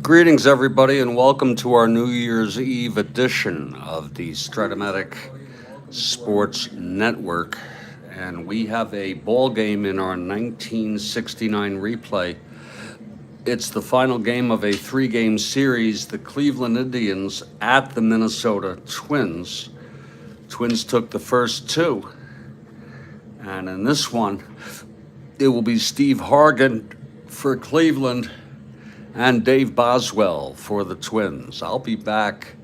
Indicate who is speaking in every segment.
Speaker 1: Greetings, everybody, and welcome to our New Year's Eve edition of the Strat-O-Matic Sports Network. And we have a ball game in our 1969 replay. It's the final game of a three-game series, the Cleveland Indians at the Minnesota Twins. Twins took the first two. And in this one, it will be Steve Hargan for Cleveland and Dave Boswell for the Twins. I'll be back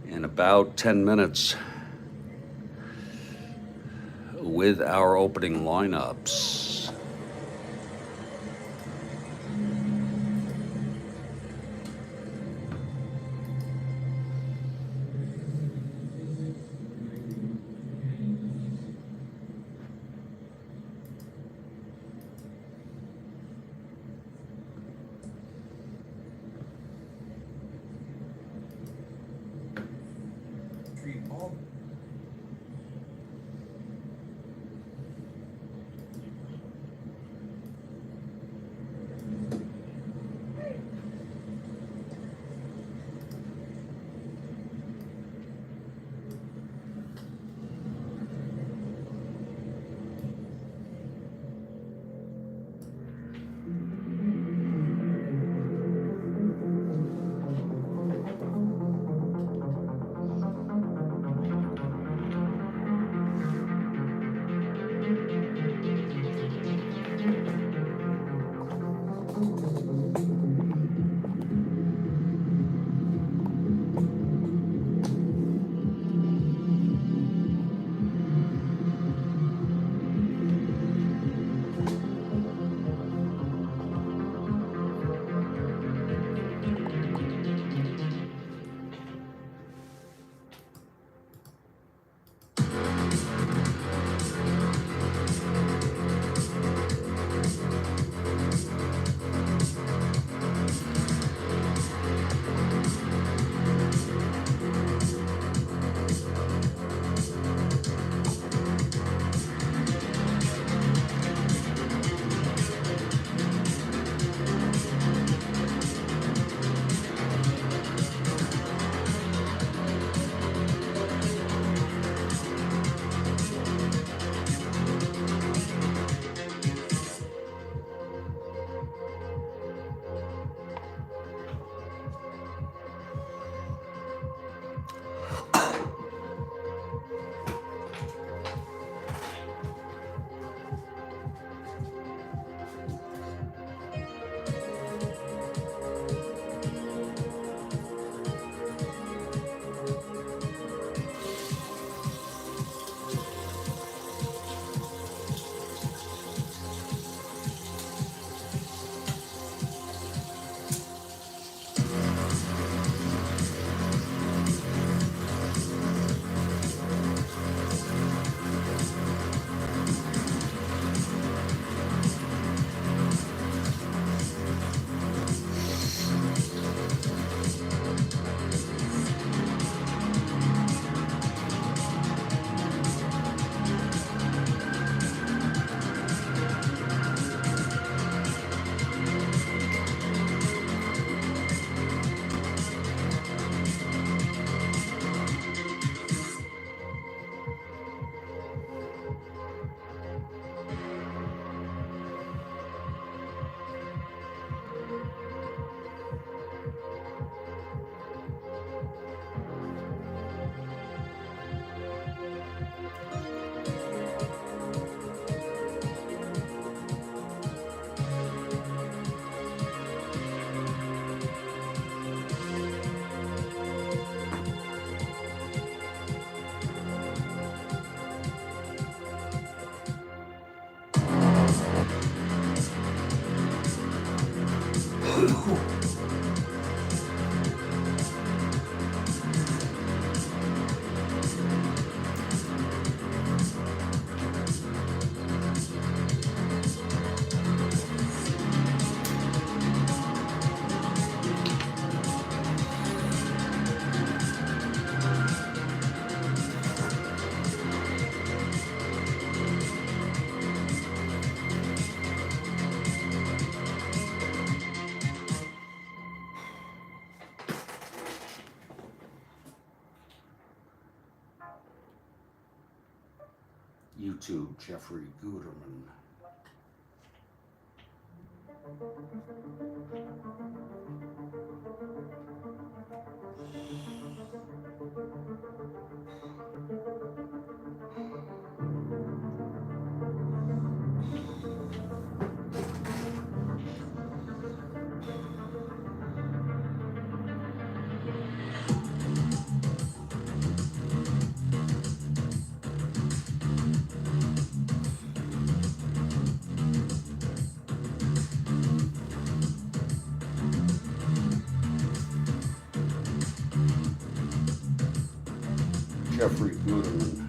Speaker 1: in about 10 minutes with our opening lineups. YouTube, Jeffrey Guterman. Jeffrey Guterman.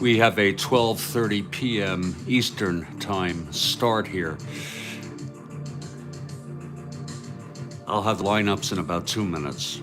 Speaker 1: We have a 12:30 p.m. Eastern Time start here. I'll have lineups in about 2 minutes.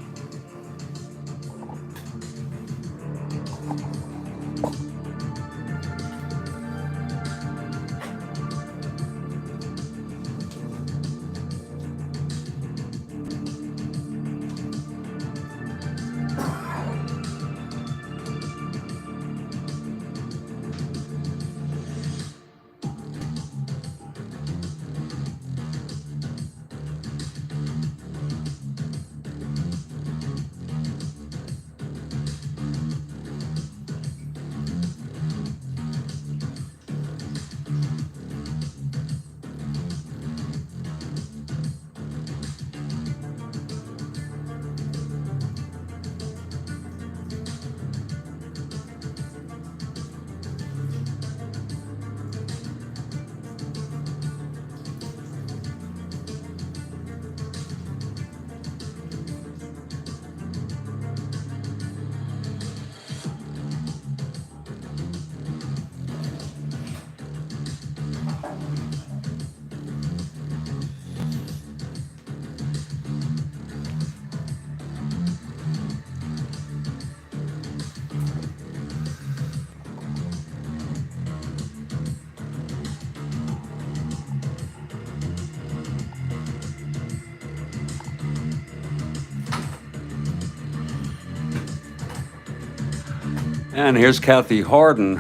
Speaker 1: And here's Kathy Harden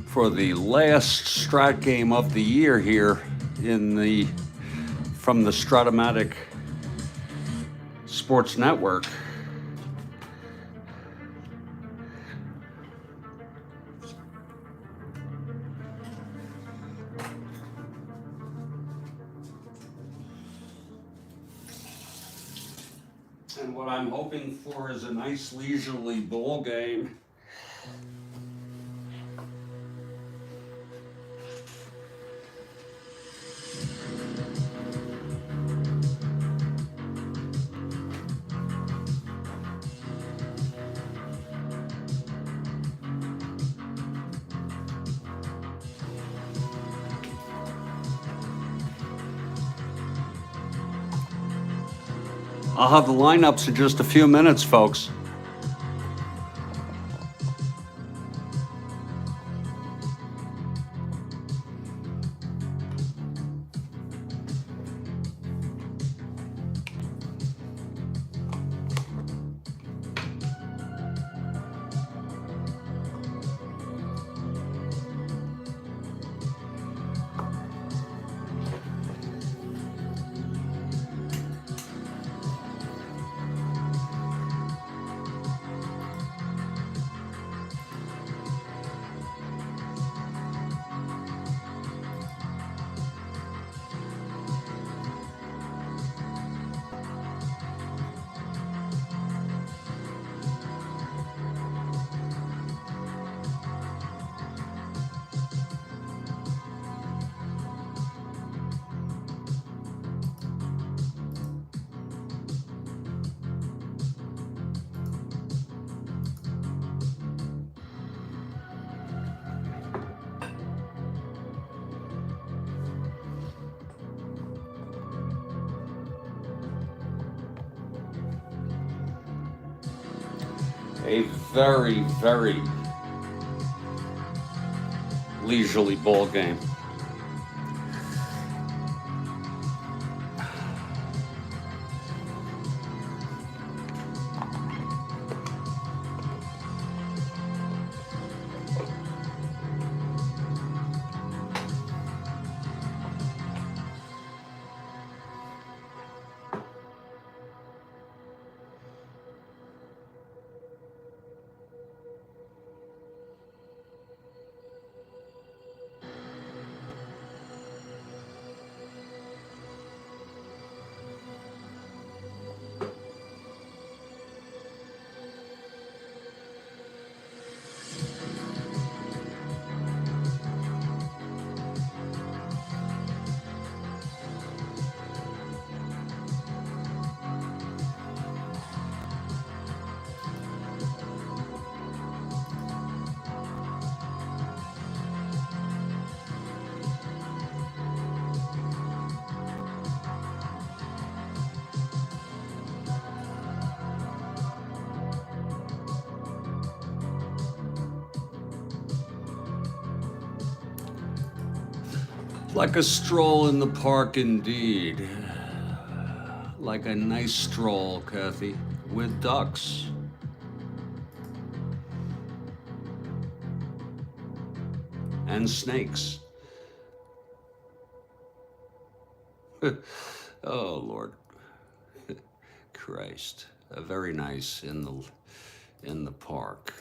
Speaker 1: for the last Strat game of the year here from the Strat-O-Matic Sports Network. And what I'm hoping for is a nice leisurely ball game. I'll have the lineups in just a few minutes, folks. a very, very leisurely ball game. Like a stroll in the park indeed. Like a nice stroll, Kathy, with ducks. And snakes. Oh, Lord. Christ. Very nice in the park.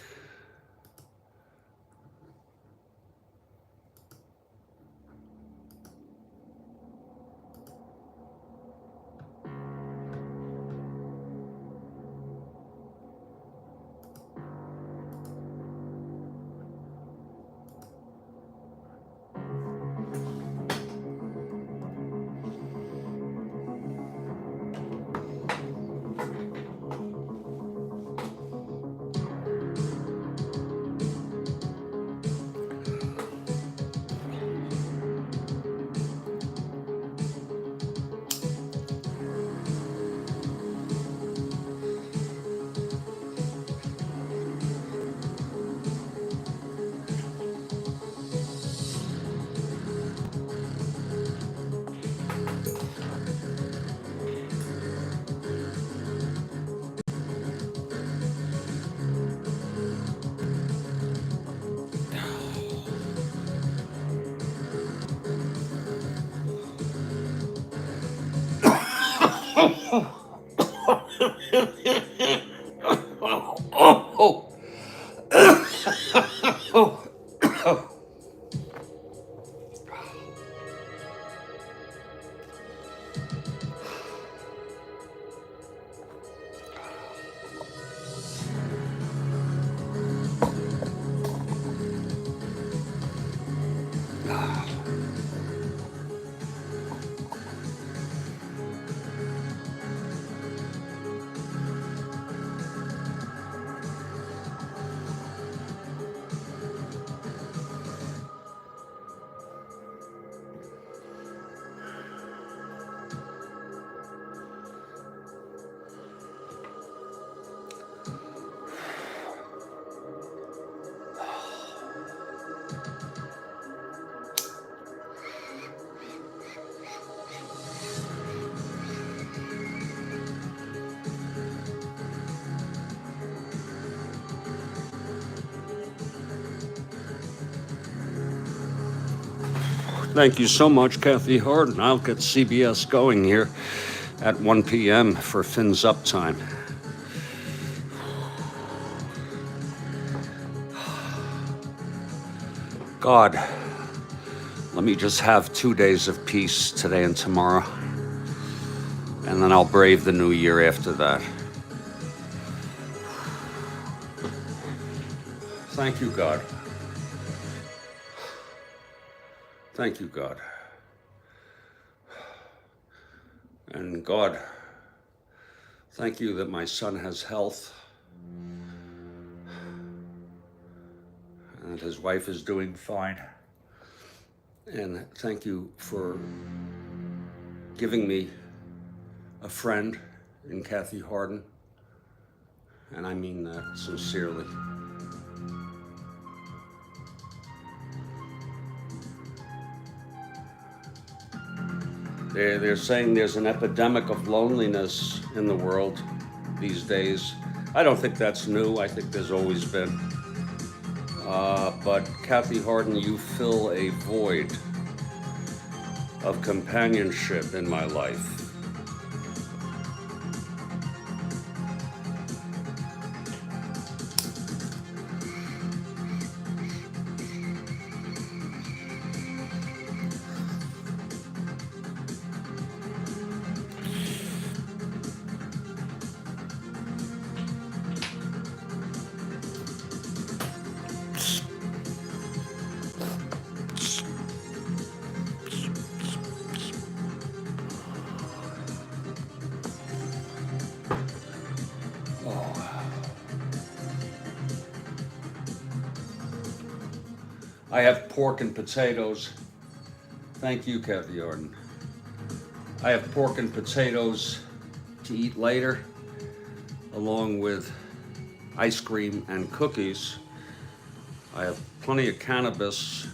Speaker 1: Oh, oh, oh. Thank you so much, Kathy Harden. I'll get CBS going here at 1 p.m. for Fins Up time. God, let me just have 2 days of peace today and tomorrow, and then I'll brave the new year after that. Thank you, God. Thank you, God. And God, thank you that my son has health and that his wife is doing fine. And thank you for giving me a friend in Kathy Harden. and I mean that sincerely. They're saying there's an epidemic of loneliness in the world these days. I don't think that's new. I think there's always been. But Kathy Harden, you fill a void of companionship in my life. I have pork and potatoes. Thank you, Kathy Arden. I have pork and potatoes to eat later, along with ice cream and cookies. I have plenty of cannabis,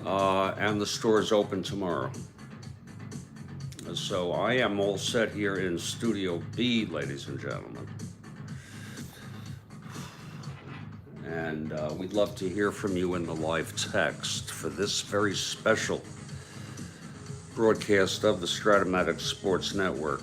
Speaker 1: and the store is open tomorrow. So I am all set here in Studio B, ladies and gentlemen. And we'd love to hear from you in the live text for this very special broadcast of the Strat-O-Matic Sports Network.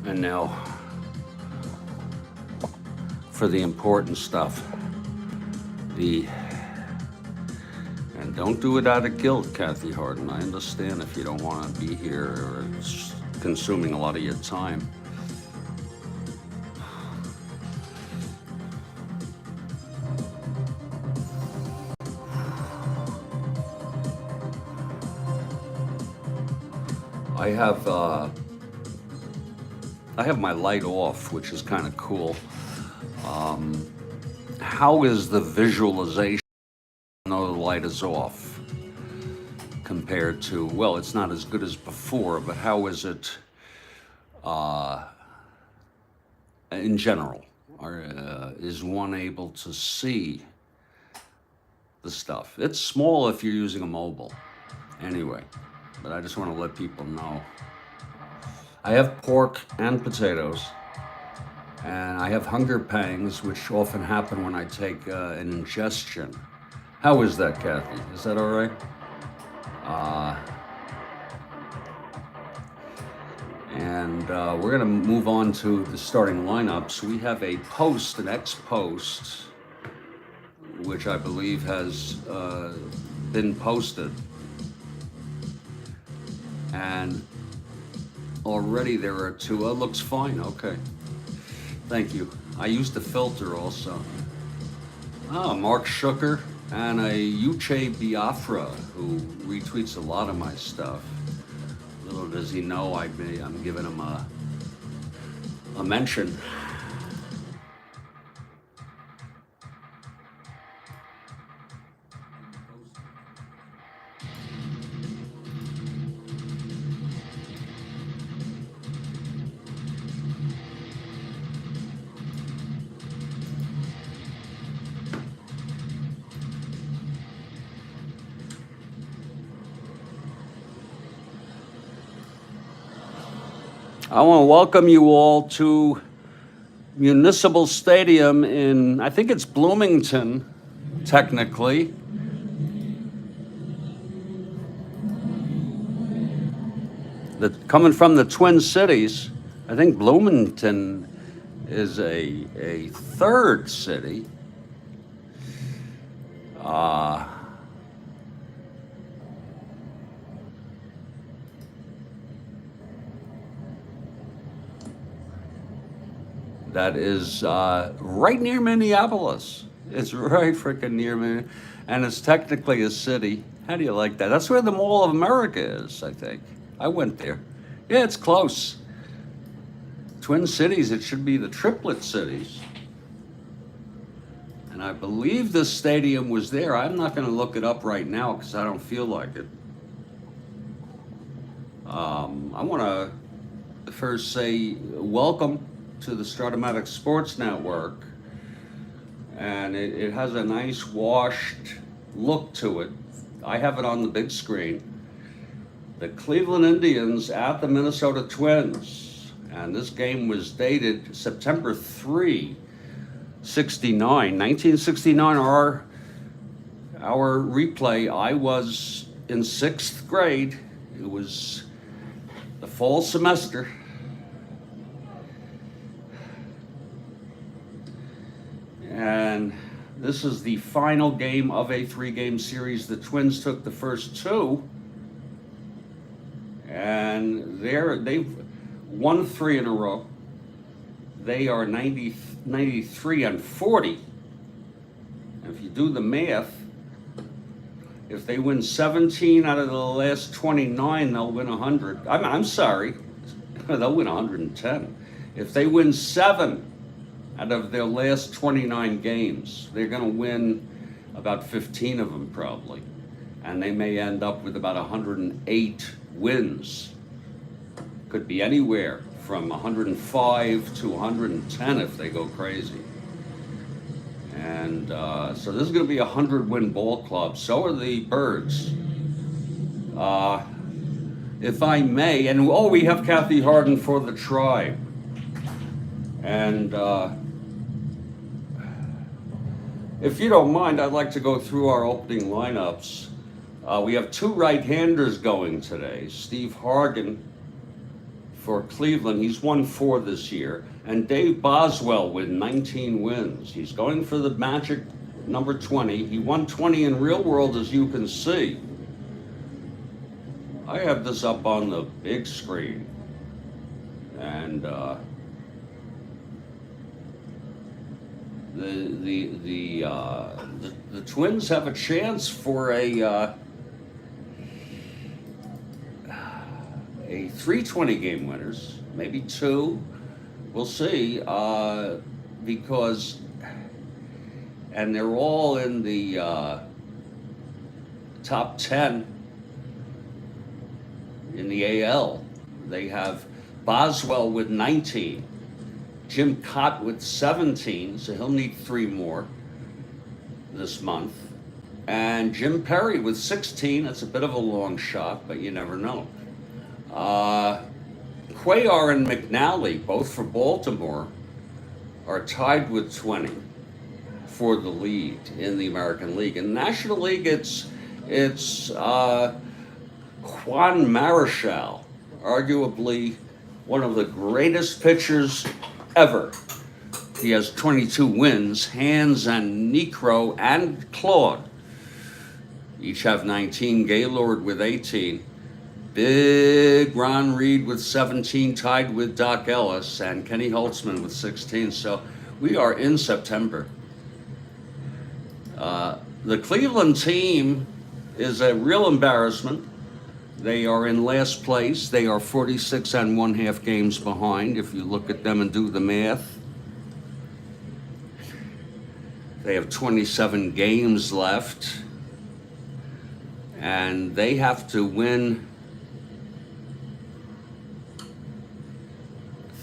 Speaker 1: And now for the important stuff. And don't do it out of guilt, Kathy Harden. I understand if you don't want to be here or it's consuming a lot of your time. I have my light off, which is kind of cool. How is the visualization when the light is off compared to, well, it's not as good as before, but how is it in general? Is one able to see the stuff? It's small if you're using a mobile anyway, but I just want to let people know. I have pork and potatoes, and I have hunger pangs, which often happen when I take an ingestion. How is that, Kathy? Is that all right? And we're going to move on to the starting lineups. We have a post, an ex-post, which I believe has been posted. And already there are two. Oh, looks fine. Okay. Thank you. I used the filter also. Mark Shooker and a Uche Biafra, who retweets a lot of my stuff. Little does he know I'm giving him a mention. I want to welcome you all to municipal stadium in, I think it's Bloomington, technically. Coming from the Twin Cities, I think Bloomington is a third city. That is right near Minneapolis. It's right freaking near me, and it's technically a city. How do you like that? That's where the Mall of America is, I think. I went there. Yeah, it's close. Twin Cities, it should be the triplet cities. And I believe this stadium was there. I'm not going to look it up right now because I don't feel like it. I want to first say welcome to the Strat-O-Matic Sports Network. And it has a nice washed look to it. I have it on the big screen. The Cleveland Indians at the Minnesota Twins. And this game was dated September 3, 1969. Our replay, I was in 6th grade. It was the fall semester. And this is the final game of a 3-game series. The Twins took the first 2. And they've won 3 in a row. They are 93 and 40. And if you do the math, if they win 17 out of the last 29, they'll win 100. I'm sorry, they'll win 110. If they win 7 out of their last 29 games, they're going to win about 15 of them probably. And they may end up with about 108 wins. Could be anywhere from 105 to 110 if they go crazy. And so this is going to be a 100-win ball club. So are the Birds. If I may, and we have Kathy Harden for the Tribe. And if you don't mind, I'd like to go through our opening lineups. We have 2 right-handers going today. Steve Hargan for Cleveland. He's won 4 this year. And Dave Boswell with 19 wins. He's going for the magic number 20. He won 20 in real world, as you can see. I have this up on the big screen. And the Twins have a chance for a 320 game winners, maybe 2. We'll see, because, and they're all in the top 10 in the AL. They have Boswell with 19, Jim Cott with 17, so he'll need 3 more this month, and Jim Perry with 16. That's a bit of a long shot, but you never know. Cuellar and McNally, both for Baltimore, are tied with 20 for the lead in the American League. In the National League, it's Juan Marichal, arguably one of the greatest pitchers ever. He has 22 wins. Hands and Necro and Claude each have 19. Gaylord with 18. Big Ron Reed with 17, tied with Doc Ellis, and Kenny Holtzman with 16. So we are in September. The Cleveland team is a real embarrassment. They are in last place. They are 46 and 1/2 games behind, if you look at them and do the math. They have 27 games left, and they have to win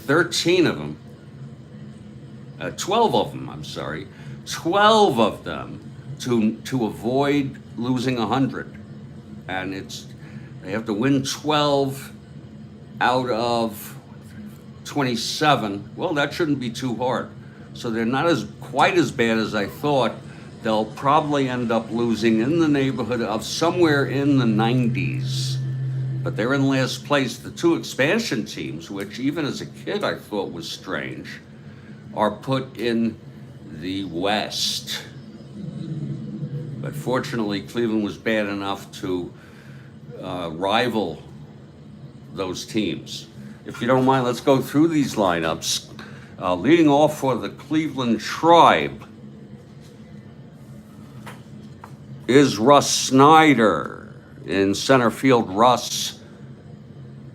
Speaker 1: 13 of them, 12 of them, I'm sorry, 12 of them to avoid losing 100. And they have to win 12 out of 27. Well, that shouldn't be too hard. So they're not quite as bad as I thought. They'll probably end up losing in the neighborhood of somewhere in the 90s. But they're in last place. The two expansion teams, which even as a kid I thought was strange, are put in the West. But fortunately, Cleveland was bad enough to rival those teams. If you don't mind, let's go through these lineups. Leading off for the Cleveland Tribe is Russ Snyder. In center field, Russ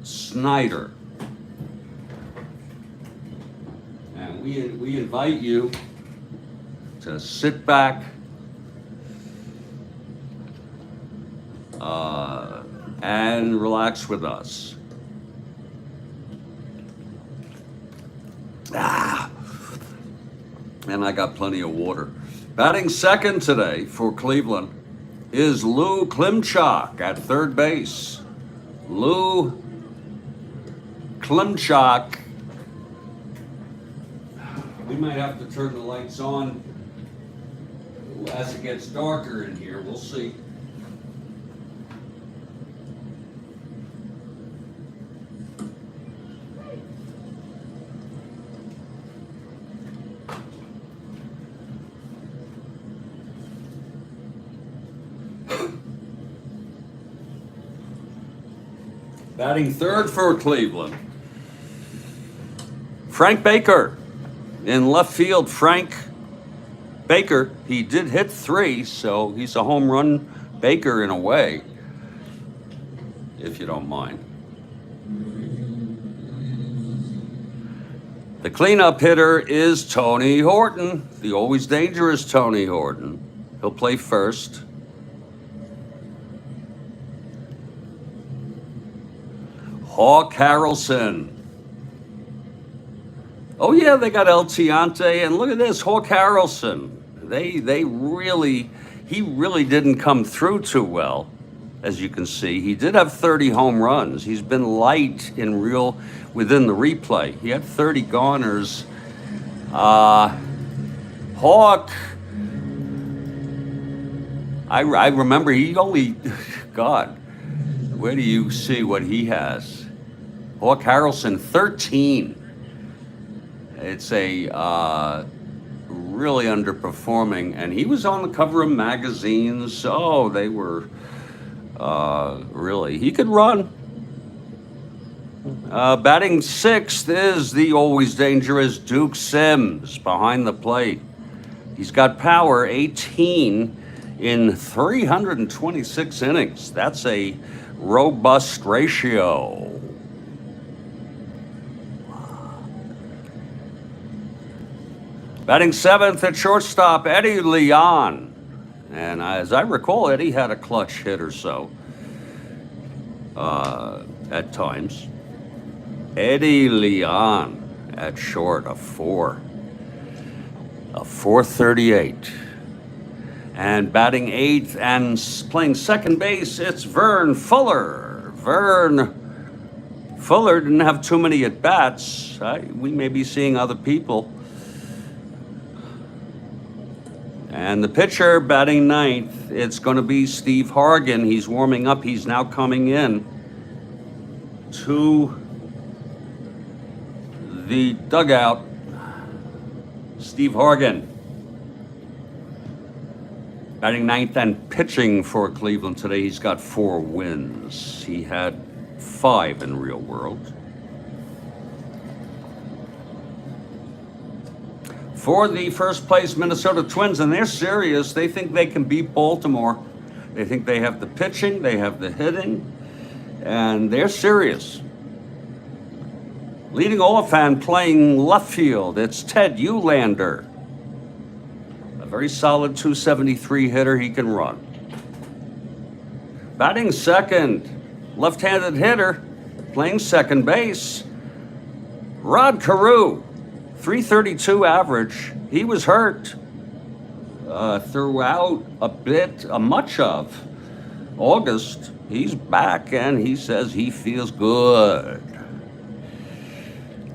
Speaker 1: Snyder. And we invite you to sit back and relax with us. And I got plenty of water. Batting second today for Cleveland is Lou Klimchak at third base. Lou Klimchak. We might have to turn the lights on as it gets darker in here. We'll see. Batting third for Cleveland, Frank Baker. In left field, Frank Baker. He did hit 3, so he's a home run Baker in a way, if you don't mind. The cleanup hitter is Tony Horton, the always dangerous Tony Horton. He'll play first. Hawk Harrelson. Oh yeah, they got El Tiante, and look at this, Hawk Harrelson. He really didn't come through too well, as you can see. He did have 30 home runs. He's been light within the replay. He had 30 goners. Hawk, I remember he only, God, where do you see what he has? Hawk Harrelson, 13. It's a really underperforming, and he was on the cover of magazines. So they were really, he could run. Batting sixth is the always dangerous Duke Sims behind the plate. He's got power, 18 in 326 innings. That's a robust ratio. Batting seventh at shortstop, Eddie Leon. And as I recall, Eddie had a clutch hit or so at times. Eddie Leon at short, a 438. And batting eighth and playing second base, it's Vern Fuller. Vern Fuller didn't have too many at-bats. We may be seeing other people. And the pitcher batting ninth, it's going to be Steve Hargan. He's warming up. He's now coming in to the dugout. Steve Hargan batting ninth and pitching for Cleveland today. He's got 4 wins. He had 5 in real world. For the first place Minnesota Twins, and they're serious. They think they can beat Baltimore. They think they have the pitching, they have the hitting, and they're serious. Leading off and playing left field, it's Ted Uhlaender. A very solid 273 hitter, he can run. Batting second, left-handed hitter, playing second base, Rod Carew. 332 average. He was hurt throughout much of August. He's back and he says he feels good.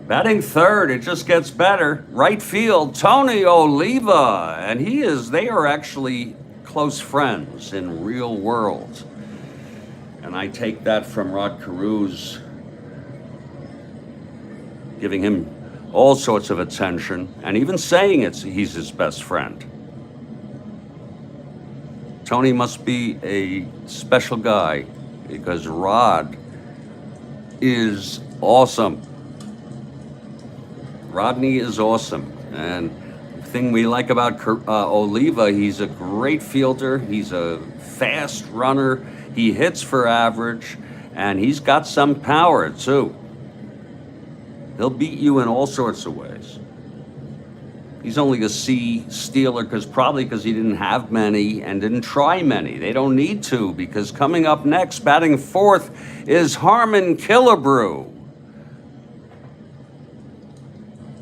Speaker 1: Batting third, it just gets better. Right field, Tony Oliva, and they are actually close friends in real world. And I take that from Rod Carews, giving him all sorts of attention, and even saying he's his best friend. Tony must be a special guy, because Rod is awesome. Rodney is awesome. And the thing we like about Oliva, he's a great fielder. He's a fast runner. He hits for average, and he's got some power too. He'll beat you in all sorts of ways. He's only a C stealer probably because he didn't have many and didn't try many. They don't need to, because coming up next, batting fourth, is Harmon Killebrew.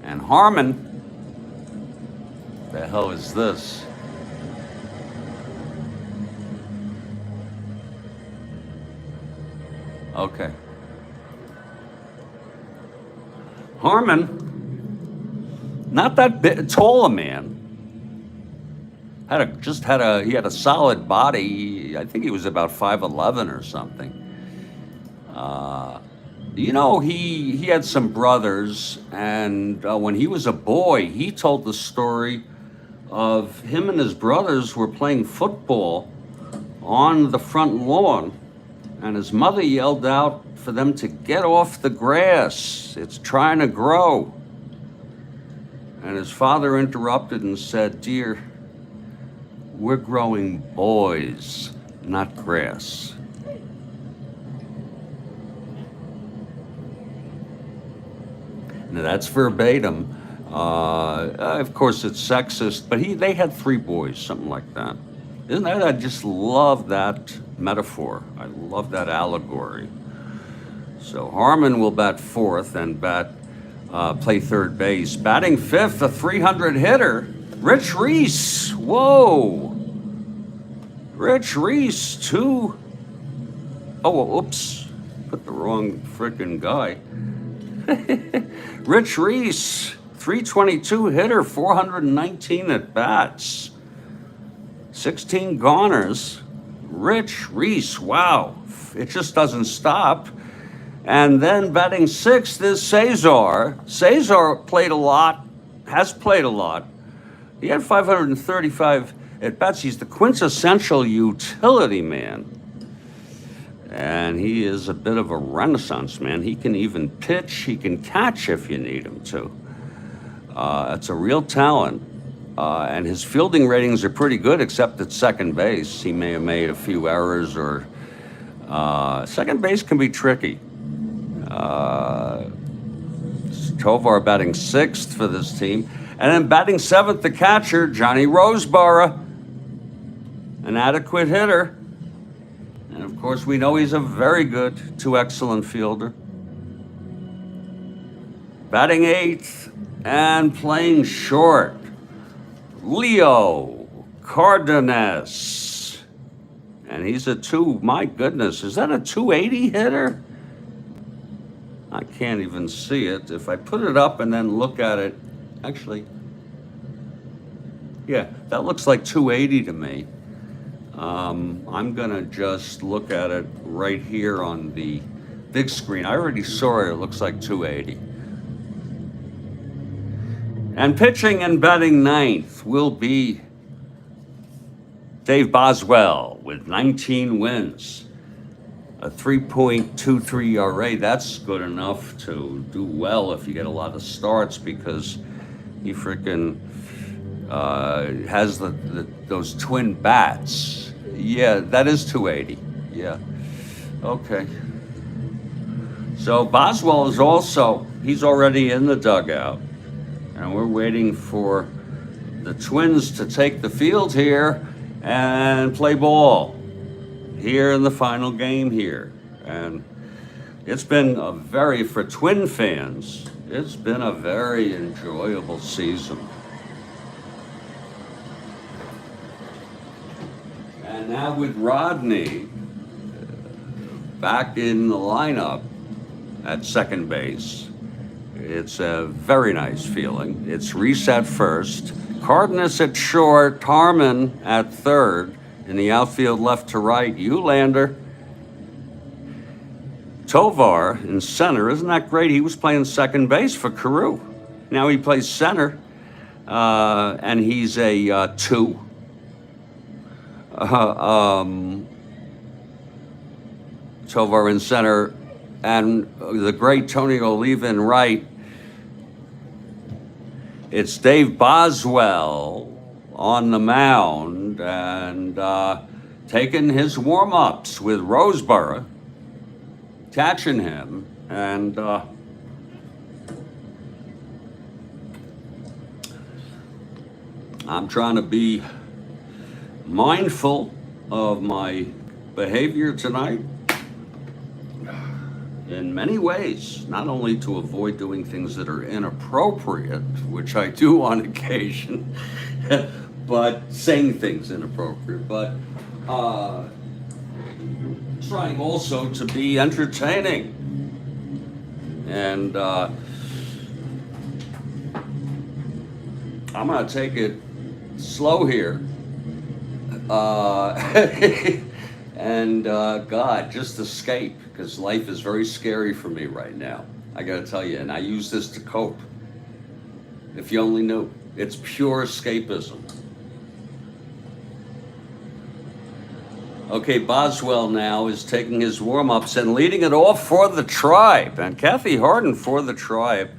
Speaker 1: And Harmon, the hell is this? Okay. Harmon, not that tall a man. He had a solid body. I think he was about 5'11" or something. He had some brothers, and when he was a boy, he told the story of him and his brothers were playing football on the front lawn, and his mother yelled out for them to get off the grass. It's trying to grow. And his father interrupted and said, "Dear, we're growing boys, not grass." Now that's verbatim. Of course, it's sexist, but they had 3 boys, something like that. Isn't that? I just love that metaphor. I love that allegory. So Harmon will bat fourth and play third base. Batting fifth, a 300 hitter, Rich Reese. Whoa. Rich Reese, oops. Put the wrong frickin' guy. Rich Reese, 322 hitter, 419 at bats, 16 goners. Rich Reese, wow. It just doesn't stop. And then batting sixth is Cesar. Cesar has played a lot. He had 535 at bats. He's the quintessential utility man. And he is a bit of a renaissance man. He can even pitch. He can catch if you need him to. It's a real talent. And his fielding ratings are pretty good, except at second base. He may have made a few errors, or second base can be tricky. Tovar batting sixth for this team. And then batting seventh, the catcher, Johnny Roseborough, an adequate hitter. And of course, we know he's a very good to excellent fielder. Batting eighth and playing short, Leo Cardenas. And he's my goodness, is that a 280 hitter? I can't even see it. If I put it up and then look at it, actually, yeah, that looks like 280 to me. I'm gonna just look at it right here on the big screen. I already saw it. It looks like 280. And pitching and batting ninth will be Dave Boswell with 19 wins, a 3.23 ERA. That's good enough to do well if you get a lot of starts, because he frickin' has those twin bats. Yeah, that is 280. Yeah. Okay. So Boswell he's already in the dugout. And we're waiting for the Twins to take the field here and play ball here in the final game here. And it's been for Twin fans, it's been a very enjoyable season. And now with Rodney back in the lineup at second base, It's a very nice feeling. It's reset first. Cardenas at short, Harmon at third. In the outfield, left to right, Eulander. Tovar in center. Isn't that great? He was playing second base for Carew. Now he plays center, and he's a 2. Tovar in center, and the great Tony Oliva in right. It's Dave Boswell on the mound and taking his warm-ups with Roseboro, catching him, and I'm trying to be mindful of my behavior tonight in many ways, not only to avoid doing things that are inappropriate, which I do on occasion, but saying things inappropriate, but trying also to be entertaining. And I'm going to take it slow here. And God, just escape, because life is very scary for me right now. I got to tell you, and I use this to cope. If you only knew, it's pure escapism. Okay, Boswell now is taking his warm-ups and leading it off for the Tribe. And Kathy Harden for the Tribe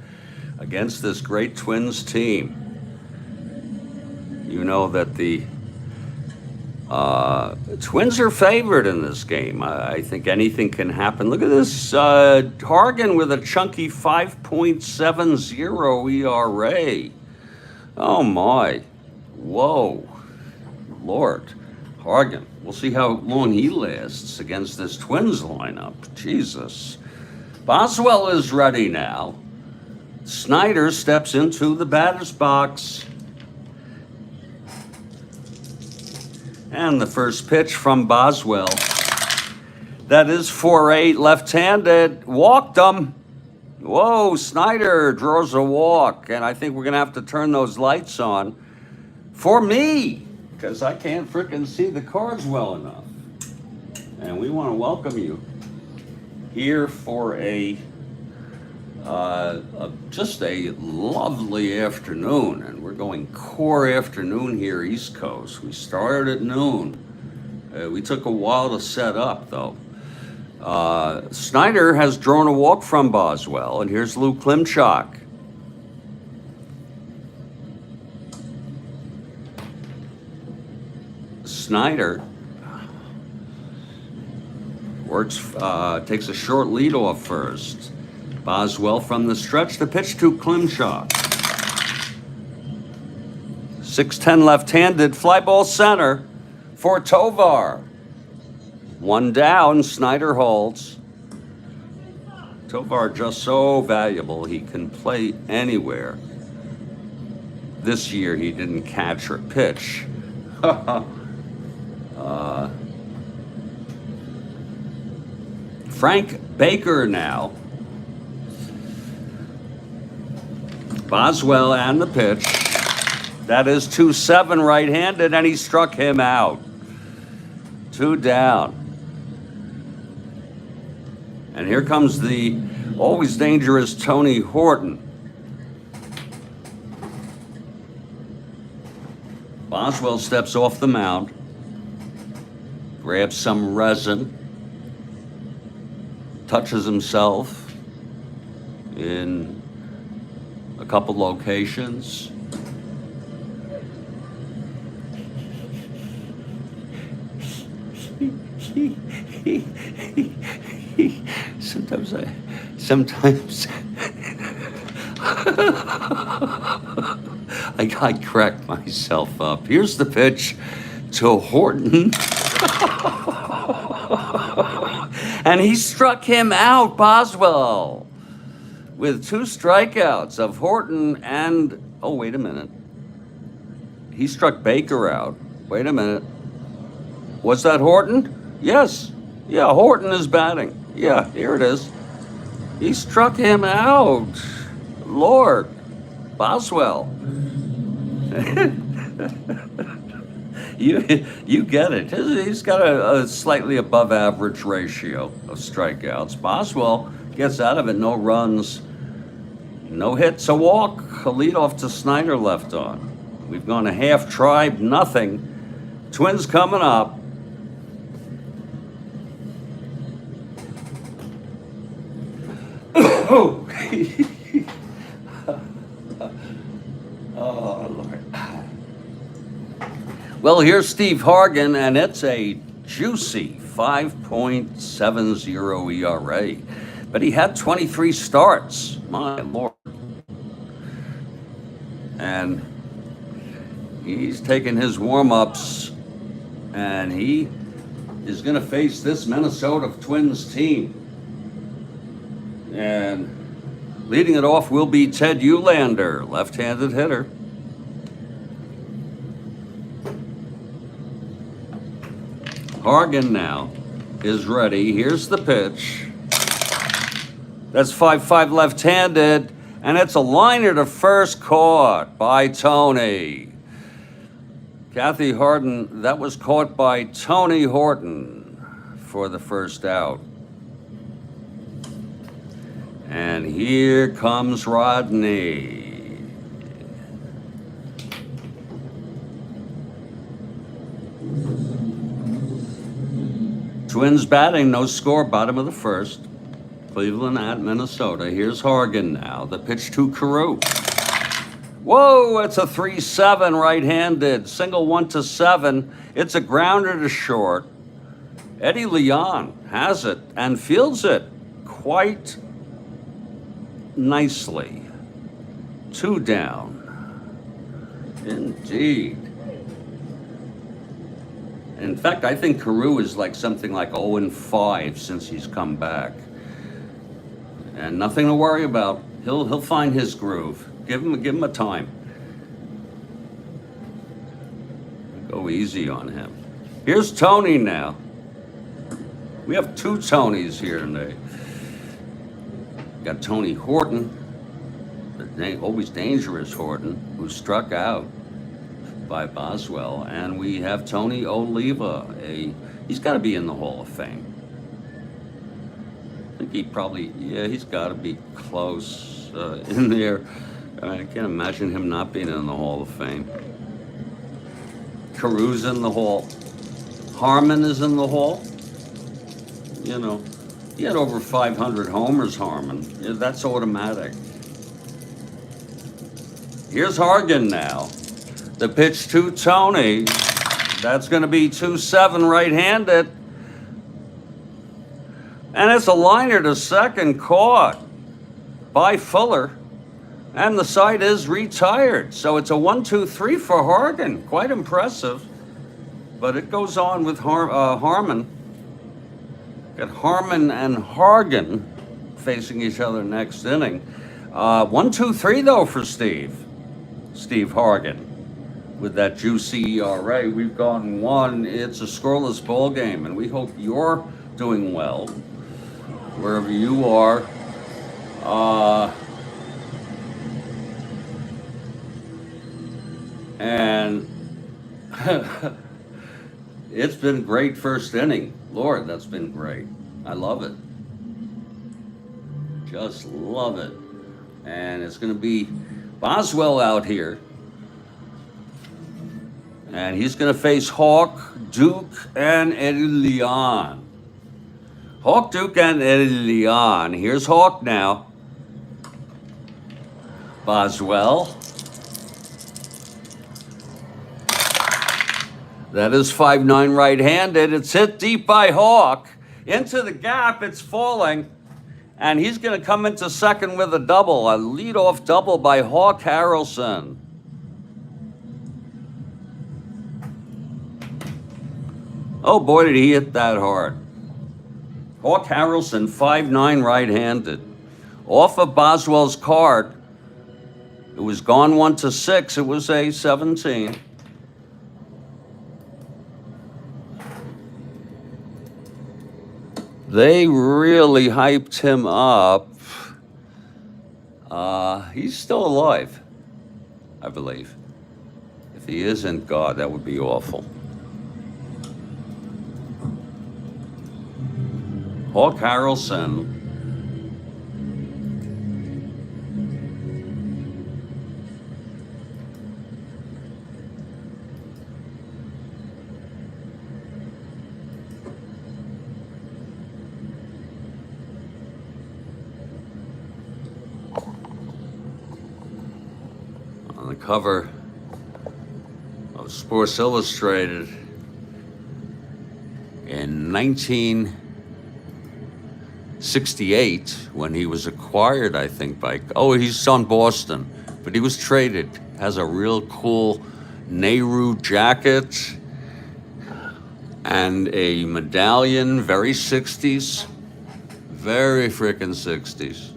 Speaker 1: against this great Twins team. You know that the Twins are favored in this game. I think anything can happen. Look at this, Hargan with a chunky 5.70 ERA. Oh my, whoa, Lord, Hargan. We'll see how long he lasts against this Twins lineup. Jesus. Boswell is ready now. Snyder steps into the batter's box. And the first pitch from Boswell. That is 4-8, left-handed. Walked him. Whoa, Snyder draws a walk. And I think we're going to have to turn those lights on for me, because I can't frickin' see the cards well enough. And we want to welcome you here for just a lovely afternoon, and we're going core afternoon here East Coast. We started at noon. We took a while to set up, though. Snyder has drawn a walk from Boswell, and here's Lou Klimchak. Snyder takes a short lead off first. Boswell from the stretch, the pitch to Klimchak. 6'10" left-handed, fly ball center for Tovar. One down, Snyder holds. Tovar just so valuable, he can play anywhere. This year he didn't catch or pitch. Frank Baker now. Boswell and the pitch. That is 2-7 right-handed, and he struck him out. 2 down. And here comes the always dangerous Tony Horton. Boswell steps off the mound, grabs some resin, touches himself in a couple locations. Sometimes I crack myself up. Here's the pitch to Horton. And he struck him out, Boswell, with 2 strikeouts of Horton and, oh, wait a minute. He struck Baker out. Wait a minute. Was that Horton? Yes. Yeah, Horton is batting. Yeah, here it is. He struck him out. Lord, Boswell. You get it. He's got a slightly above average ratio of strikeouts. Boswell gets out of it, no runs, no hits, a walk, a leadoff to Snyder left on. We've gone a half tribe, nothing. Twins coming up. Oh, oh, Lord. Well, here's Steve Hargan, and it's a juicy 5.70 ERA. But he had 23 starts, my Lord. And he's taking his warm-ups, and he is going to face this Minnesota Twins team. And leading it off will be Ted Uhlaender, left-handed hitter. Hargan now is ready. Here's the pitch. That's 5-5 left-handed, and it's a liner to first, caught by Tony. Kathy Harden, that was caught by Tony Horton for the first out. And here comes Rodney. Twins batting, no score, bottom of the first. Cleveland at Minnesota. Here's Hargan now. The pitch to Carew. Whoa, it's a 3-7 right-handed. Single 1-7. It's a grounder to short. Eddie Leon has it and fields it quite nicely. 2 down. Indeed. In fact, I think Carew is like something like 0-5 since he's come back. And nothing to worry about. He'll find his groove. Give him a time. Go easy on him. Here's Tony now. We have 2 Tonys here today. Got Tony Horton, the always dangerous Horton, who struck out by Boswell, and we have Tony Oliva. He's got to be in the Hall of Fame. I think he's got to be close in there. I can't imagine him not being in the Hall of Fame. Carew's in the Hall. Harmon is in the Hall. You know, he had over 500 homers, Harmon. Yeah, that's automatic. Here's Hargan now. The pitch to Tony. That's going to be 2-7 right-handed. And it's a liner to second, caught by Fuller. And the side is retired. So it's a 1-2-3 for Hargan. Quite impressive. But it goes on with Harmon. Got Harmon and Hargan facing each other next inning. 1-2-3 though for Steve Hargan. With that juicy ERA, we've gone 1. It's a scoreless ball game, and we hope you're doing well wherever you are. And it's been great first inning. Lord, that's been great. I love it. Just love it. And it's going to be Boswell out here. And he's going to face Hawk, Duke, and Eddie Leon. Hawk, Duke, and Eddie Leon. Here's Hawk now. Boswell. That is 5-9 right-handed. It's hit deep by Hawk. Into the gap, it's falling. And he's going to come into second with a double. A leadoff double by Hawk Harrelson. Oh boy, did he hit that hard. Hawk Harrelson, 5'9", right-handed. Off of Boswell's card. It was gone 1-6. It was a 17. They really hyped him up. He's still alive, I believe. If he isn't, God, that would be awful. Hawk Harrelson. On the cover of Sports Illustrated in 1968, when he was acquired, I think, by, he's on Boston, but he was traded. Has a real cool Nehru jacket and a medallion, very 60s, very frickin' 60s.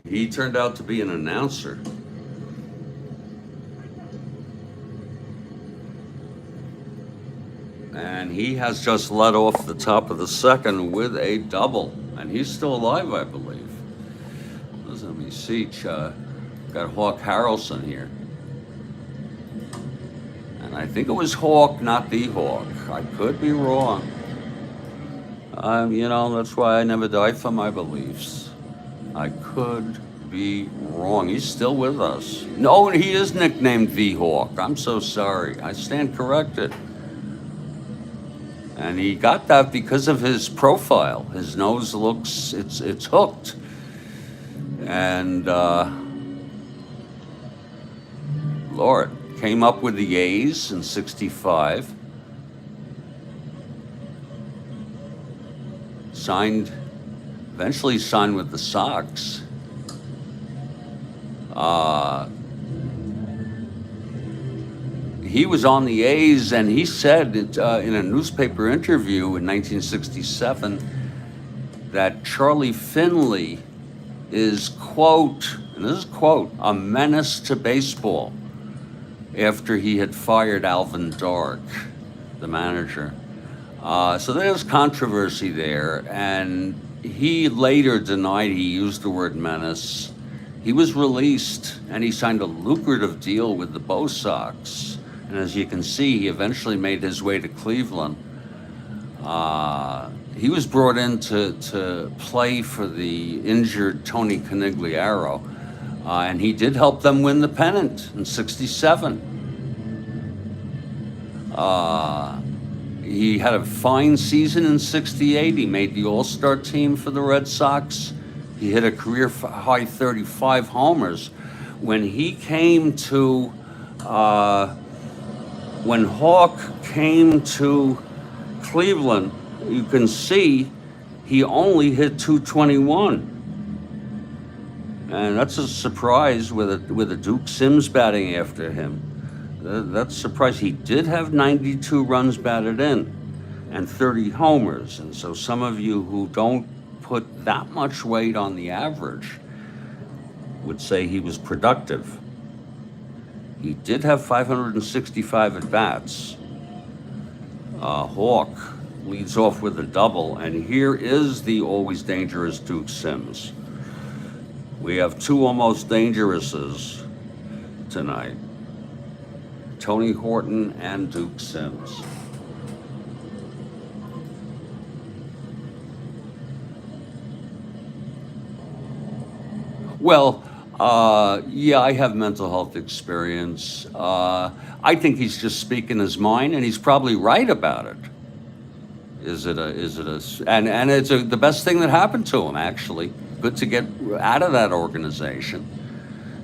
Speaker 1: He turned out to be an announcer. And he has just led off the top of the second with a double. And he's still alive, I believe. Let me see. Got Hawk Harrelson here. And I think it was Hawk, not the Hawk. I could be wrong. That's why I never die for my beliefs. I could be wrong. He's still with us. No, he is nicknamed the Hawk. I'm so sorry. I stand corrected. And he got that because of his profile. His nose looks, it's hooked. And Lord, came up with the A's in 65. Eventually signed with the Sox. He was on the A's, and he said in a newspaper interview in 1967 that Charlie Finley is, quote, and this is quote, a menace to baseball after he had fired Alvin Dark, the manager. So there's controversy there, and he later denied he used the word menace. He was released, and he signed a lucrative deal with the Bo Sox. And as you can see, he eventually made his way to Cleveland. He was brought in to play for the injured Tony Conigliaro, and he did help them win the pennant in '67. He had a fine season in '68. He made the All-Star team for the Red Sox. He hit a career-high 35 homers. When Hawk came to Cleveland, you can see he only hit 221. And that's a surprise with a Duke Sims batting after him. That's a surprise. He did have 92 runs batted in and 30 homers. And so some of you who don't put that much weight on the average would say he was productive. He did have 565 at-bats. Hawk leads off with a double, and here is the always dangerous Duke Sims. We have two almost dangerouses tonight. Tony Horton and Duke Sims. Well, yeah, I have mental health experience. I think he's just speaking his mind, and he's probably right about it. And it's the best thing that happened to him, actually. Good to get out of that organization.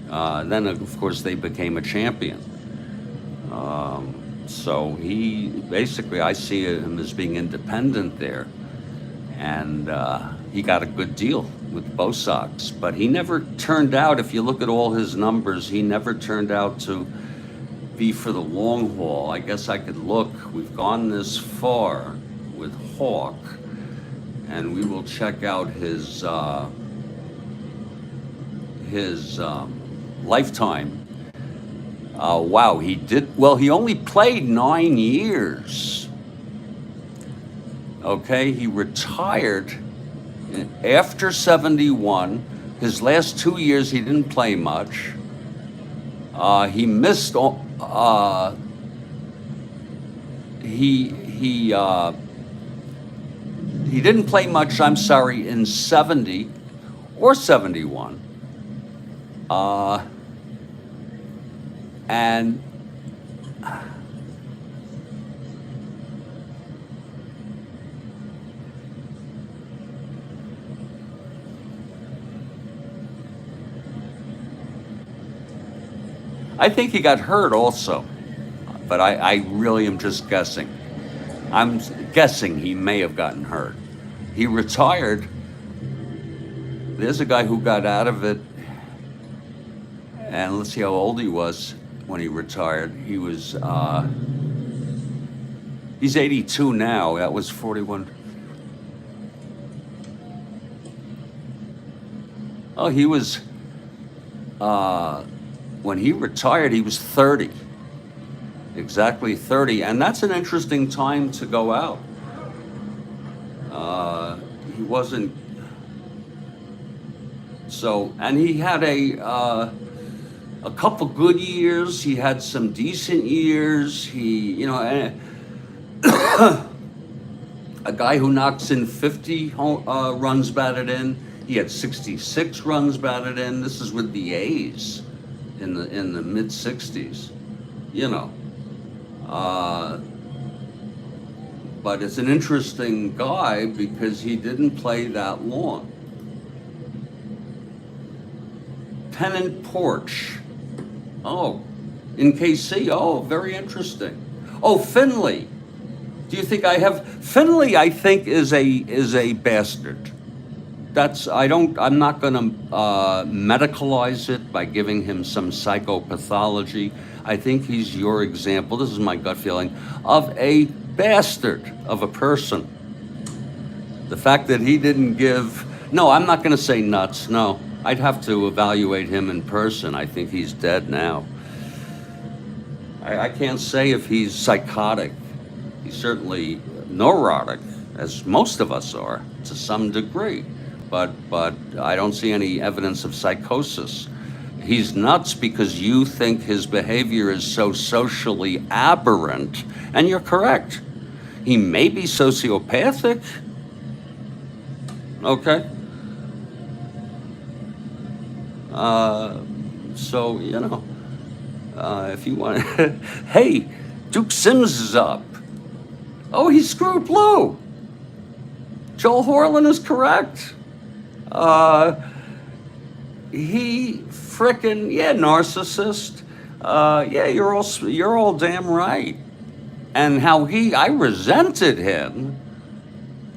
Speaker 1: Then, of course, they became a champion. So he basically, I see him as being independent there. And he got a good deal with Bo Sox. But he never turned out, if you look at all his numbers, he never turned out to be for the long haul. I guess I could look. We've gone this far with Hawk, and we will check out his lifetime. Wow, he only played 9 years. Okay, he retired After 71, his last 2 years he didn't play much. He missed. He didn't play much. I'm sorry, in 70 or 71. And I think he got hurt also, but I really am just guessing. I'm guessing he may have gotten hurt. He retired. There's a guy who got out of it, and let's see how old he was when he retired. He's 82 now. That was 41. Oh, he was, when he retired, he was 30. Exactly 30. And that's an interesting time to go out. He wasn't, so, and he had a couple good years. He had some decent years. A guy who knocks in 50 runs batted in. He had 66 runs batted in. This is with the A's in the mid 60s. But it's an interesting guy because he didn't play that long. Pennant Porch. Oh, in KC. Oh, very interesting. Oh, Finley. Do you think I have Finley? I think is a bastard. I'm not going to medicalize it by giving him some psychopathology. I think he's your example. This is my gut feeling of a bastard of a person. The fact that he didn't give. No, I'm not going to say nuts. No, I'd have to evaluate him in person. I think he's dead now. I can't say if he's psychotic. He's certainly neurotic, as most of us are, to some degree. But I don't see any evidence of psychosis. He's nuts because you think his behavior is so socially aberrant, and you're correct. He may be sociopathic. Okay. So, if you want to, hey, Duke Sims is up. Oh, he screwed Blue. Joel Horlin is correct. He frickin', narcissist. You're all damn right. And I resented him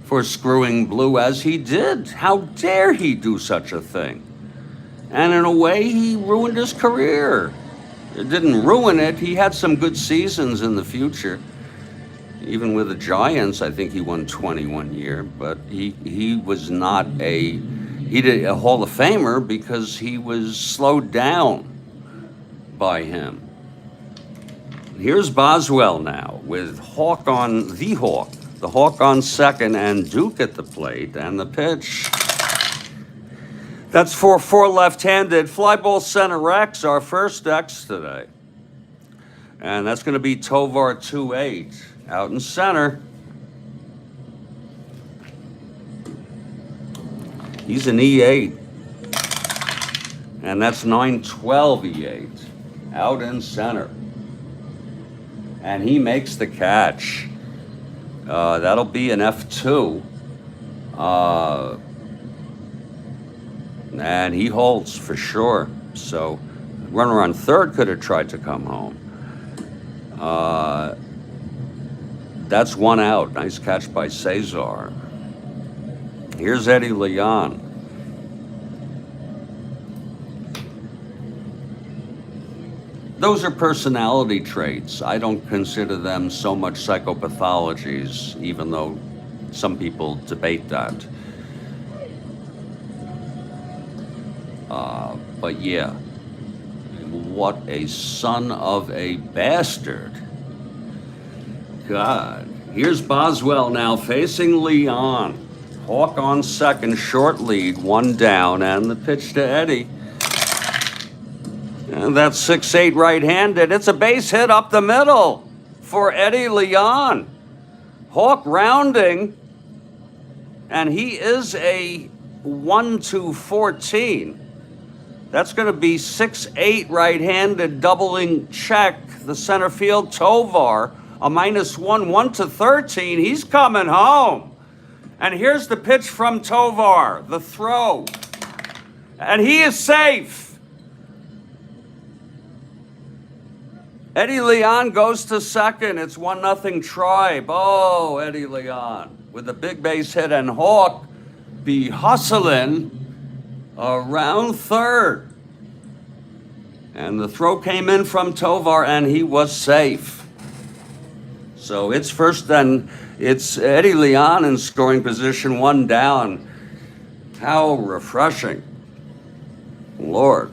Speaker 1: for screwing Blue as he did. How dare he do such a thing? And in a way, he ruined his career. It didn't ruin it. He had some good seasons in the future. Even with the Giants, I think he won 20 one year, but he was not a Hall of Famer because he was slowed down by him. Here's Boswell now with the Hawk on second, and Duke at the plate, and the pitch. That's for four left-handed. Fly ball center X, our first X today. And that's going to be Tovar 2-8 out in center. He's an E8. And that's 912 E8 out in center. And he makes the catch. That'll be an F2. And he holds for sure. So runner on third could have tried to come home. That's one out. Nice catch by Cesar. Here's Eddie Leon. Those are personality traits. I don't consider them so much psychopathologies, even though some people debate that. But yeah, what a son of a bastard. God. Here's Boswell now facing Leon. Hawk on second, short lead, 1 down, and the pitch to Eddie. And that's 6-8 right-handed. It's a base hit up the middle for Eddie Leon. Hawk rounding, and he is a 1-14. That's going to be 6-8 right-handed, doubling check the center field Tovar, a -1, 1-13. He's coming home. And here's the pitch from Tovar, the throw. And he is safe. Eddie Leon goes to second. It's 1-0 Tribe. Oh, Eddie Leon with a big base hit, and Hawk be hustling around third. And the throw came in from Tovar, and he was safe. So it's first, and it's Eddie Leon in scoring position, 1 down. How refreshing. Lord.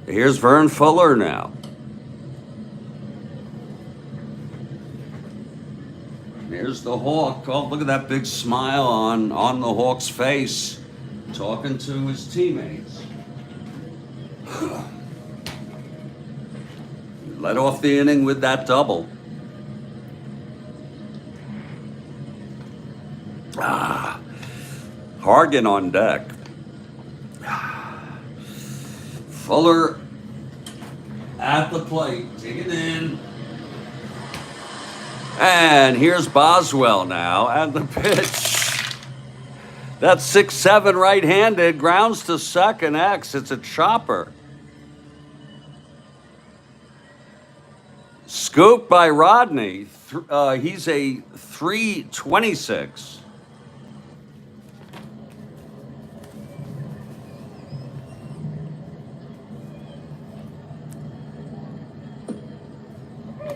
Speaker 1: Here's Vern Fuller now. Here's the Hawk. Oh, look at that big smile on the Hawk's face, talking to his teammates. Led off the inning with that double. Hargan on deck. Fuller at the plate, take it in. And here's Boswell now, and the pitch. That's 6-7 right-handed, grounds to second X. It's a chopper. Scooped by Rodney. He's a 326.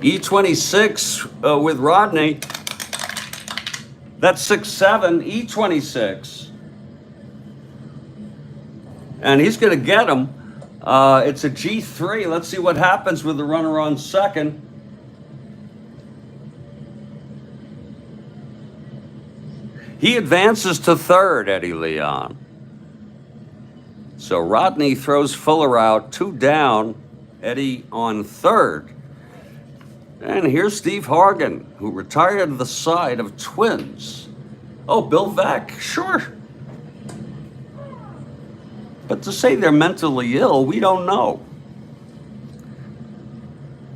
Speaker 1: E26 with Rodney. That's 6-7, E26. And he's going to get him. It's a G3. Let's see what happens with the runner on second. He advances to third, Eddie Leon. So Rodney throws Fuller out, 2 down, Eddie on third. And here's Steve Hargan, who retired the side of Twins. Oh, Bill Veeck, sure. But to say they're mentally ill, we don't know.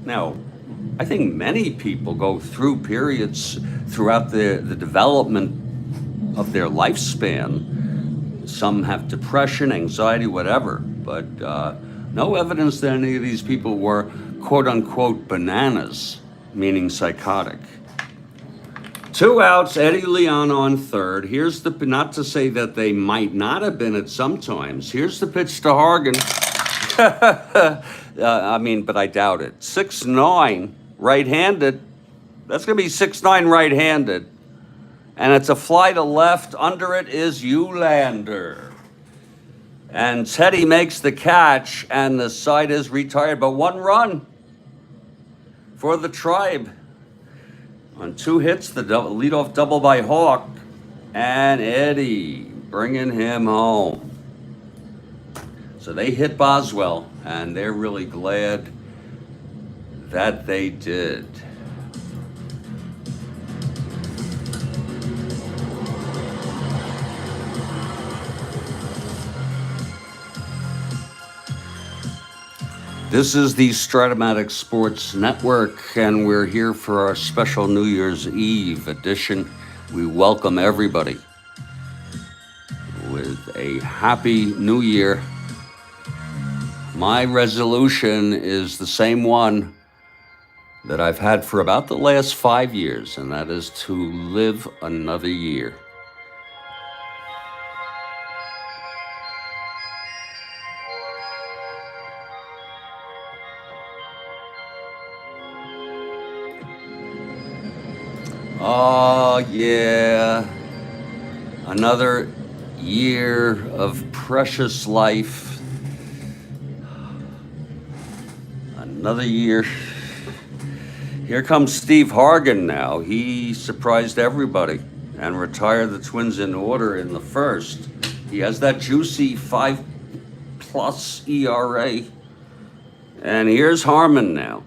Speaker 1: Now, I think many people go through periods throughout the development of their lifespan. Some have depression, anxiety, whatever, but no evidence that any of these people were quote-unquote bananas, meaning psychotic. 2 outs, Eddie Leon on third. Here's the, not to say that they might not have been at some times. Here's the pitch to Hargan. But I doubt it. 6-9 right-handed. That's going to be 6-9 right-handed. And it's a fly to left. Under it is Eulander. And Teddy makes the catch, and the side is retired. But 1 run for the Tribe. On 2 hits, the leadoff double by Hawk. And Eddie bringing him home. So they hit Boswell, and they're really glad that they did. This is the Strat-O-Matic Sports Network, and we're here for our special New Year's Eve edition. We welcome everybody with a happy new year. My resolution is the same one that I've had for about the last 5 years, and that is to live another year. Oh, yeah. Another year of precious life. Another year. Here comes Steve Hargan now. He surprised everybody. and retire the Twins in order in the first. He has that juicy 5+ ERA. And here's Harmon now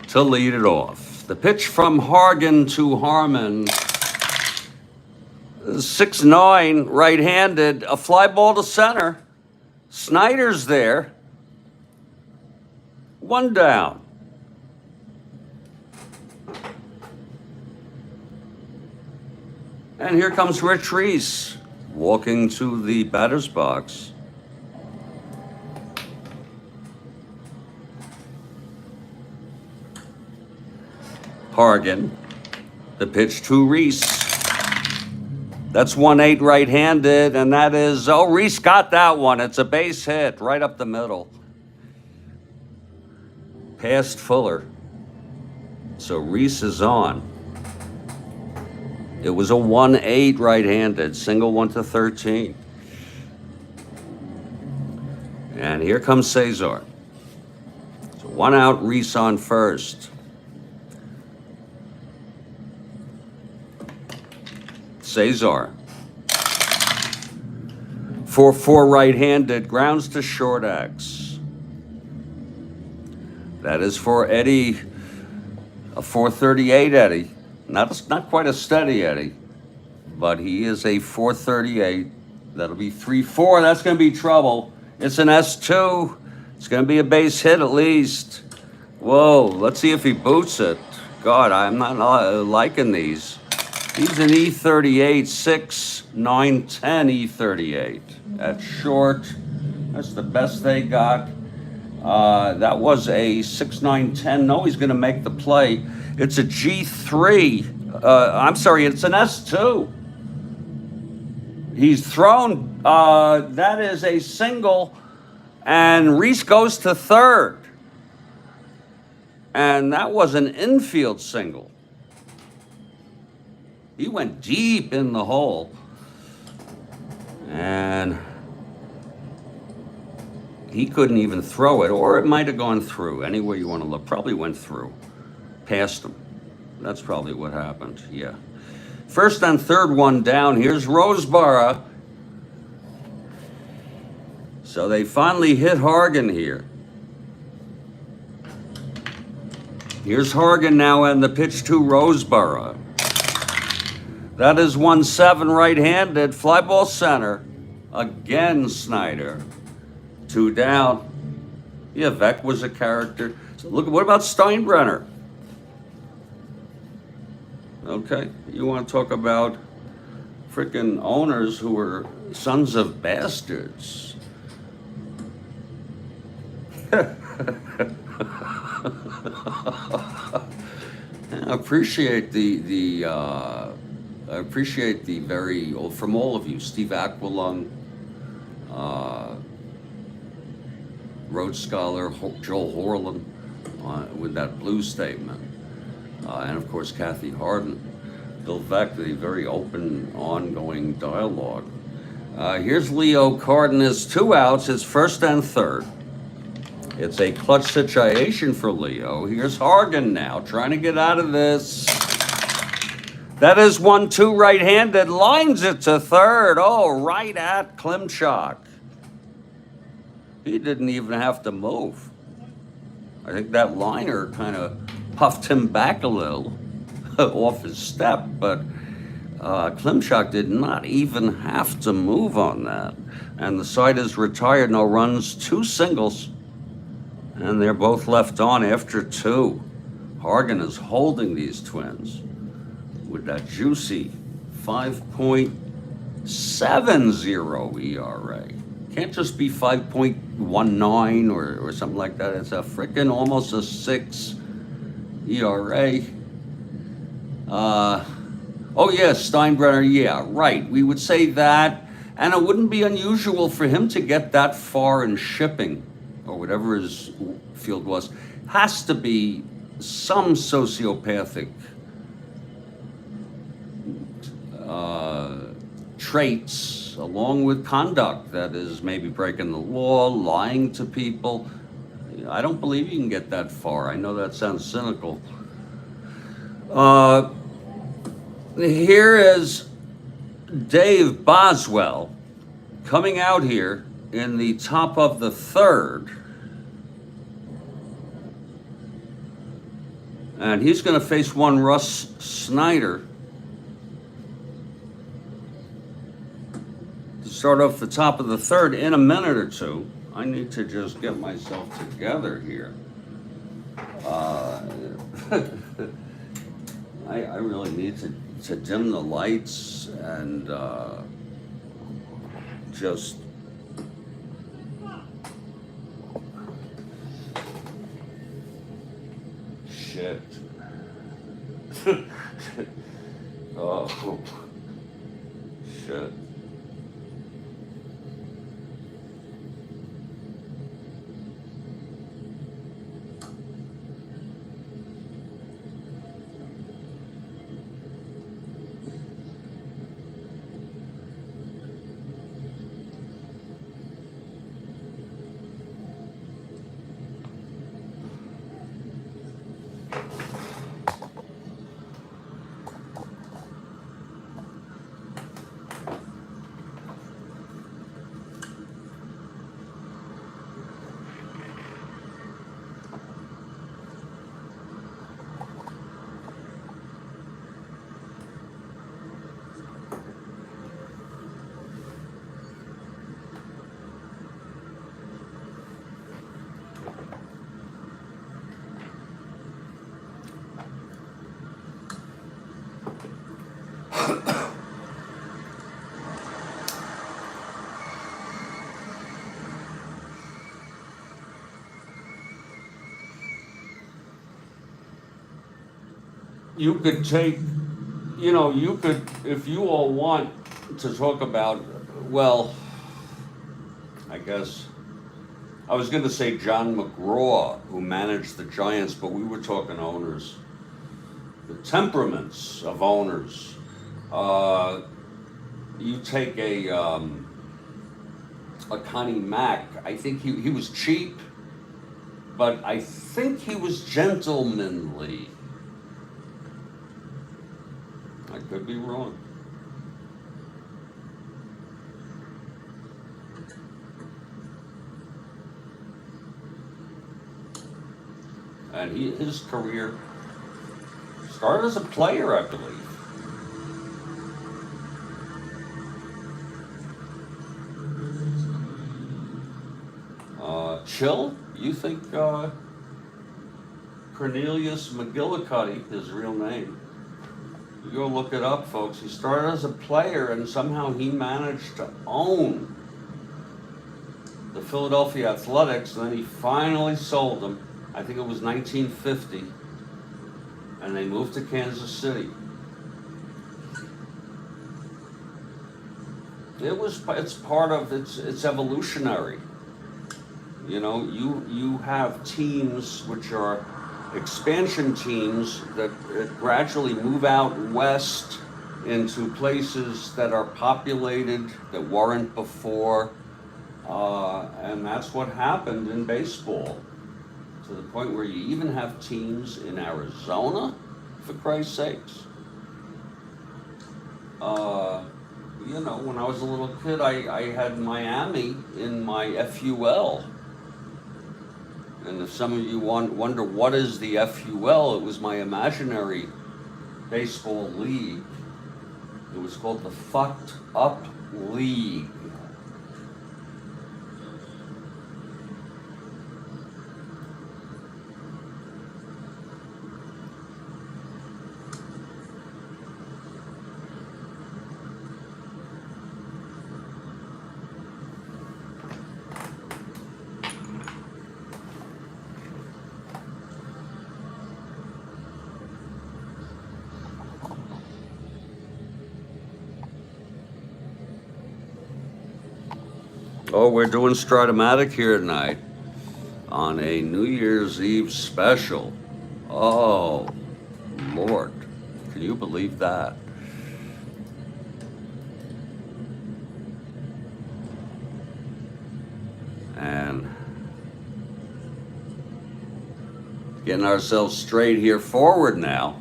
Speaker 1: to lead it off. The pitch from Hargan to Harmon. 6'9", right-handed, a fly ball to center. Snyder's there. 1 down. And here comes Rich Reese walking to the batter's box. Hargan, the pitch to Reese. That's 1-8 right-handed, and that is, Reese got that one. It's a base hit right up the middle. Past Fuller. So Reese is on. It was a 1-8 right-handed, single 1 to 13. And here comes Cesar. So 1 out, Reese on first. Cesar. 4-4 right-handed, grounds to short X. That is for Eddie, a 438 Eddie. Not quite a steady Eddie, but he is a 438. That'll be 3-4. That's going to be trouble. It's an S2. It's going to be a base hit at least. Whoa, let's see if he boots it. God, I'm not liking these. He's an E38, 6, 9, 10 E38. That's short. That's the best they got. That was a 6, 9, 10. No, he's going to make the play. It's a G3. I'm sorry, it's an S2. He's thrown. That is a single. And Reese goes to third. And that was an infield single. He went deep in the hole. And he couldn't even throw it, or it might have gone through. Any way you want to look, probably went through. Past him. That's probably what happened, yeah. First and third, 1 down. Here's Roseboro. So they finally hit Hargan here. Here's Hargan now, and the pitch to Roseboro. That is 1-7 right-handed, fly ball center. Again, Snyder. 2 down. Yeah, Vec was a character. So look, what about Steinbrenner? Okay, you want to talk about freaking owners who were sons of bastards. I appreciate I appreciate the very, from all of you, Steve Aquilung, Rhodes Scholar, Joel Horland, with that blue statement, and of course Kathy Harden, Bill Veck, the very open, ongoing dialogue. Here's Leo Cardenas, 2 outs, it's first and third. It's a clutch situation for Leo. Here's Hargan now, trying to get out of this. That is 1-2 right-handed, lines it to third. Oh, right at Klimchak. He didn't even have to move. I think that liner kind of puffed him back a little off his step, but Klimchak did not even have to move on that. And the side is retired, no runs, 2 singles. And they're both left on after 2. Hargan is holding these Twins with that juicy 5.70 ERA. Can't just be 5.19 or something like that. It's a frickin' almost a 6 ERA. Oh yeah, Steinbrenner, yeah, right. We would say that, and it wouldn't be unusual for him to get that far in shipping, or whatever his field was. Has to be some sociopathic traits, along with conduct that is maybe breaking the law, lying to people. I don't believe you can get that far. I know that sounds cynical. here is Dave Boswell coming out here in the top of the third. And he's going to face one Russ Snyder to start off the top of the third in a minute or two. I need to just get myself together here. I really need to dim the lights and just shit. Oh, shit. You could take, you could, if you all want to talk about, well, I guess, I was going to say John McGraw, who managed the Giants, but we were talking owners. The temperaments of owners. You take a Connie Mack, I think he was cheap, but I think he was gentlemanly. I could be wrong. And his career started as a player, I believe. Chill? You think Cornelius McGillicuddy, his real name? You go look it up, folks. He started as a player, and somehow he managed to own the Philadelphia Athletics, and then he finally sold them. I think it was 1950, and they moved to Kansas City. It's part of, it's evolutionary. You have teams which are expansion teams that gradually move out west into places that are populated that weren't before, and that's what happened in baseball, to the point where you even have teams in Arizona, for Christ's sakes. When I was a little kid, I had Miami in my FUL. And if some of you wonder what is the FUL, it was my imaginary baseball league. It was called the Fucked Up League. Oh, we're doing Strat-O-Matic here tonight on a New Year's Eve special. Oh, Lord, can you believe that? And getting ourselves straight here forward now.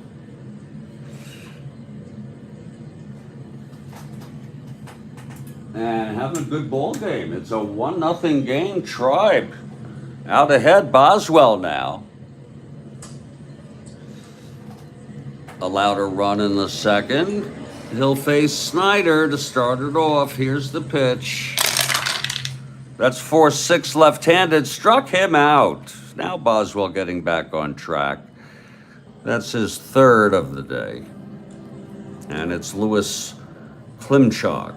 Speaker 1: and having a good ball game. It's a 1-0 game. Tribe out ahead. Boswell now allowed a run in the second. He'll face Snyder to start it off. Here's the pitch. That's 4-6 left-handed. Struck him out. Now Boswell getting back on track. That's his third of the day. And it's Lewis Klimchak.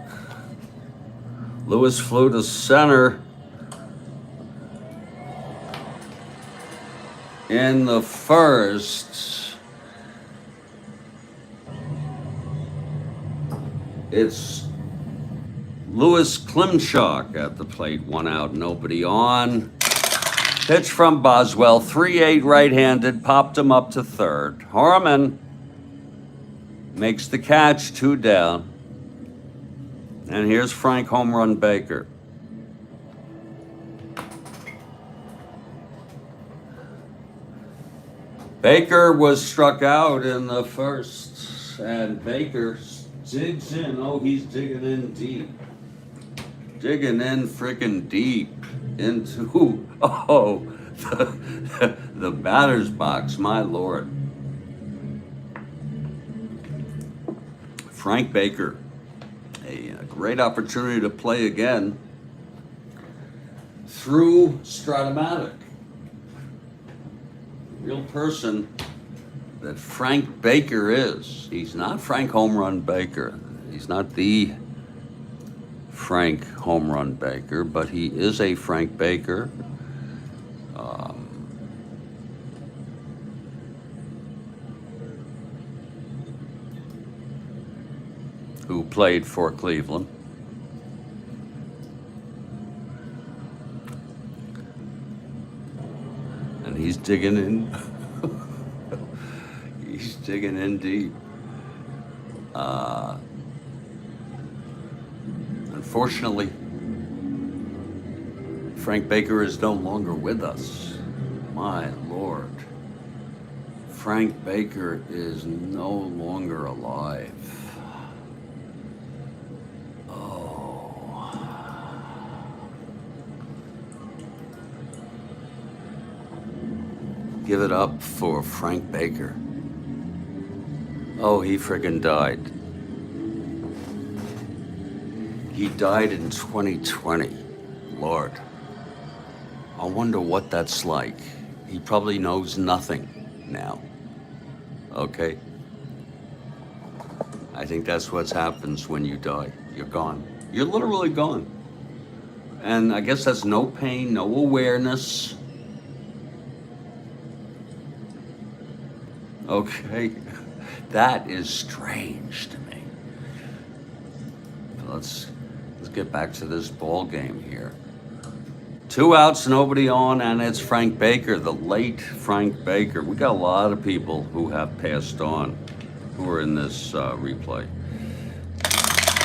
Speaker 1: Lewis flew to center in the first. It's Lewis Klimchak at the plate. 1 out, nobody on. Pitch from Boswell, 3-8 right-handed, popped him up to third. Harmon makes the catch, 2 down. And here's Frank Home Run Baker. Baker was struck out in the first, and Baker digs in. Oh, he's digging in deep. Digging in freaking deep into, the batter's box, my Lord. Frank Baker, a great opportunity to play again through Strat-O-Matic. Real person that Frank Baker is. He's not Frank Home Run Baker. He's not the Frank Home Run Baker, but he is a Frank Baker. Who played for Cleveland. And he's digging in. He's digging in deep. Unfortunately, Frank Baker is no longer with us. My Lord. Frank Baker is no longer alive. Give it up for Frank Baker. Oh, he friggin' died. He died in 2020. Lord. I wonder what that's like. He probably knows nothing now. Okay? I think that's what happens when you die. You're gone. You're literally gone. And I guess that's no pain, no awareness. Okay, that is strange to me. Let's get back to this ball game here. 2 outs, nobody on, and it's Frank Baker, the late Frank Baker. We got a lot of people who have passed on who are in this replay.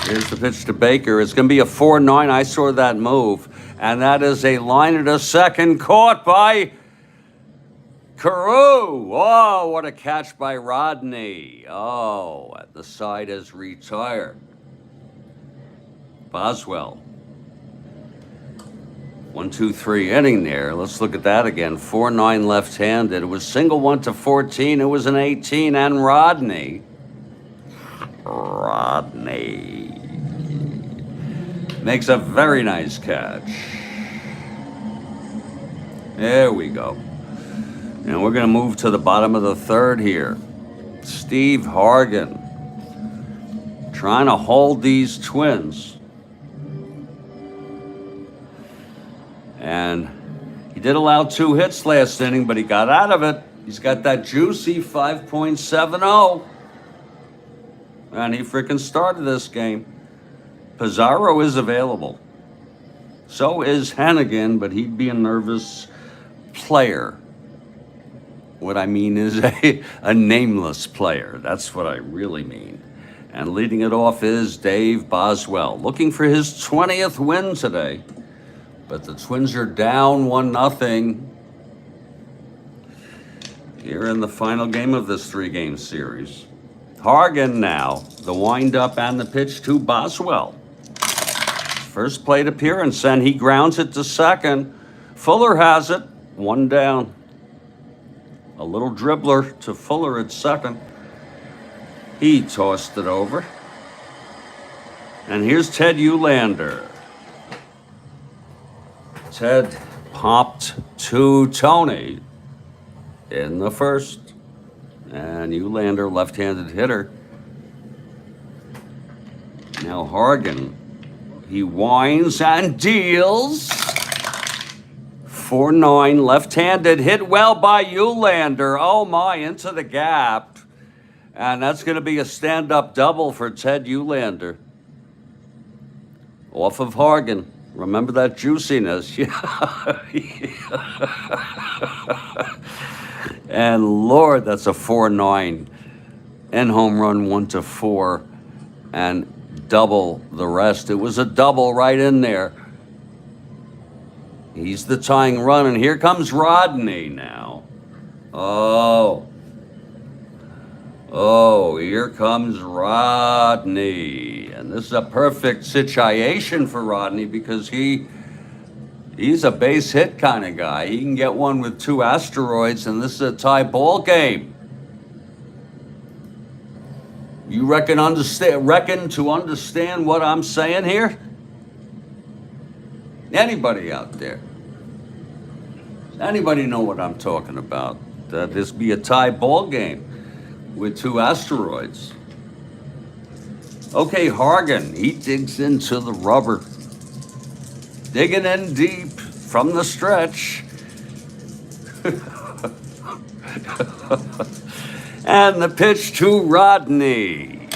Speaker 1: Here's the pitch to Baker. It's going to be a 4-9. I saw that move, and that is a line to second caught by Carew. Oh, what a catch by Rodney. Oh, at the side is retired. Boswell. 1-2-3 inning there. Let's look at that again. 4-9 left-handed. It was single 1 to 14. It was an 18, and Rodney makes a very nice catch. There we go. And we're going to move to the bottom of the third here. Steve Hargan trying to hold these Twins. And he did allow 2 hits last inning, but he got out of it. He's got that juicy 5.70. And he freaking started this game. Pizarro is available. So is Hannigan, but he'd be a nervous player. What I mean is a nameless player. That's what I really mean. And leading it off is Dave Boswell, looking for his 20th win today. But the Twins are down 1-0 here in the final game of this 3-game series. Hargan now, the windup and the pitch to Boswell. First plate appearance, and he grounds it to second. Fuller has it, one down. A little dribbler to Fuller at second. He tossed it over. And here's Ted Eulander. Ted popped to Tony in the first. And Eulander, left-handed hitter. Now Hargan, he winds and deals. 4-9, left-handed, hit well by Eulander. Oh my, into the gap. And that's going to be a stand-up double for Ted Eulander. Off of Hargan. Remember that juiciness. And Lord, that's a 4-9. And home run 1-4. And double the rest. It was a double right in there. He's the tying run, and here comes Rodney now. Oh, here comes Rodney. And this is a perfect situation for Rodney because he's a base hit kind of guy. He can get one with 2 asteroids, and this is a tie ball game. You reckon to understand what I'm saying here? Anybody out there? Anybody know what I'm talking about? That this be a tie ball game with 2 asteroids. Okay, Hargan, he digs into the rubber. Digging in deep from the stretch. And the pitch to Rodney.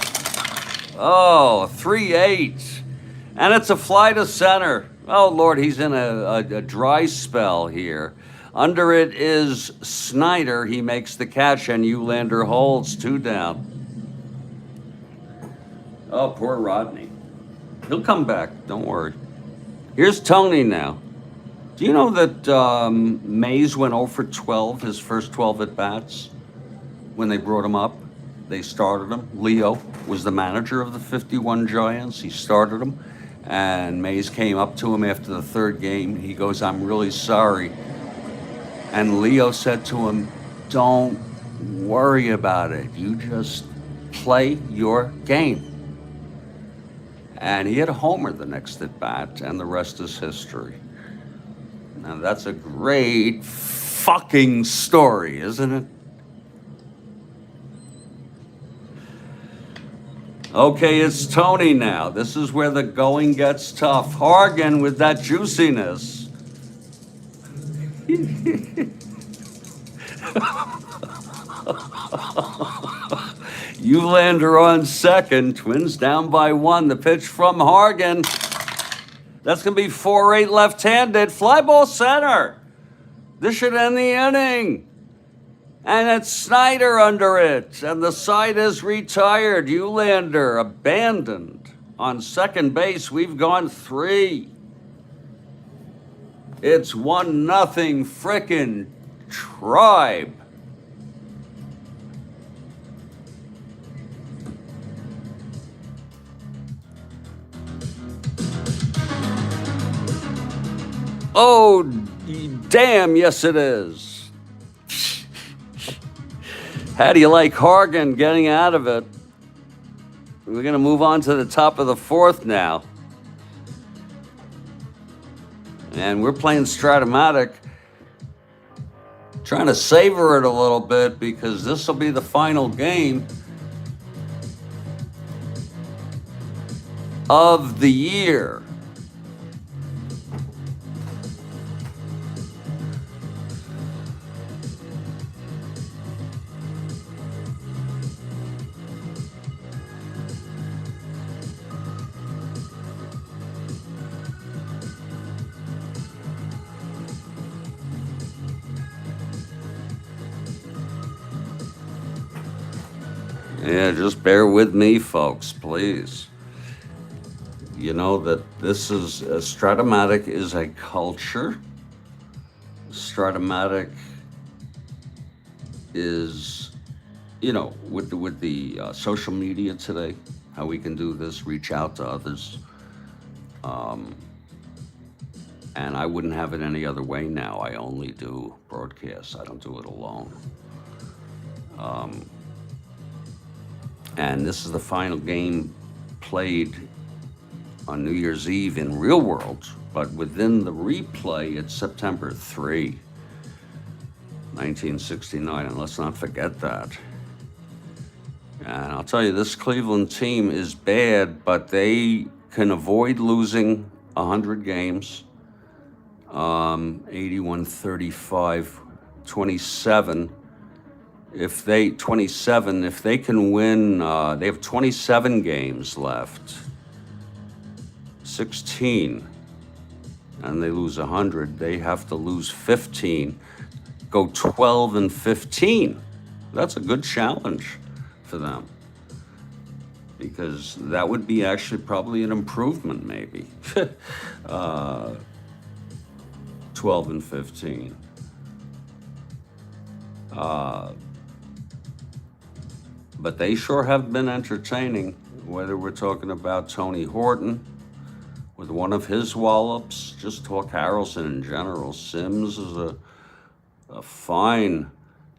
Speaker 1: Oh, 3-8. And it's a fly to center. Oh, Lord, he's in a dry spell here. Under it is Snyder. He makes the catch, and Eulander holds 2 down. Oh, poor Rodney. He'll come back. Don't worry. Here's Tony now. Do you know that Mays went 0 for 12, his first 12 at-bats? When they brought him up, they started him. Leo was the manager of the 51 Giants. He started him. And Mays came up to him after the 3rd game. He goes, "I'm really sorry." And Leo said to him, "Don't worry about it. You just play your game." And he hit a homer the next at bat, and the rest is history. Now that's a great fucking story, isn't it? Okay, it's Tony now. This is where the going gets tough. Hargan with that juiciness. Eulander on second. Twins down by 1. The pitch from Hargan. That's going to be 4-8 left-handed. Fly ball center. This should end the inning. And it's Snyder under it. And the side is retired. Eulander abandoned. On second base, we've gone 3. It's 1-0 frickin' Tribe. Oh, damn, yes it is. How do you like Hargan getting out of it? We're going to move on to the top of the 4th now. And we're playing Strat-O-Matic. Trying to savor it a little bit because this will be the final game of the year. Yeah, just bear with me, folks, please. You know that this is, Strat-O-Matic is a culture. Strat-O-Matic is, you know, with the social media today, how we can do this, reach out to others. And I wouldn't have it any other way now. I only do broadcasts. I don't do it alone. And this is the final game played on New Year's Eve in real world, but within the replay, it's September 3, 1969, and let's not forget that. And I'll tell you, this Cleveland team is bad, but they can avoid losing 100 games. 81, 35, 27. If they can win, they have 27 games left. 16, and they lose 100. They have to lose 15, go 12 and 15. That's a good challenge for them, because that would be actually probably an improvement, maybe. 12 and 15. But they sure have been entertaining, whether we're talking about Tony Horton with one of his wallops, just talk Harrelson in general. Sims is a fine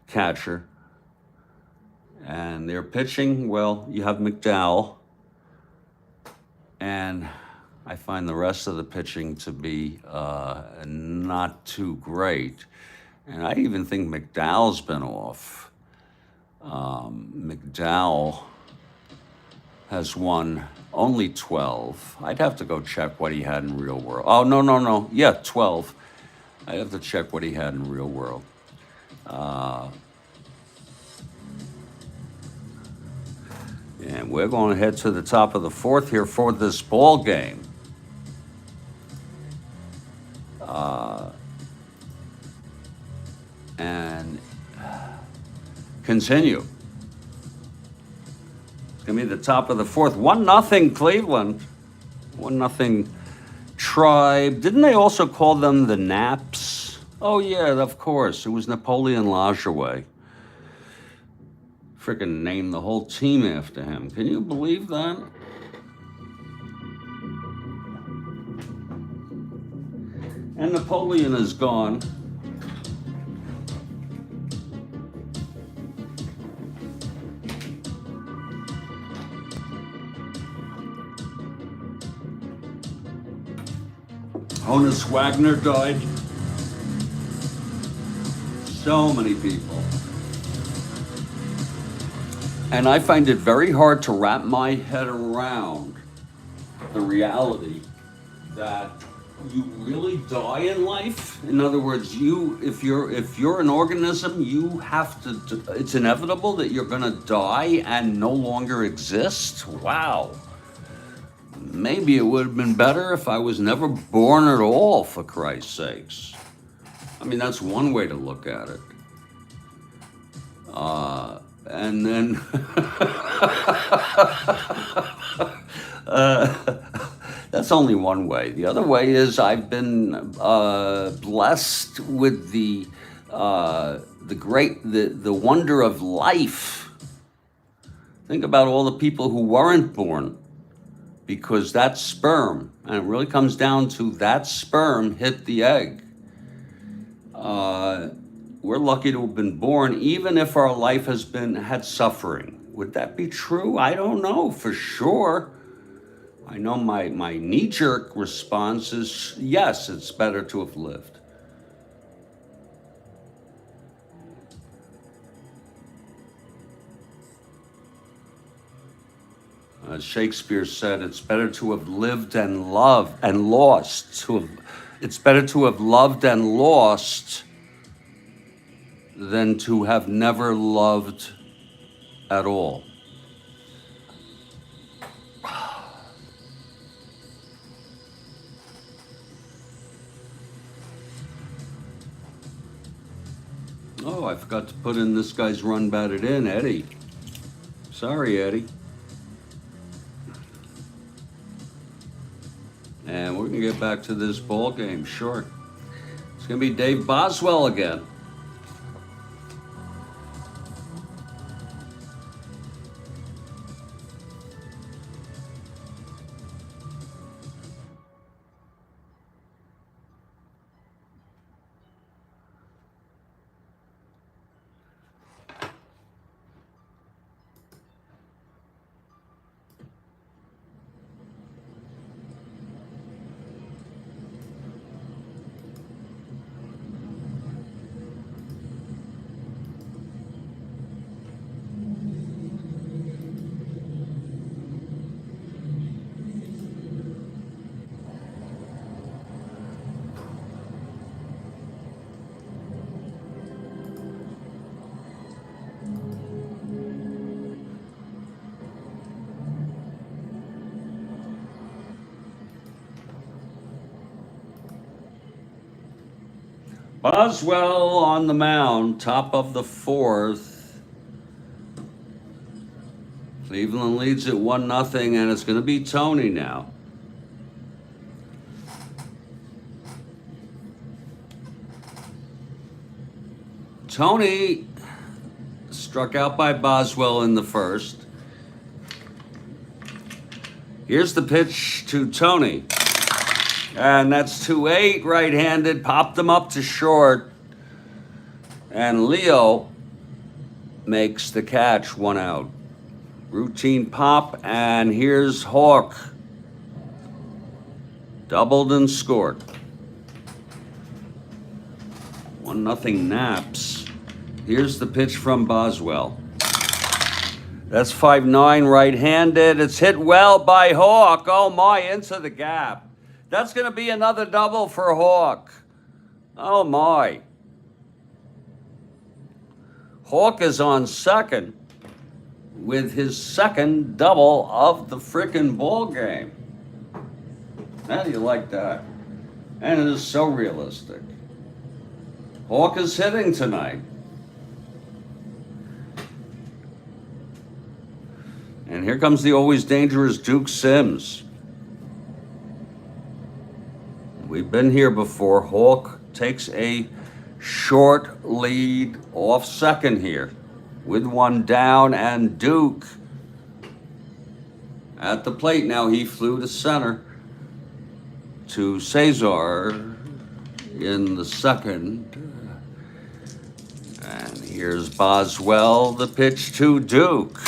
Speaker 1: catcher. And they're pitching, well, you have McDowell, and I find the rest of the pitching to be not too great. And I even think McDowell's been off. McDowell has won only 12. I'd have to go check what he had in real world. Oh, no. Yeah, 12. I'd have to check what he had in real world. And we're going to head to the top of the fourth here for this ball game. And continue. It's going to be the top of the fourth. 1-0 Cleveland. 1-0 Tribe. Didn't they also call them the Naps? Oh, yeah, of course. It was Napoleon Lajoie. Freaking named the whole team after him. Can you believe that? And Napoleon is gone. Honus Wagner died. So many people. And I find it very hard to wrap my head around the reality that you really die in life. In other words, if you're an organism, you have to. It's inevitable that you're going to die and no longer exist. Wow. Maybe it would have been better if I was never born at all, for Christ's sakes. I mean, that's one way to look at it. And then that's only one way. The other way is I've been blessed with the wonder of life. Think about all the people who weren't born, because that sperm, and it really comes down to that sperm hit the egg. We're lucky to have been born, even if our life had suffering. Would that be true? I don't know for sure. I know my knee-jerk response is, yes, it's better to have lived. As Shakespeare said, it's better to have lived and loved and lost. It's better to have loved and lost than to have never loved at all. Oh, I forgot to put in this guy's run batted in, Eddie. Sorry, Eddie. And we're going to get back to this ball game, sure. It's going to be Dave Boswell again. Boswell on the mound, top of the fourth. Cleveland leads it 1-0, and it's going to be Tony now. Tony struck out by Boswell in the first. Here's the pitch to Tony. And that's 2-8, right-handed, popped him up to short. And Leo makes the catch, 1 out. Routine pop, and here's Hawk. Doubled and scored. 1-0 Naps. Here's the pitch from Boswell. That's 5-9, right-handed. It's hit well by Hawk. Oh my, into the gap. That's going to be another double for Hawk. Oh my. Hawk is on second with his second double of the frickin' ball game. How do you like that? And it is so realistic. Hawk is hitting tonight. And here comes the always dangerous Duke Sims. We've been here before. Hawk takes a short lead off second here with 1 down, and Duke at the plate now. He flew to center to Cesar in the second. And here's Boswell, the pitch to Duke.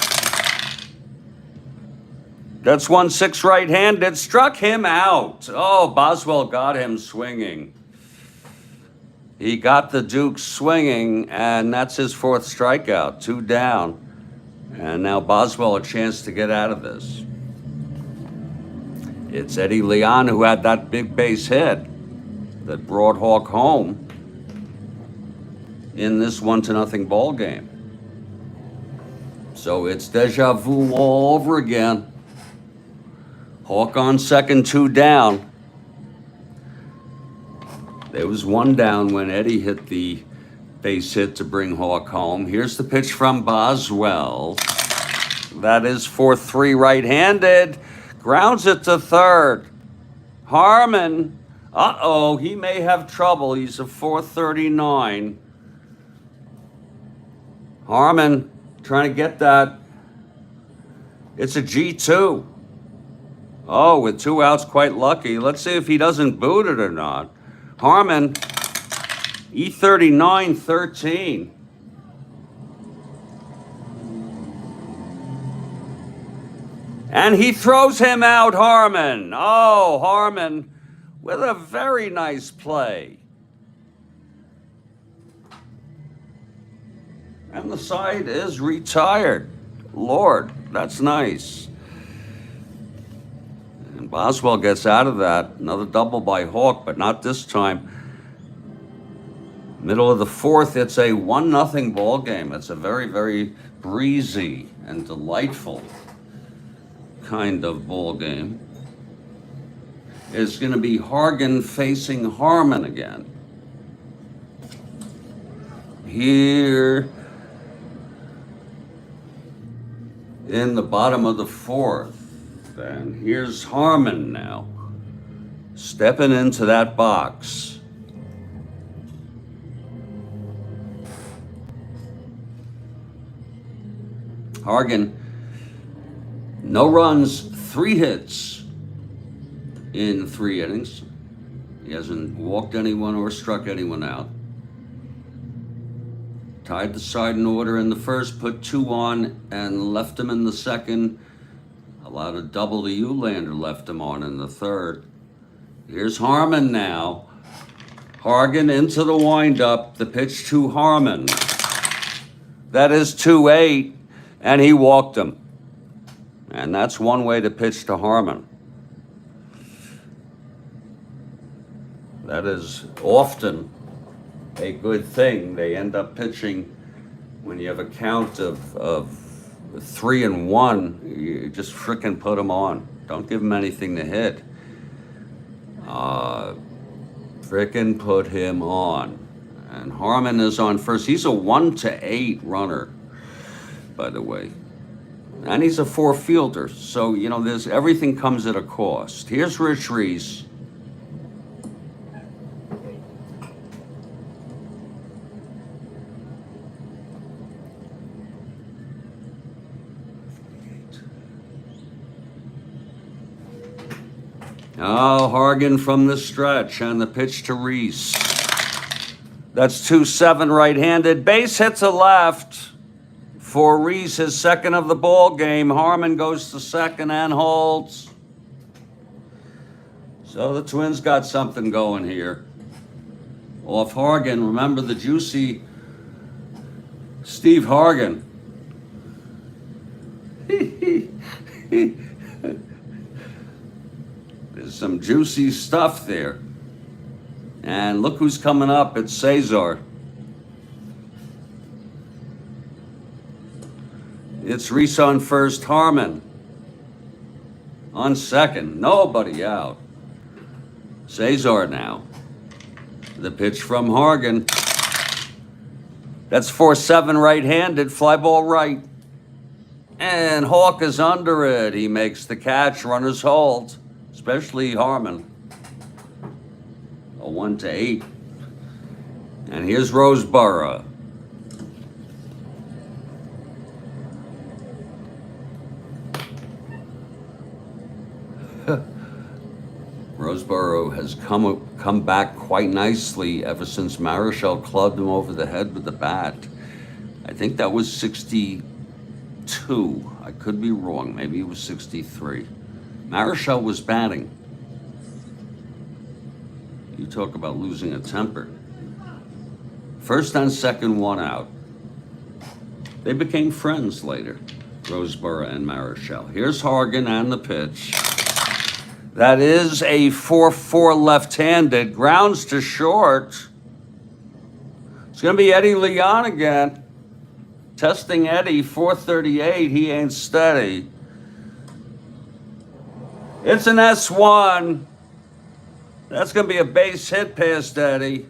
Speaker 1: That's 1-6, right-handed. Struck him out. Oh, Boswell got him swinging. He got the Duke swinging, and that's his 4th strikeout. 2 down. And now Boswell a chance to get out of this. It's Eddie Leon who had that big base hit that brought Hawk home in this 1-0 ball game. So it's deja vu all over again. Hawk on second, 2 down. There was 1 down when Eddie hit the base hit to bring Hawk home. Here's the pitch from Boswell. That is 4-3, right-handed. Grounds it to third. Harmon, he may have trouble. He's a 439. Harmon trying to get that. It's a G2. Oh, with 2 outs, quite lucky. Let's see if he doesn't boot it or not. Harmon, E39, 13. And he throws him out, Harmon. Oh, Harmon with a very nice play. And the side is retired. Lord, that's nice. And Boswell gets out of that. Another double by Hawk, but not this time. Middle of the 4th, it's a 1-0 ball game. It's a very, very breezy and delightful kind of ball game. It's going to be Hargan facing Harmon again. Here in the bottom of the 4th. And here's Harmon now, stepping into that box. Hargan, no runs, 3 hits in 3 innings. He hasn't walked anyone or struck anyone out. Tied the side in order in the first, put 2 on, and left him in the second. Allowed a double to Eulander, left him on in the third. Here's Harmon now. Hargan into the windup. The pitch to Harmon. That is 2-8, and he walked him. And that's one way to pitch to Harmon. That is often a good thing. They end up pitching when you have a count of 3-1, you just frickin' put them on. Don't give him anything to hit. Frickin' put him on. And Harmon is on first. He's a 1-8 runner, by the way. And he's a 4-fielder. So, you know, there's everything comes at a cost. Here's Rich Reese. Oh, Hargan from the stretch and the pitch to Reese. That's 2-7 right-handed. Base hit to left for Reese, his second of the ball game. Harmon goes to second and holds. So the Twins got something going here. Off Hargan, remember the juicy Steve Hargan. There's some juicy stuff there. And look who's coming up. It's Cesar. It's Reese on first, Harmon on second. Nobody out. Cesar now. The pitch from Hargan. That's 4-7 right-handed. Fly ball right. And Hawk is under it. He makes the catch. Runners hold. Especially Harmon. A 1-8. And here's Roseboro. Roseboro has come back quite nicely ever since Marichal clubbed him over the head with the bat. I think that was 62. I could be wrong. Maybe it was 63. Marichal was batting. You talk about losing a temper. First and second, one out. They became friends later, Roseboro and Marichal. Here's Hargan and the pitch. That is a 4-4 left-handed. Grounds to short. It's going to be Eddie Leon again. Testing Eddie, 438. He ain't steady. It's an S1. That's going to be a base hit past Eddie.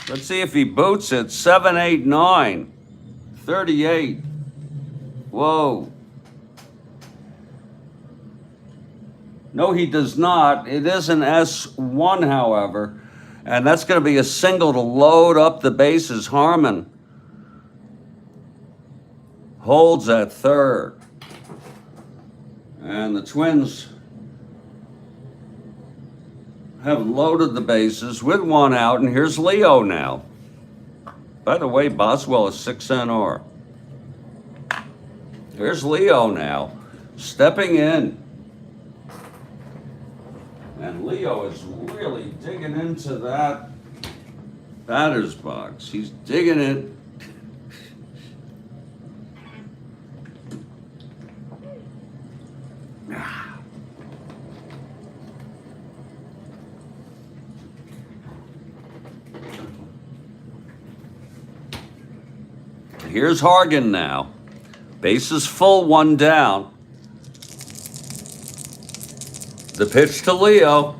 Speaker 1: Let's see if he boots it. 7-8-9. 38. Whoa. No, he does not. It is an S1, however. And that's going to be a single to load up the bases. Harmon holds at third. And the Twins have loaded the bases with one out. And here's Leo now. By the way, Boswell is 6 NR. Here's Leo now, stepping in. And Leo is really digging into that batter's box. He's digging it. Here's Hargan now. Bases full, one down. The pitch to Leo.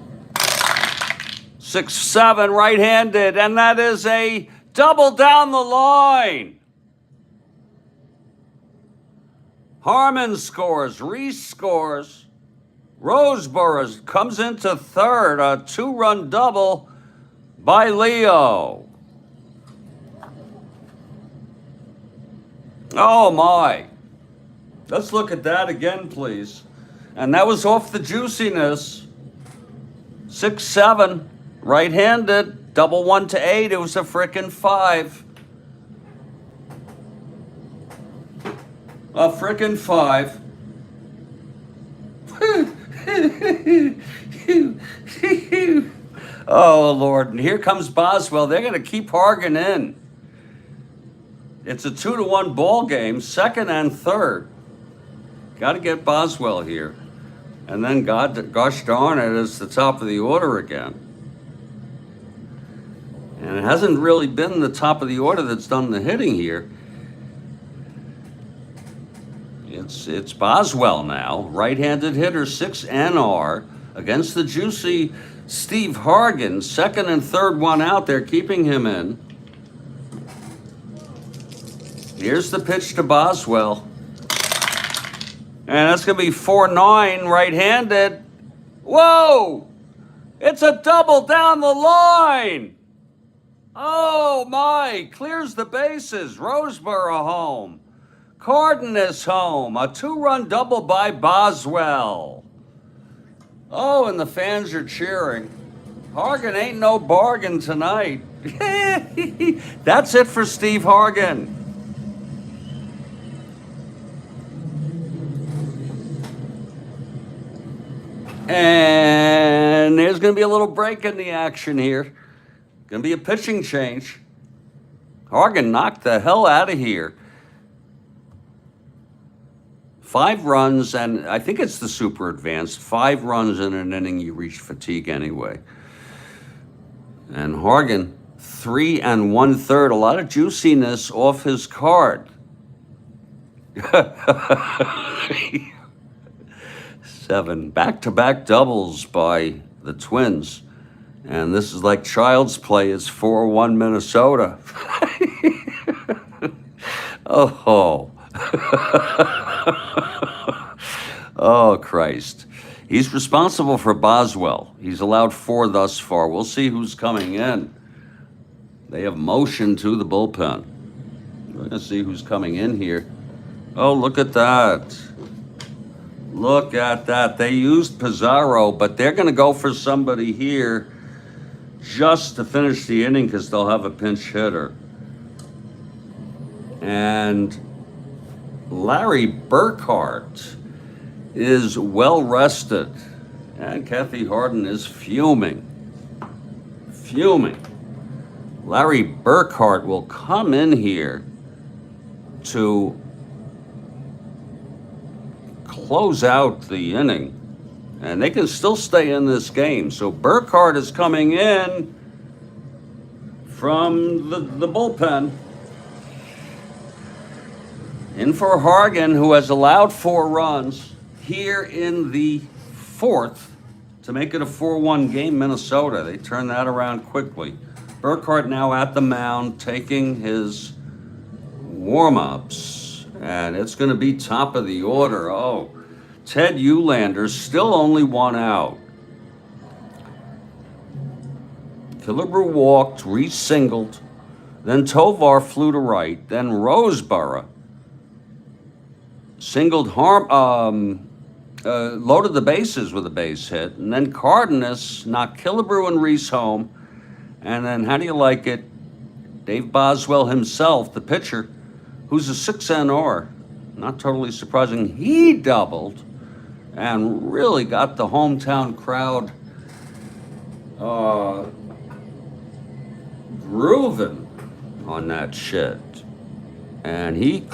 Speaker 1: 6-7 right-handed, and that is a double down the line. Harmon scores. Reese scores. Roseboro comes into third. A 2-run double by Leo. Oh, my. Let's look at that again, please. And that was off the juiciness. 6-7, right-handed, double 1-8. It was a frickin' 5. A frickin' 5. Oh, Lord. And here comes Boswell. They're going to keep Hargan in. It's a 2-1 ball game, second and third. Got to get Boswell here. And then, gosh darn it, it's the top of the order again. And it hasn't really been the top of the order that's done the hitting here. It's Boswell now, right-handed hitter, 6 NR, against the juicy Steve Hargan. Second and third one out. They're keeping him in. Here's the pitch to Boswell. And that's going to be 4-9 right-handed. Whoa! It's a double down the line. Oh, my. Clears the bases. Roseboro home. Cardenas home. A 2-run double by Boswell. Oh, and the fans are cheering. Hargan ain't no bargain tonight. That's it for Steve Hargan. And there's going to be a little break in the action here. Going to be a pitching change. Hargan knocked the hell out of here. 5 runs, and I think it's the super advanced. 5 runs in an inning, you reach fatigue anyway. And Hargan, 3 1/3, a lot of juiciness off his card. 7 back-to-back doubles by the Twins. And this is like child's play. It's 4-1 Minnesota. Oh. Oh, Christ. He's responsible for Boswell. He's allowed 4 thus far. We'll see who's coming in. They have motion to the bullpen. We're going to see who's coming in here. Oh, look at that. Look at that. They used Pizarro, but they're going to go for somebody here just to finish the inning because they'll have a pinch hitter. And Larry Burkhart is well rested. And Kathy Harden is fuming. Fuming. Larry Burkhart will come in here to close out the inning. And they can still stay in this game. So Burkhart is coming in from the bullpen. In for Hargan, who has allowed 4 runs here in the 4th to make it a 4-1 game, Minnesota. They turned that around quickly. Burkhart now at the mound taking his warm-ups. And it's going to be top of the order. Oh, Ted Eulander, still only 1 out. Killebrew walked, re-singled. Then Tovar flew to right. Then Roseboro singled, loaded the bases with a base hit. And then Cardenas knocked Killebrew and Reese home. And then, how do you like it? Dave Boswell himself, the pitcher, who's a 6 NR. Not totally surprising. He doubled and really got the hometown crowd grooving on that shit. And he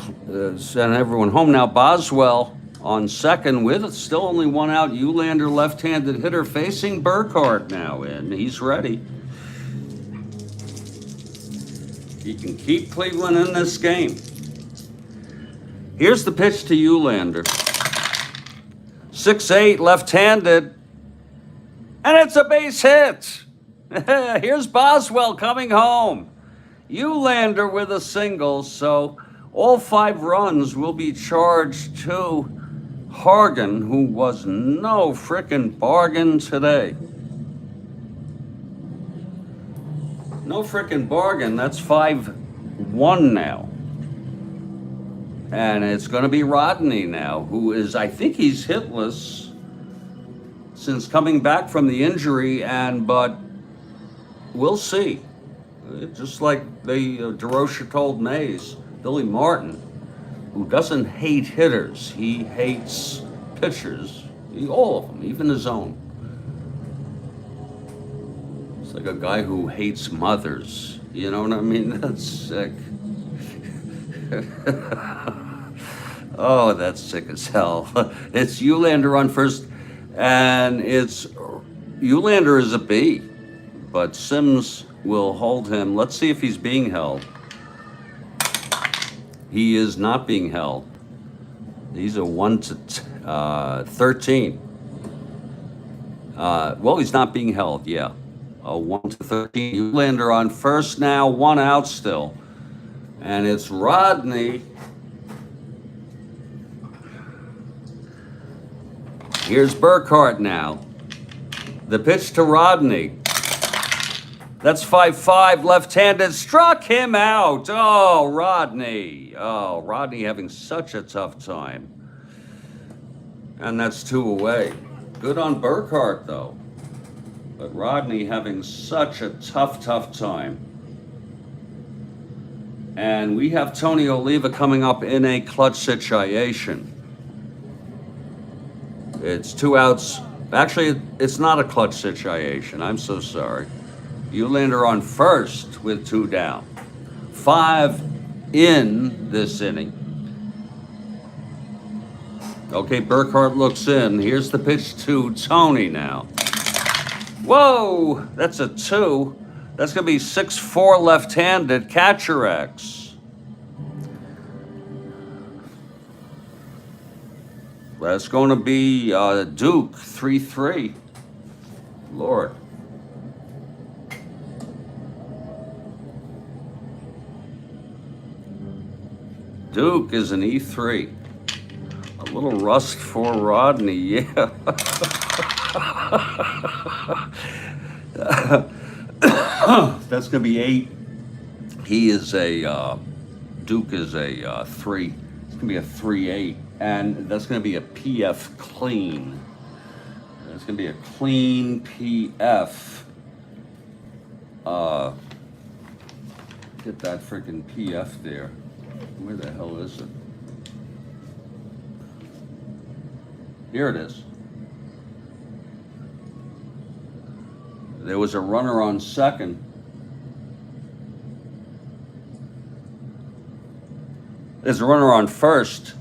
Speaker 1: sent everyone home. Now Boswell on second with still only 1 out. Eulander, left-handed hitter, facing Burkhart now in. He's ready. He can keep Cleveland in this game. Here's the pitch to Eulander. 6'8", left-handed. And it's a base hit. Here's Boswell coming home. Eulander with a single, so all 5 runs will be charged to Hargan, who was no frickin' bargain today. No frickin' bargain. That's 5-1 now. And it's going to be Rodney now, who is, I think he's hitless since coming back from the injury, but we'll see. Just like DeRocha told Mays, Billy Martin, who doesn't hate hitters, he hates pitchers, all of them, even his own. It's like a guy who hates mothers, you know what I mean? That's sick. Oh, that's sick as hell. It's Eulander on first, and Eulander is a B, but Sims will hold him. Let's see if he's being held. He is not being held. He's a 1-13. Well, he's not being held, yeah. 1-13. Uhlander on first now, one out still. And it's Rodney. Here's Burkhart now. The pitch to Rodney. That's 5-5, left-handed, struck him out. Oh, Rodney. Oh, Rodney having such a tough time. And that's 2 away. Good on Burkhart, though. But Rodney having such a tough time. And we have Tony Oliva coming up in a clutch situation. It's 2 outs. Actually, it's not a clutch situation. I'm so sorry. Uhlander on first with 2 down. 5 in this inning. Okay, Burkhart looks in. Here's the pitch to Tony now. Whoa, that's a 2. That's going to be 6-4 left-handed, catcher X. That's going to be Duke, 3-3. Lord. Duke is an E3. A little rust for Rodney, yeah. That's going to be 8. He is a, Duke is a 3. It's going to be a 3-8. And that's going to be a PF clean. It's going to be a clean PF. Get that freaking PF there. Where the hell is it? Here it is. There was a runner on second. There's a runner on first.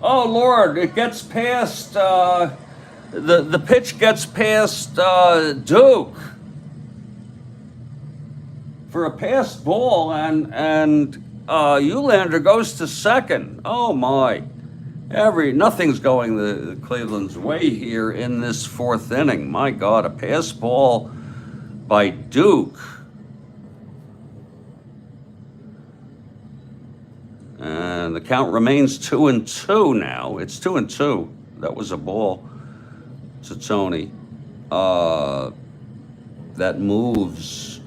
Speaker 1: Oh, Lord, it gets past, the pitch gets past Duke for a passed ball, and Uhlander goes to second. Oh, my. Nothing's going the Cleveland's way here in this 4th inning. My God, a pass ball by Duke. And the count remains 2-2 now. It's 2-2. That was a ball to Tony. That moves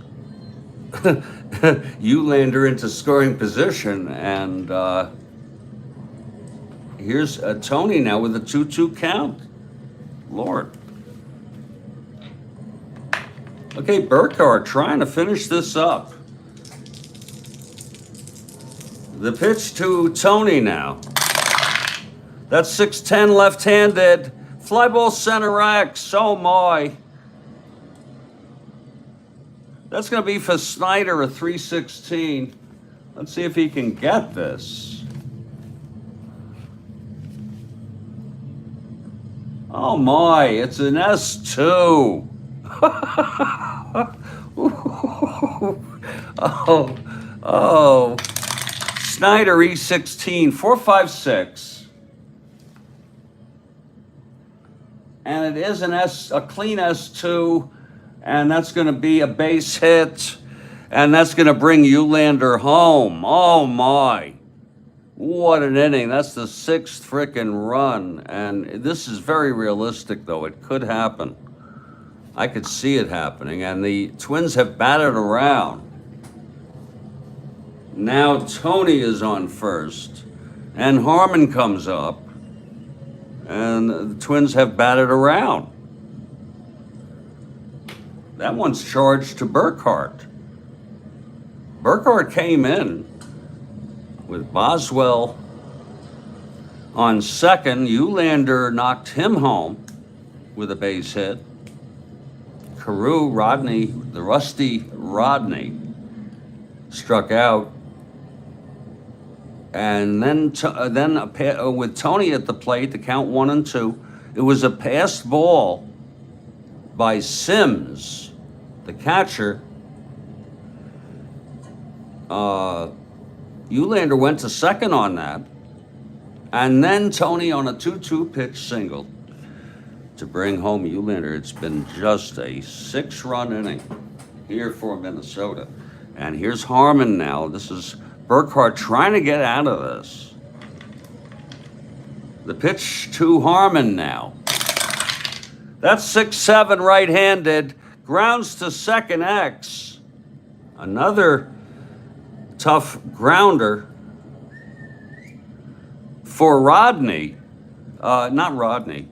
Speaker 1: Uhlander into scoring position. And here's Tony now with a 2-2 count. Lord. Okay, Burkhart trying to finish this up. The pitch to Tony now. That's 6-10 left-handed. Fly ball center X. Oh my. That's going to be for Snyder, a 3-16. Let's see if he can get this. Oh my, it's an S2. Oh. Snyder E16, 4-5-6. And it is a clean S2, and that's going to be a base hit, and that's going to bring Uhlander home. Oh my. What an inning. That's the 6th frickin' run. And this is very realistic, though. It could happen. I could see it happening. And the Twins have batted around. Now Tony is on first. And Harmon comes up. And the Twins have batted around. That one's charged to Burkhart. Burkhart came in with Boswell on second. Uhlander knocked him home with a base hit. Carew, Rodney, the rusty Rodney, struck out. And then with Tony at the plate, the count 1-2, it was a passed ball by Sims, the catcher. Uhlander went to second on that. And then Tony on a 2-2 pitch single. to bring home Ullander. It's been just a 6-run inning here for Minnesota. And here's Harmon now. This is Burkhart trying to get out of this. The pitch to Harmon now. That's 6-7 right-handed. Grounds to second X. Another tough grounder for Rodney. Not Rodney.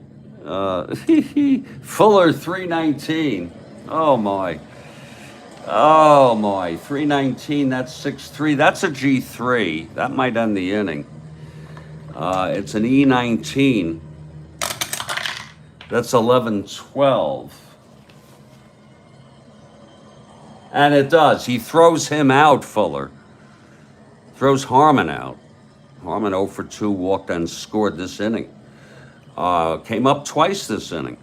Speaker 1: Fuller 319. Oh my. Oh my. 319, that's 6-3. That's a G3. That might end the inning. It's an E19. That's 11-12. And it does. He throws him out, Fuller. Throws Harmon out. Harmon 0 for 2, walked and scored this inning. Came up twice this inning.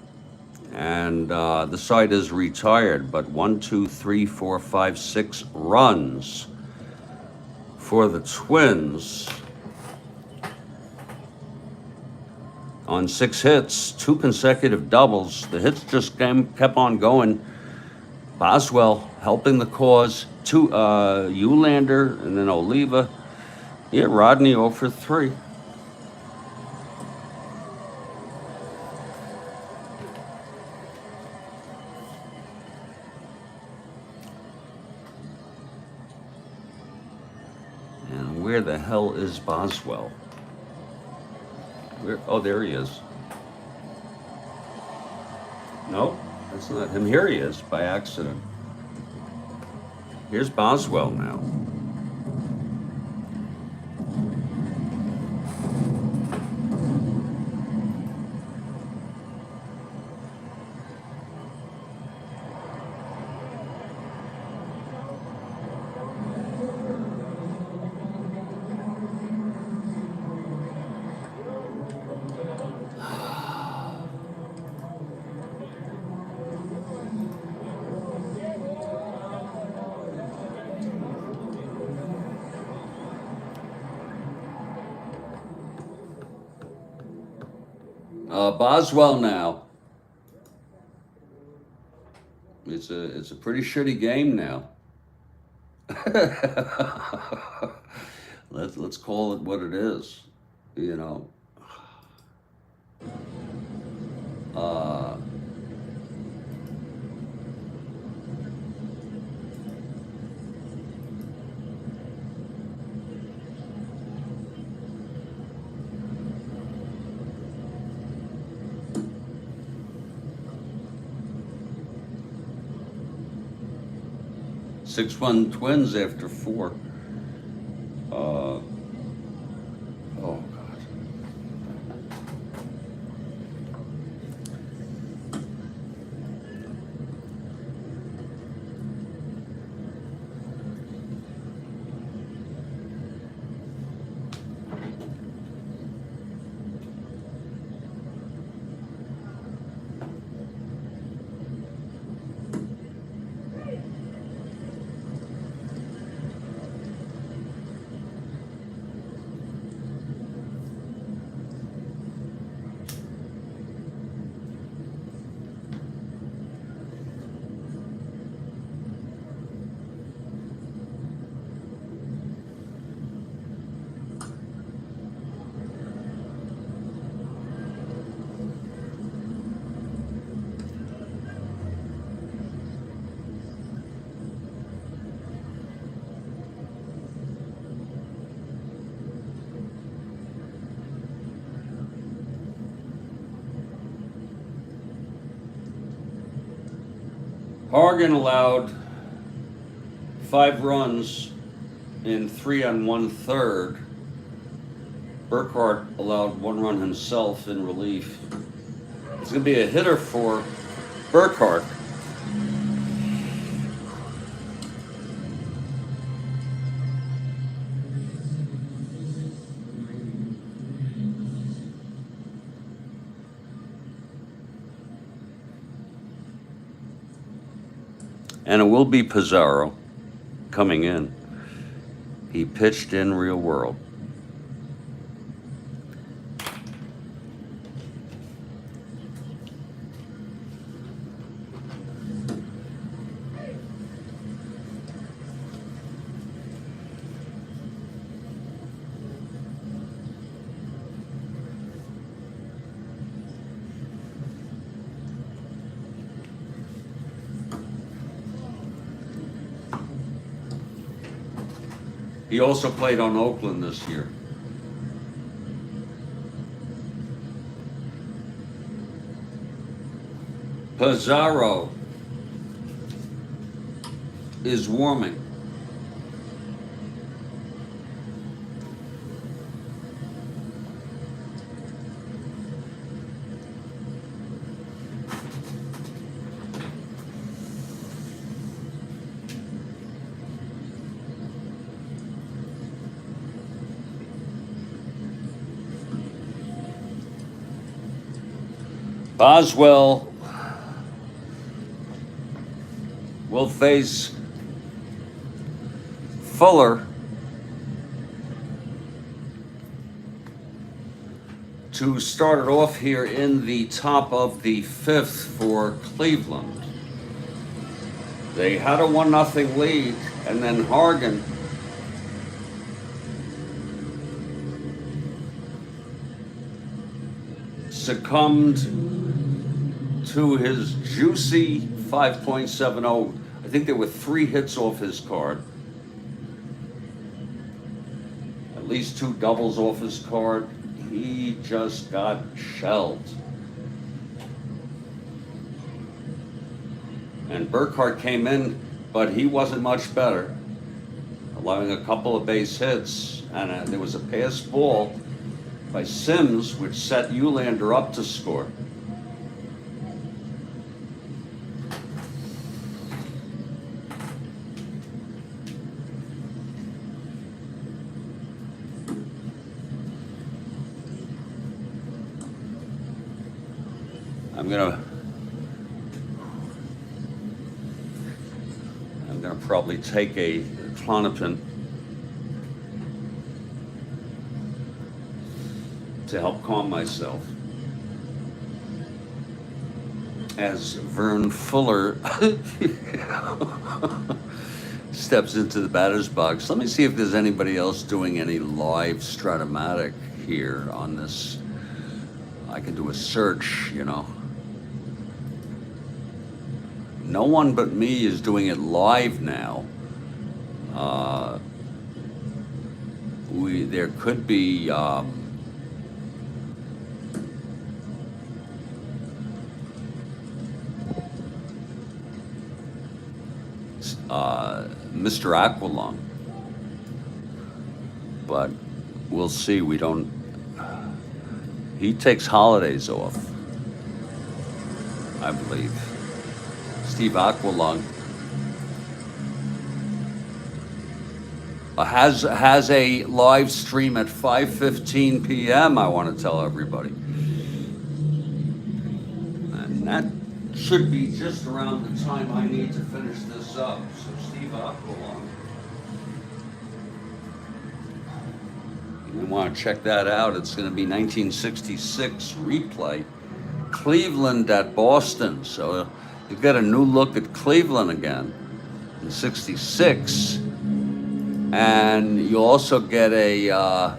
Speaker 1: And the side is retired, but 1, 2, 3, 4, 5, 6 runs for the Twins. On 6 hits, 2 consecutive doubles. The hits just kept on going. Boswell helping the cause. Ullander and then Oliva. Yeah, Rodney 0 for 3. And where the hell is Boswell? Oh, there he is. No, that's not him. Here he is, by accident. Here's Boswell now. Boswell now. It's a pretty shitty game now. Let's call it what it is. You know. 6-1 Twins after 4. Oh, God. Hargan allowed 5 runs in 3 1/3. Burkhart allowed 1 run himself in relief. It's going to be a hitter for Burkhart. And it will be Pizarro coming in. He pitched in Real World. He also played on Oakland this year. Pizarro is warming. Boswell will face Fuller to start it off here in the top of the fifth for Cleveland. They had a 1-0 lead, and then Hargan succumbed to his juicy 5.70. I think there were 3 hits off his card. At least 2 doubles off his card. He just got shelled. And Burkhart came in, but he wasn't much better, allowing a couple of base hits. And there was a pass ball by Sims, which set Eulander up to score. I'm gonna probably take a Klonopin to help calm myself as Vern Fuller steps into the batter's box. Let me see if there's anybody else doing any live Strat-O-Matic here on this. I can do a search, you know. No one but me is doing it live now. There could be Mr. Aqualung, but we'll see. We don't. He takes holidays off, I believe. Steve Aqualung has a live stream at 5:15 p.m. I want to tell everybody, and that should be just around the time I need to finish this up. So Steve Aqualung, you want to check that out. It's going to be 1966 replay, Cleveland at Boston. So you've got a new look at Cleveland again in '66, and you also get a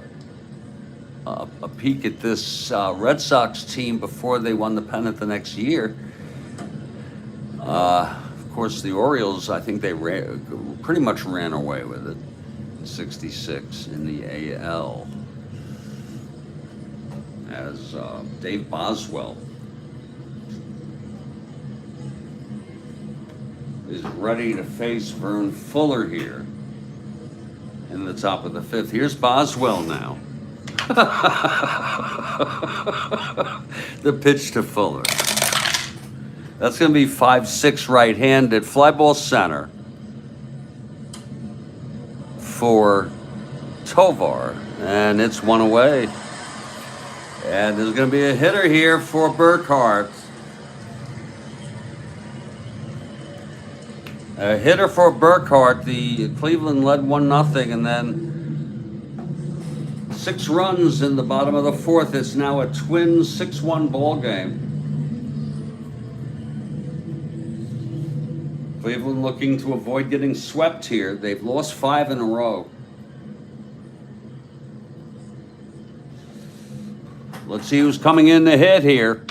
Speaker 1: peek at this Red Sox team before they won the pennant the next year. Of course, the Orioles, I think they pretty much ran away with it in '66 in the AL, as Dave Boswell is ready to face Vern Fuller here in the top of the fifth. Here's Boswell now. The pitch to Fuller. That's going to be 5-6 right-handed. Fly ball center for Tovar, and it's one away. And there's going to be a hitter here for Burkhart. A hitter for Burkhart. The Cleveland led 1-0, and then 6 runs in the bottom of the fourth. It's now a Twins 6-1 ball game. Cleveland looking to avoid getting swept here. They've lost 5 in a row. Let's see who's coming in to hit here.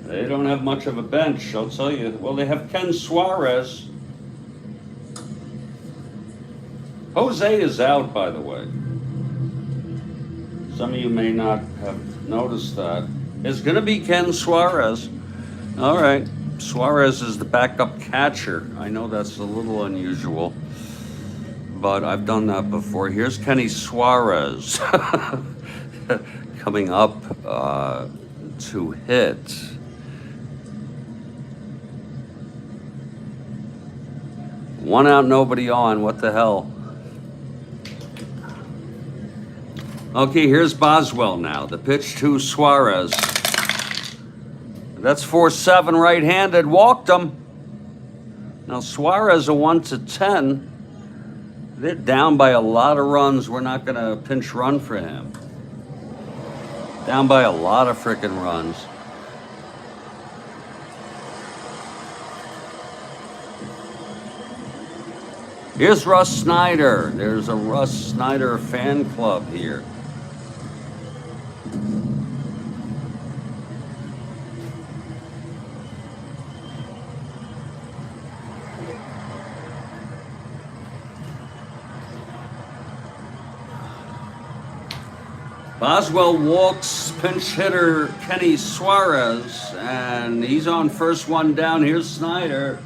Speaker 1: They don't have much of a bench, I'll tell you. Well, they have Ken Suarez. Jose is out, by the way. Some of you may not have noticed that. It's going to be Ken Suarez. All right. Suarez is the backup catcher. I know that's a little unusual, but I've done that before. Here's Kenny Suarez coming up to hit. One out, nobody on. What the hell? Okay, here's Boswell now. The pitch to Suarez. That's 4-7 right-handed. Walked him. Now Suarez a 1-10. They're down by a lot of runs. We're not going to pinch run for him. Down by a lot of freaking runs. Here's Russ Snyder. There's a Russ Snyder fan club here. Boswell walks pinch hitter Kenny Suarez, and he's on first one down. Here's Snyder.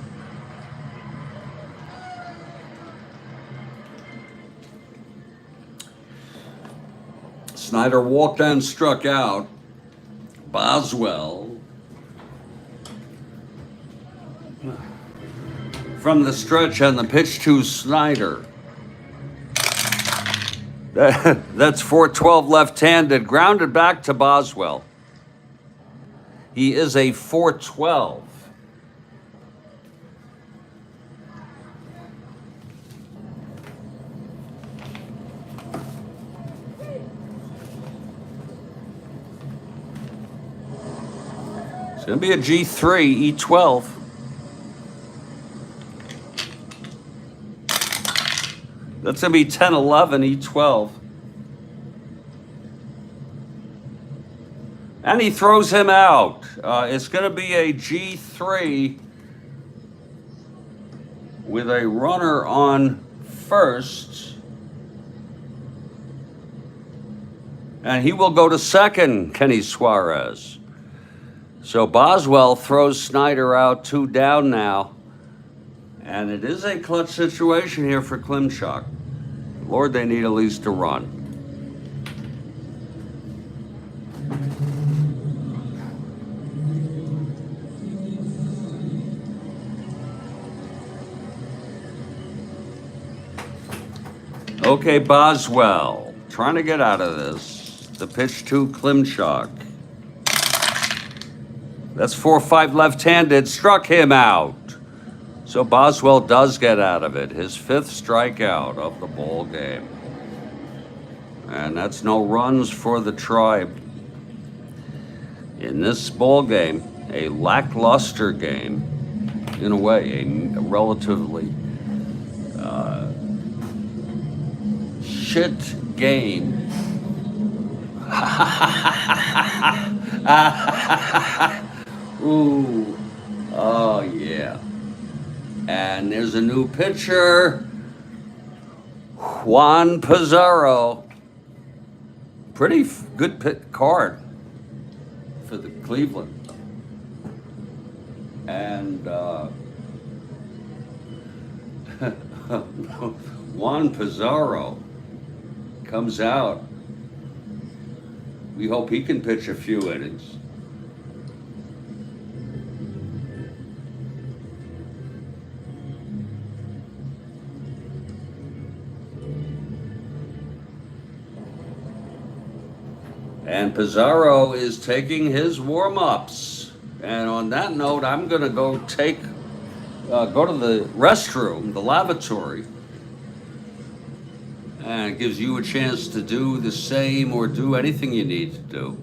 Speaker 1: Snyder walked and struck out. Boswell from the stretch, and the pitch to Snyder. That's 4-12 left-handed, grounded back to Boswell. He is a 4-12. It's going to be a G3, E12. That's going to be 10-11, E12. And he throws him out. It's going to be a G3 with a runner on first. And he will go to second, Kenny Suarez. So Boswell throws Snyder out, 2 down now. And it is a clutch situation here for Klimchuk. Lord, they need at least a run. Okay, Boswell trying to get out of this. The pitch to Klimchuk. That's 4-5 left-handed. Struck him out. So Boswell does get out of it. His 5th strikeout of the ball game. And that's no runs for the Tribe. In this ball game, a lackluster game, in a way, a relatively shit game. Ooh, oh yeah. And there's a new pitcher, Juan Pizarro. Pretty good card for the Cleveland. And Juan Pizarro comes out. We hope he can pitch a few innings. And Pizarro is taking his warm-ups. And on that note, I'm going to go go to the restroom, the lavatory. And it gives you a chance to do the same or do anything you need to do.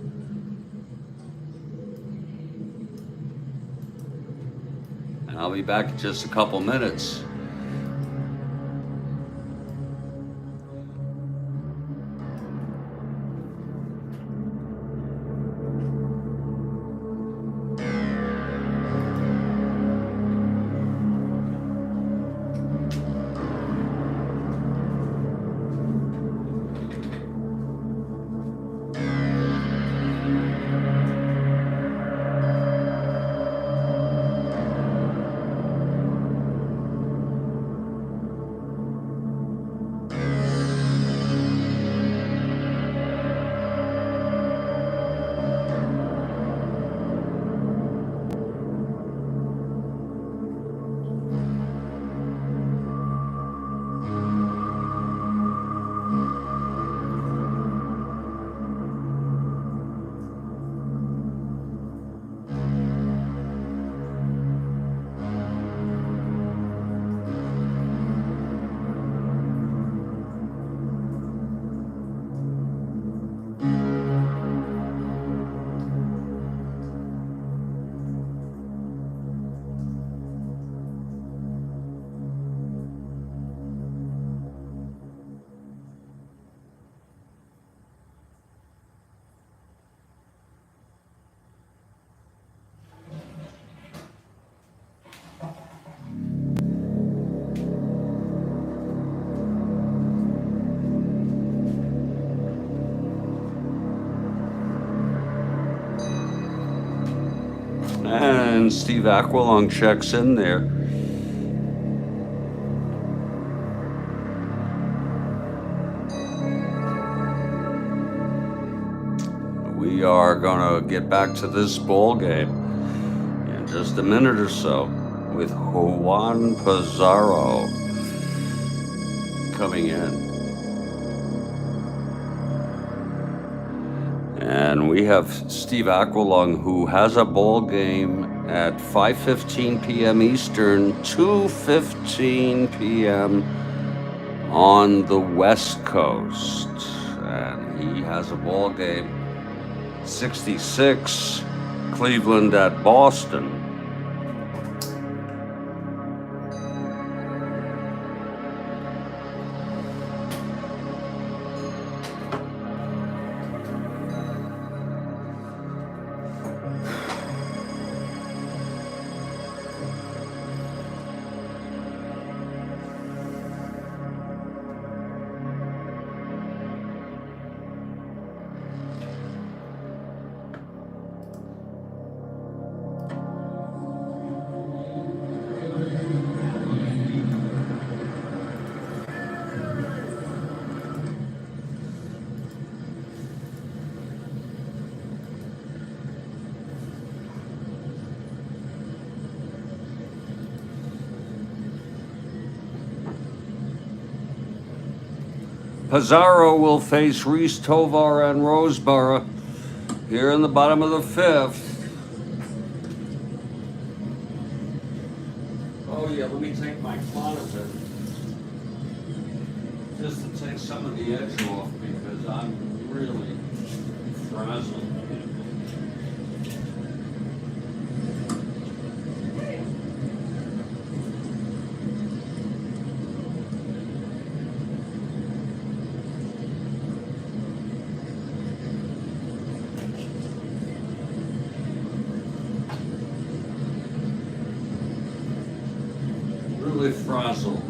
Speaker 1: And I'll be back in just a couple minutes. And Steve Aquilong checks in there. We are going to get back to this ball game in just a minute or so with Juan Pizarro coming in. And we have Steve Aquilong, who has a ball game at 5:15 p.m. Eastern, 2:15 p.m. on the West Coast. And he has a ball game 66, Cleveland at Boston. Pizarro will face Reese, Tovar, and Roseboro here in the bottom of the fifth. Oh yeah, let me take my closet just to take some of the edge off because I'm really frazzled. Really frazzled.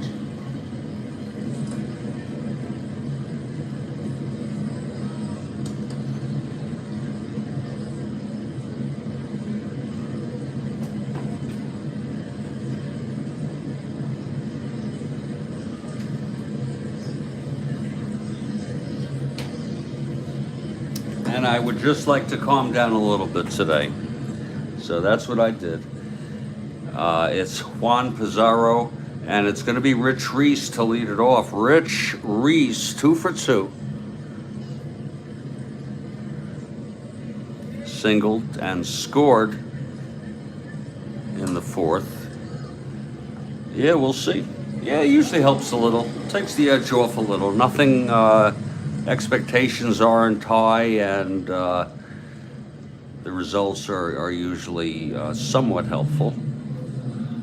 Speaker 1: And I would just like to calm down a little bit today. So that's what I did. It's Juan Pizarro, and it's going to be Rich Reese to lead it off. Rich Reese, 2 for 2. Singled and scored in the fourth. Yeah, we'll see. Yeah, it usually helps a little. Takes the edge off a little. Nothing, expectations aren't high, and the results are usually somewhat helpful.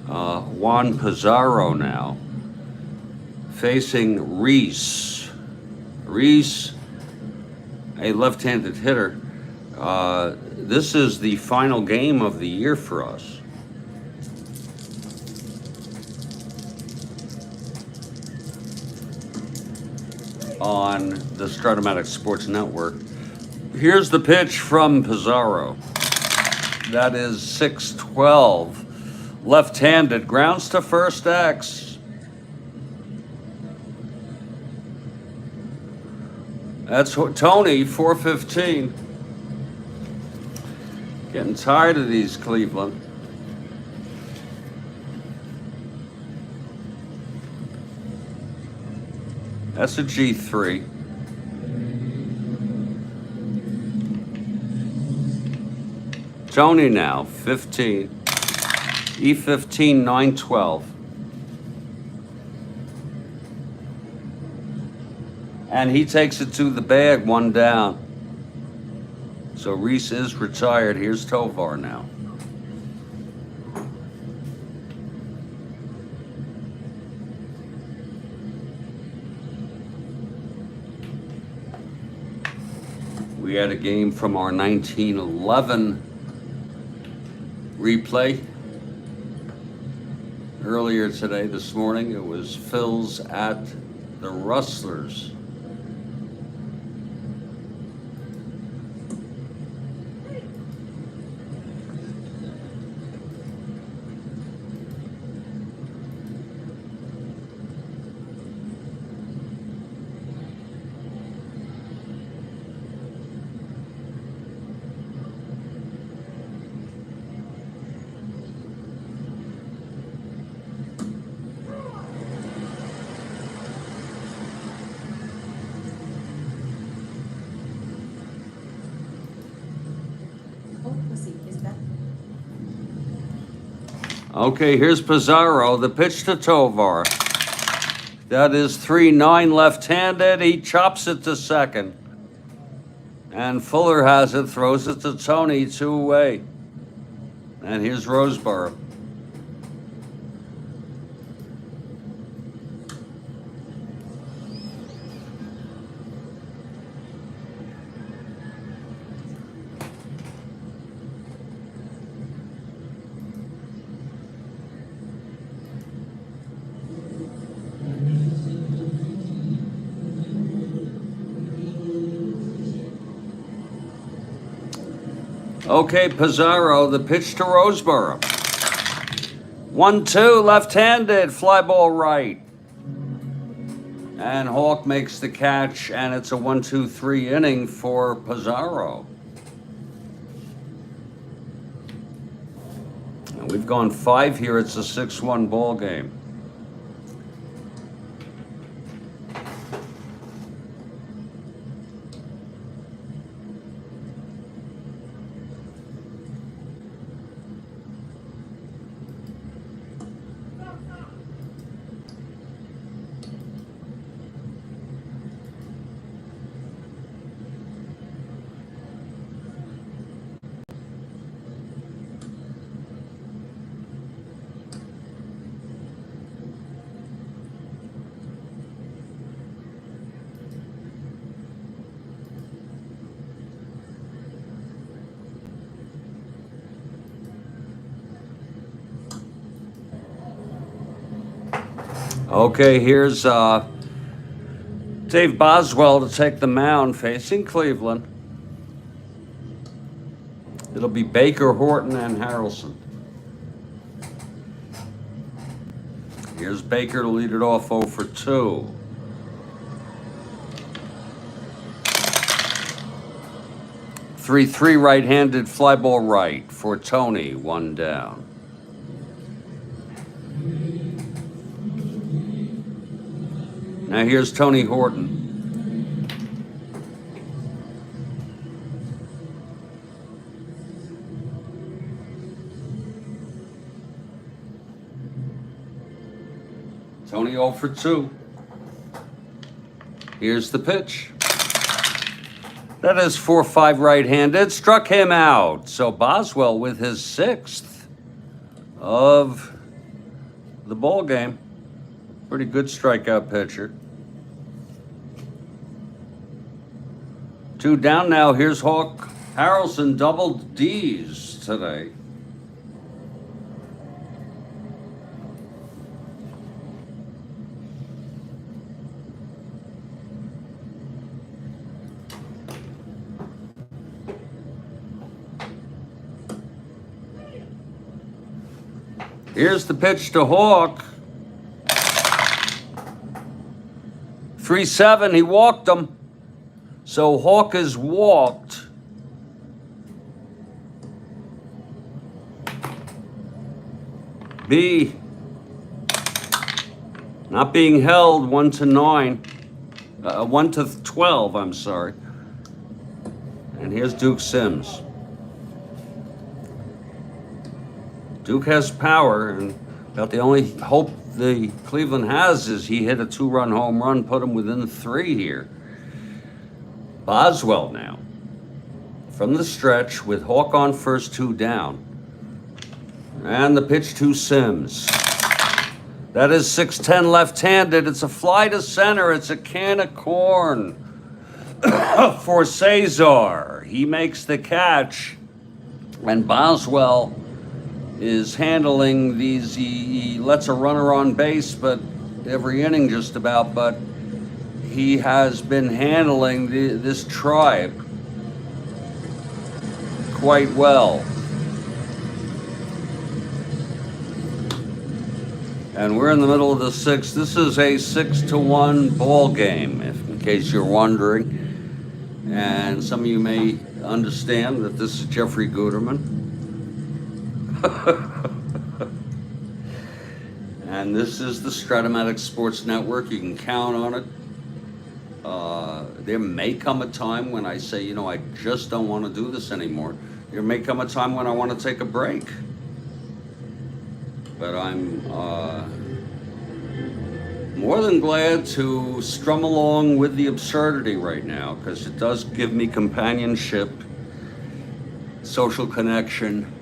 Speaker 1: Juan Pizarro now facing Reese. Reese, a left-handed hitter. This is the final game of the year for us. On the Strat-O-Matic Sports Network. Here's the pitch from Pizarro. That is 6-12. Left-handed, grounds to first X. That's Tony, 415. Getting tired of these, Cleveland. That's a G3. Tony now, 15. E15, 912. And he takes it to the bag, 1 down. So Reese is retired. Here's Tovar now. We had a game from our 1911 replay. Earlier today, this morning, it was Phil's at the Rustlers. Okay, here's Pizarro, the pitch to Tovar. That is 3-9 left-handed. He chops it to second. And Fuller has it, throws it to Tony, 2 away. And here's Roseboro. Okay, Pizarro, the pitch to Roseboro. 1-2, left-handed, fly ball right. And Hawk makes the catch, and it's a 1-2-3 inning for Pizarro. And we've gone 5 here. It's a 6-1 ball game. Okay, here's Dave Boswell to take the mound facing Cleveland. It'll be Baker, Horton, and Harrelson. Here's Baker to lead it off 0 for 2. Three right-handed fly ball right for Tony, 1 down. Now here's Tony Horton. Tony 0 for 2. Here's the pitch. That is 4-5 right-handed. Struck him out. So Boswell with his 6th of the ball game. Pretty good strikeout pitcher. 2 down now. Here's Hawk Harrelson, double D's today. Here's the pitch to Hawk. 3-7, he walked him. So Hawk is walked. B, not being held, 1-9. 1-12, I'm sorry. And here's Duke Sims. Duke has power, and about the only hope the Cleveland has is he hit a 2-run home run, put him within 3 here. Boswell now from the stretch with Hawk on first, 2 down. And the pitch to Sims. That is 6-10 left-handed. It's a fly to center. It's a can of corn for Cesar. He makes the catch, and Boswell is handling these. He lets a runner on base, but every inning just about, but he has been handling this tribe quite well. And we're in the middle of the 6th. This is a 6-1 ball game, in case you're wondering. And some of you may understand that this is Jeffrey Guterman. And this is the Strat-O-Matic Sports Network. You can count on it. There may come a time when I say, you know, I just don't want to do this anymore. There may come a time when I want to take a break. but I'm more than glad to strum along with the absurdity right now, because it does give me companionship, social connection,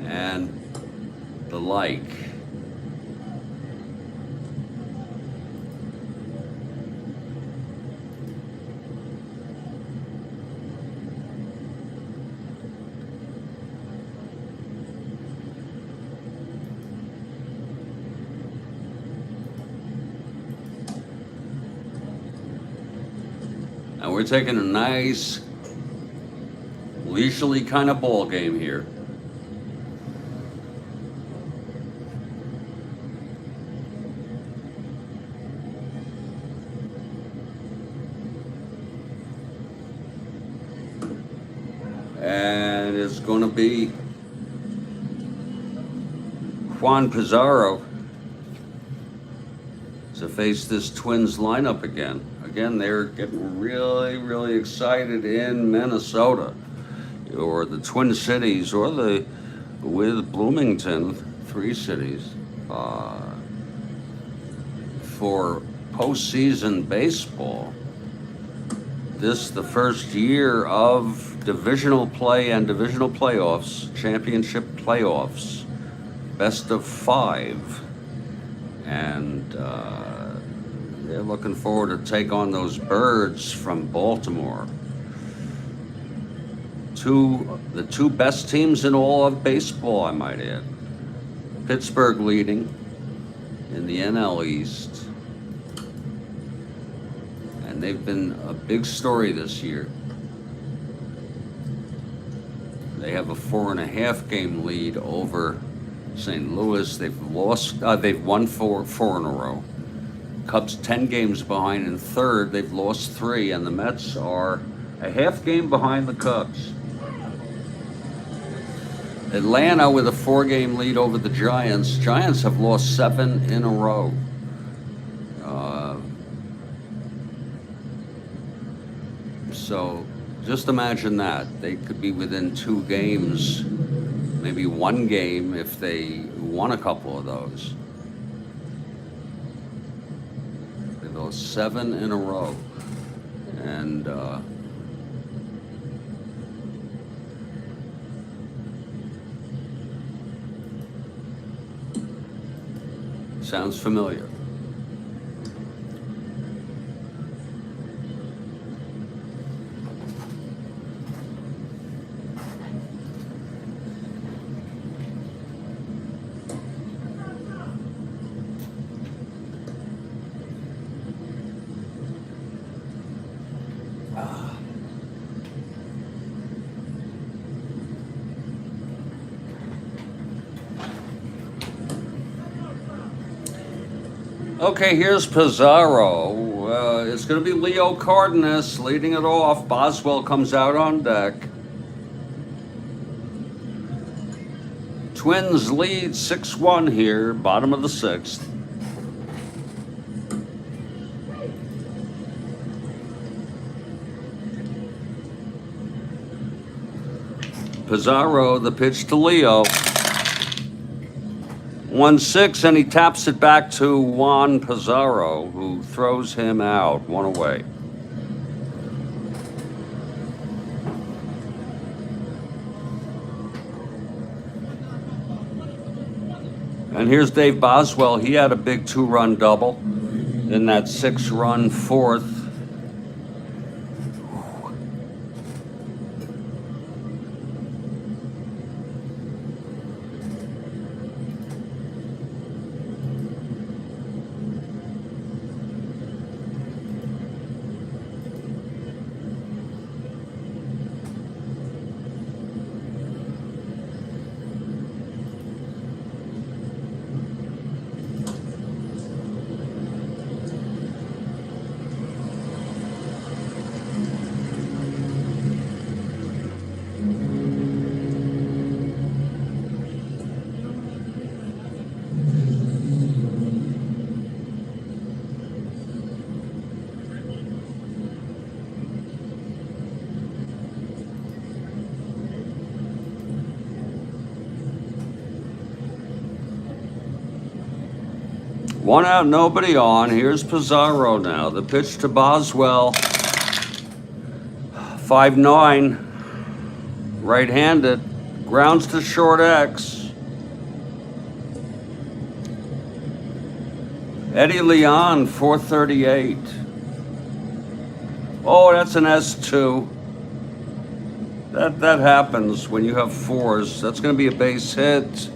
Speaker 1: and the like. And we're taking a nice, leisurely kind of ball game here. And it's going to be Juan Pizarro to face this Twins lineup again. Again, they're getting really, really excited in Minnesota, or the Twin Cities, or with Bloomington, 3 cities, for postseason baseball. This the first year of divisional play and divisional playoffs, championship playoffs, best of 5, and they're looking forward to take on those Birds from Baltimore. The two best teams in all of baseball, I might add. Pittsburgh leading in the NL East, and they've been a big story this year. They have a 4.5 game lead over St. Louis. They've won four in a row. Cubs 10 games behind in third. They've lost 3, and the Mets are a half game behind the Cubs. Atlanta with a 4-game lead over the Giants. Giants have lost 7 in a row. So just imagine that. They could be within 2 games, maybe 1 game if they won a couple of those. They lost 7 in a row. And sounds familiar. Okay, here's Pizarro. It's going to be Leo Cardenas leading it off. Boswell comes out on deck. Twins lead 6-1 here, bottom of the 6th. Pizarro, the pitch to Leo. 1-6, and he taps it back to Juan Pizarro, who throws him out, 1 away. And here's Dave Boswell. He had a big 2-run double in that 6-run 4th. One out, nobody on. Here's Pizarro now. The pitch to Boswell. 5-9. Right-handed. Grounds to short X. Eddie Leon, 438. Oh, that's an S2. That happens when you have fours. That's going to be a base hit.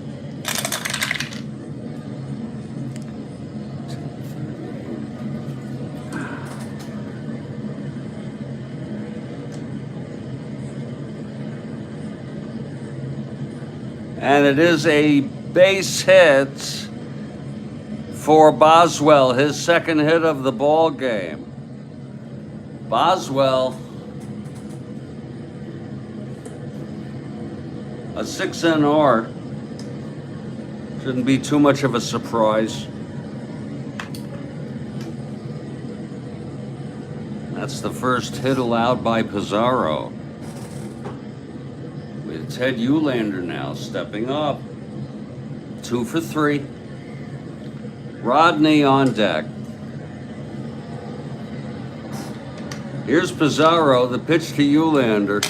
Speaker 1: And it is a base hit for Boswell, his second hit of the ball game. Boswell, a 6 NR. Shouldn't be too much of a surprise. That's the first hit allowed by Pizarro. With Ted Eulander now stepping up. 2 for 3. Rodney on deck. Here's Pizarro, the pitch to Eulander.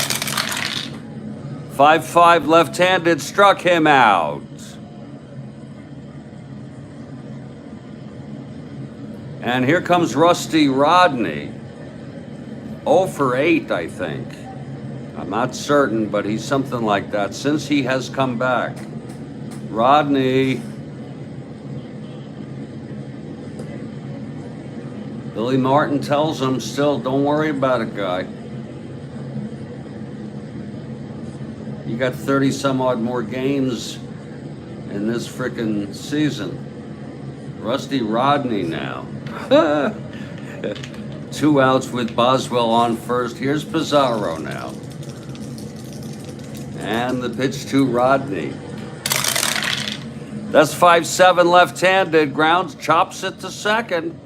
Speaker 1: 5-5 left-handed, struck him out. And here comes Rusty Rodney. 0 for 8, I think. I'm not certain, but he's something like that since he has come back. Rodney. Billy Martin tells him still, don't worry about it, guy. You got 30 some odd more games in this frickin' season. Rusty Rodney now. 2 outs with Boswell on first. Here's Pizarro now. And the pitch to Rodney. That's 5-7 left-handed. Grounds, chops it to second.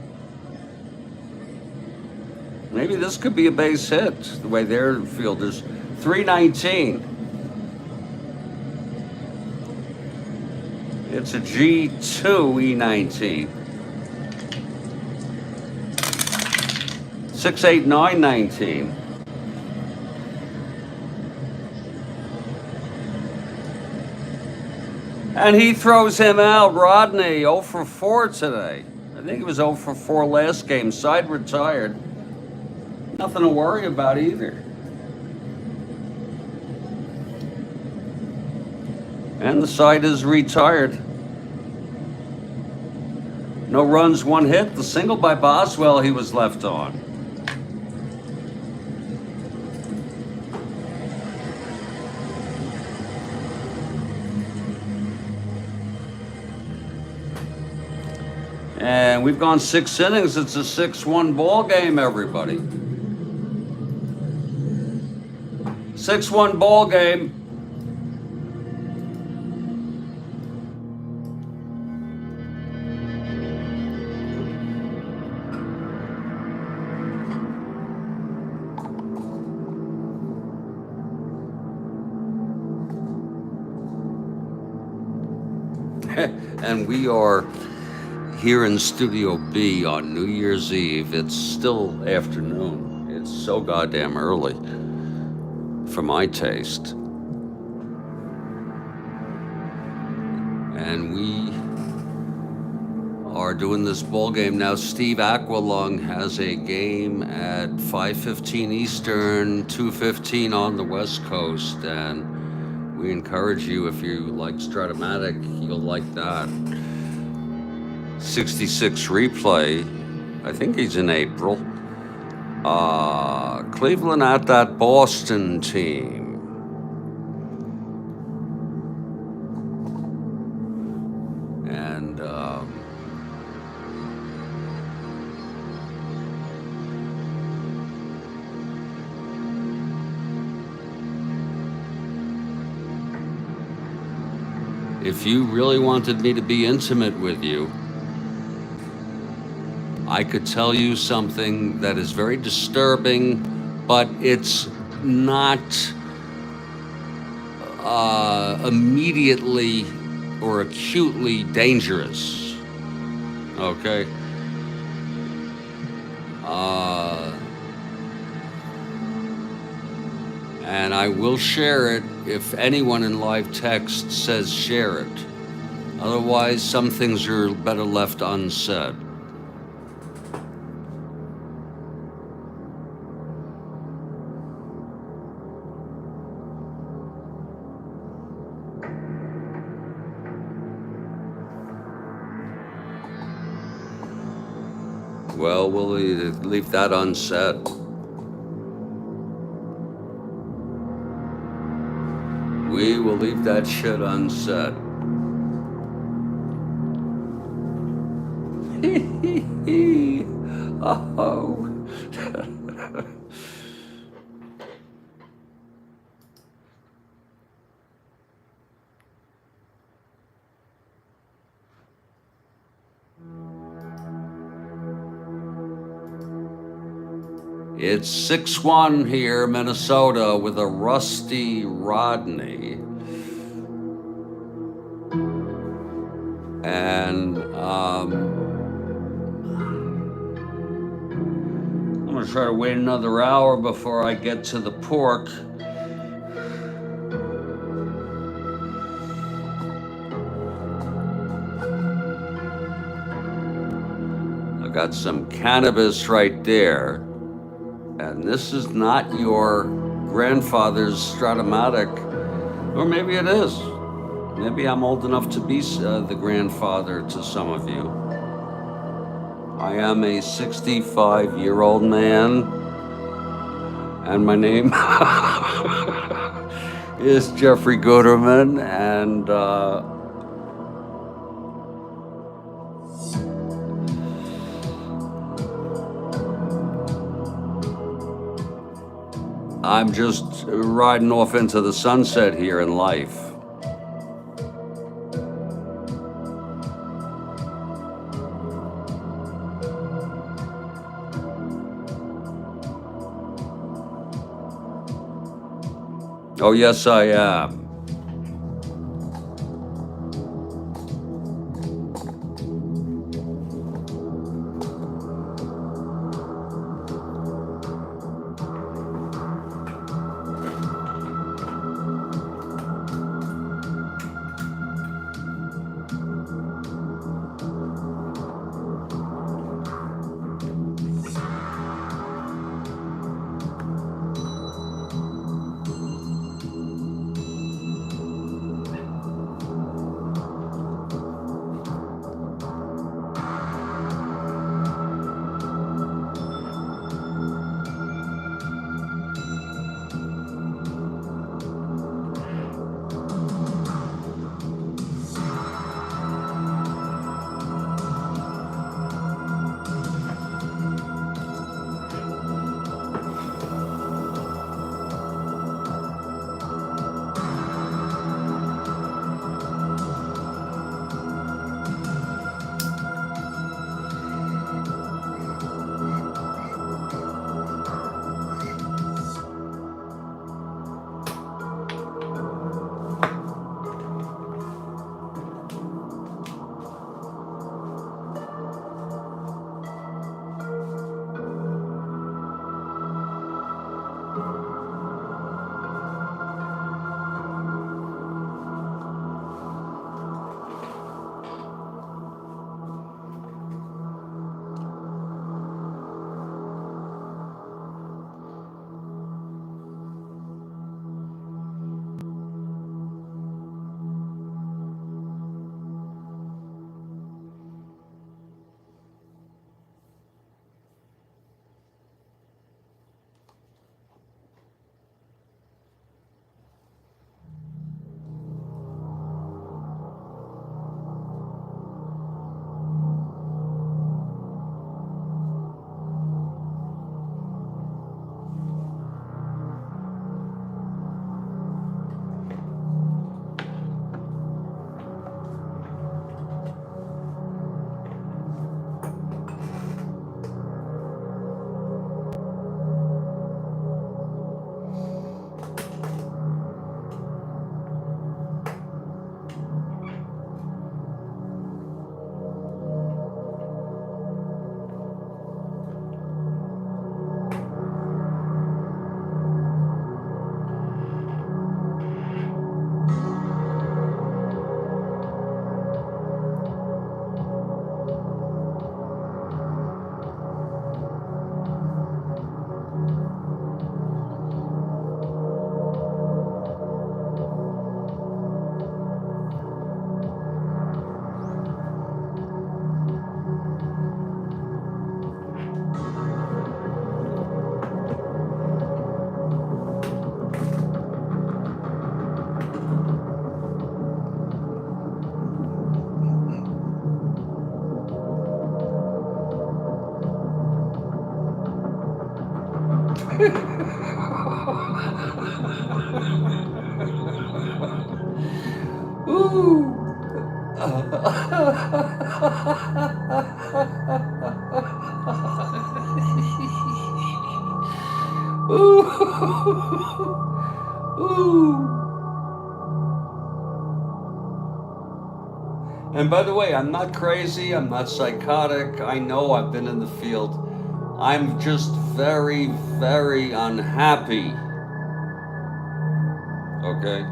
Speaker 1: Maybe this could be a base hit, the way their fielders. 319. It's a G2 E19. 6-8 919. And he throws him out. Rodney, 0 for 4 today. I think he was 0 for 4 last game. Side retired. Nothing to worry about either. And the side is retired. No runs, 1 hit. The single by Boswell he was left on. And we've gone 6 innings. It's a 6-1 ball game, everybody. 6-1 ball game. And we are here in Studio B on New Year's Eve. It's still afternoon. It's so goddamn early for my taste. And we are doing this ball game now. Steve Aqualung has a game at 5:15 Eastern, 2:15 on the West Coast, and we encourage you, if you like Strat-O-Matic, you'll like that. 66 replay. I think he's in April. Cleveland at that Boston team. And if you really wanted me to be intimate with you, I could tell you something that is very disturbing, but it's not immediately or acutely dangerous. Okay. Uh, and I will share it if anyone in live text says share it. Otherwise, some things are better left unsaid. Well, we'll leave that unsaid. We will leave that shit unsaid. Oh. It's 6-1 here, Minnesota, with a rusty Rodney. And I'm gonna try to wait another hour before I get to the pork. I got some cannabis right there. And this is not your grandfather's Strat-O-Matic, or maybe it is. Maybe I'm old enough to be the grandfather to some of you. I am a 65-year-old man, and my name is Jeffrey Gooderman, and I'm just riding off into the sunset here in life. Oh, yes, I am. Ooh. Ooh. And by the way, I'm not crazy, I'm not psychotic. I know I've been in the field. I'm just very, very unhappy. Okay?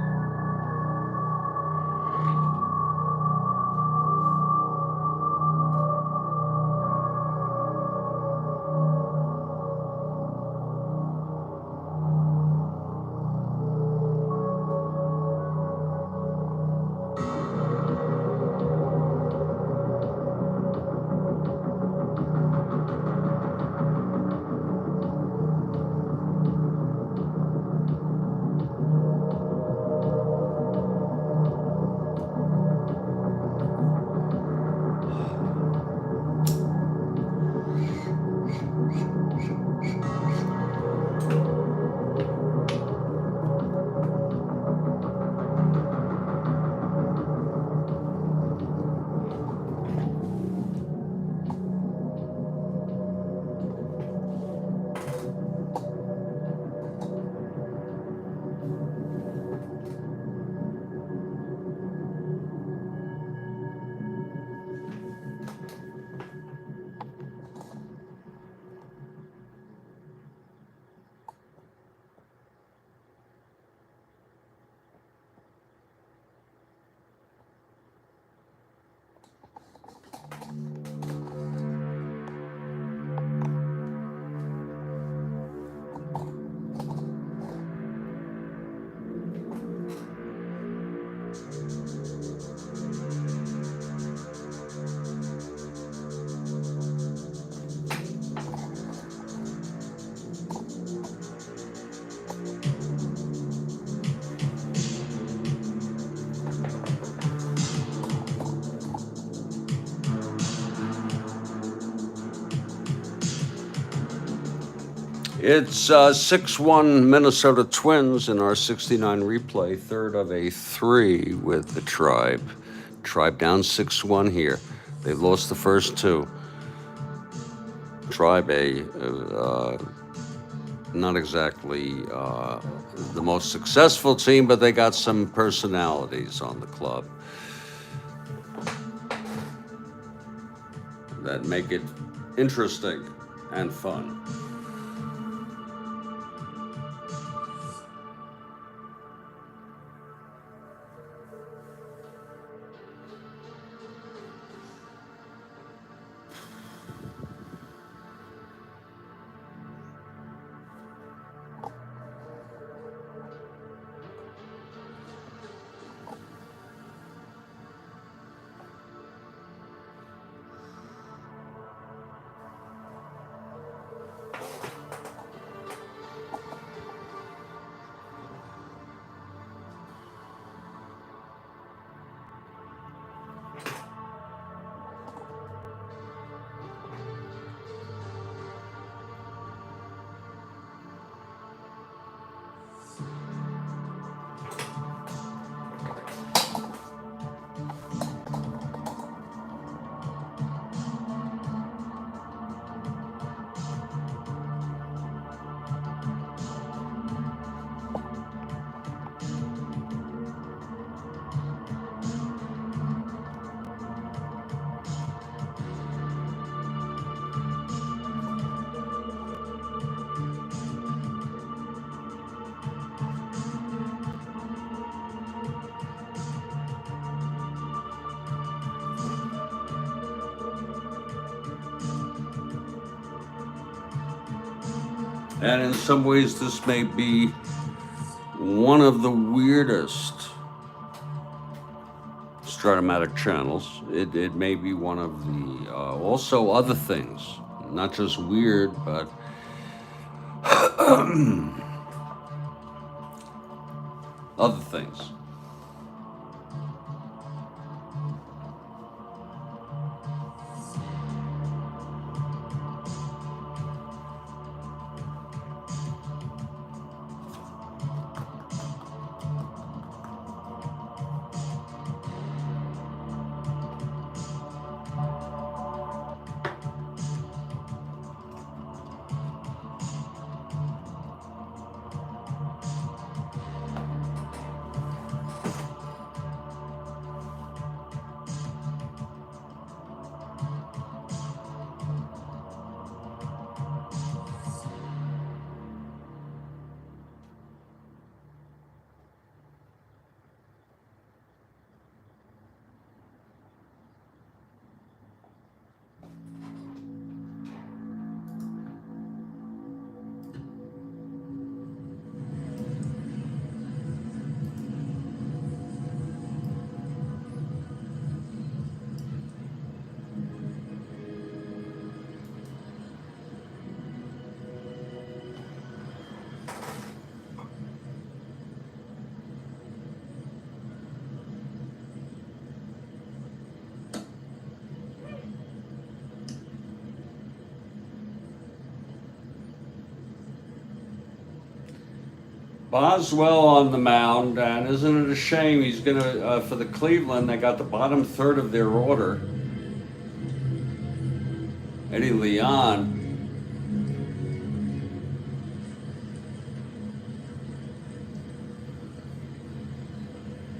Speaker 1: It's 6-1 Minnesota Twins in our 69 replay, third of a 3 with the Tribe. Tribe down 6-1 here. They lost the first 2. Tribe, not exactly the most successful team, but they got some personalities on the club that make it interesting and fun. And in some ways, this may be one of the weirdest Strat-O-Matic channels. It may be one of the also other things, not just weird, but other things. Boswell on the mound, and isn't it a shame he's going to, for the Cleveland, they got the bottom third of their order. Eddie Leon.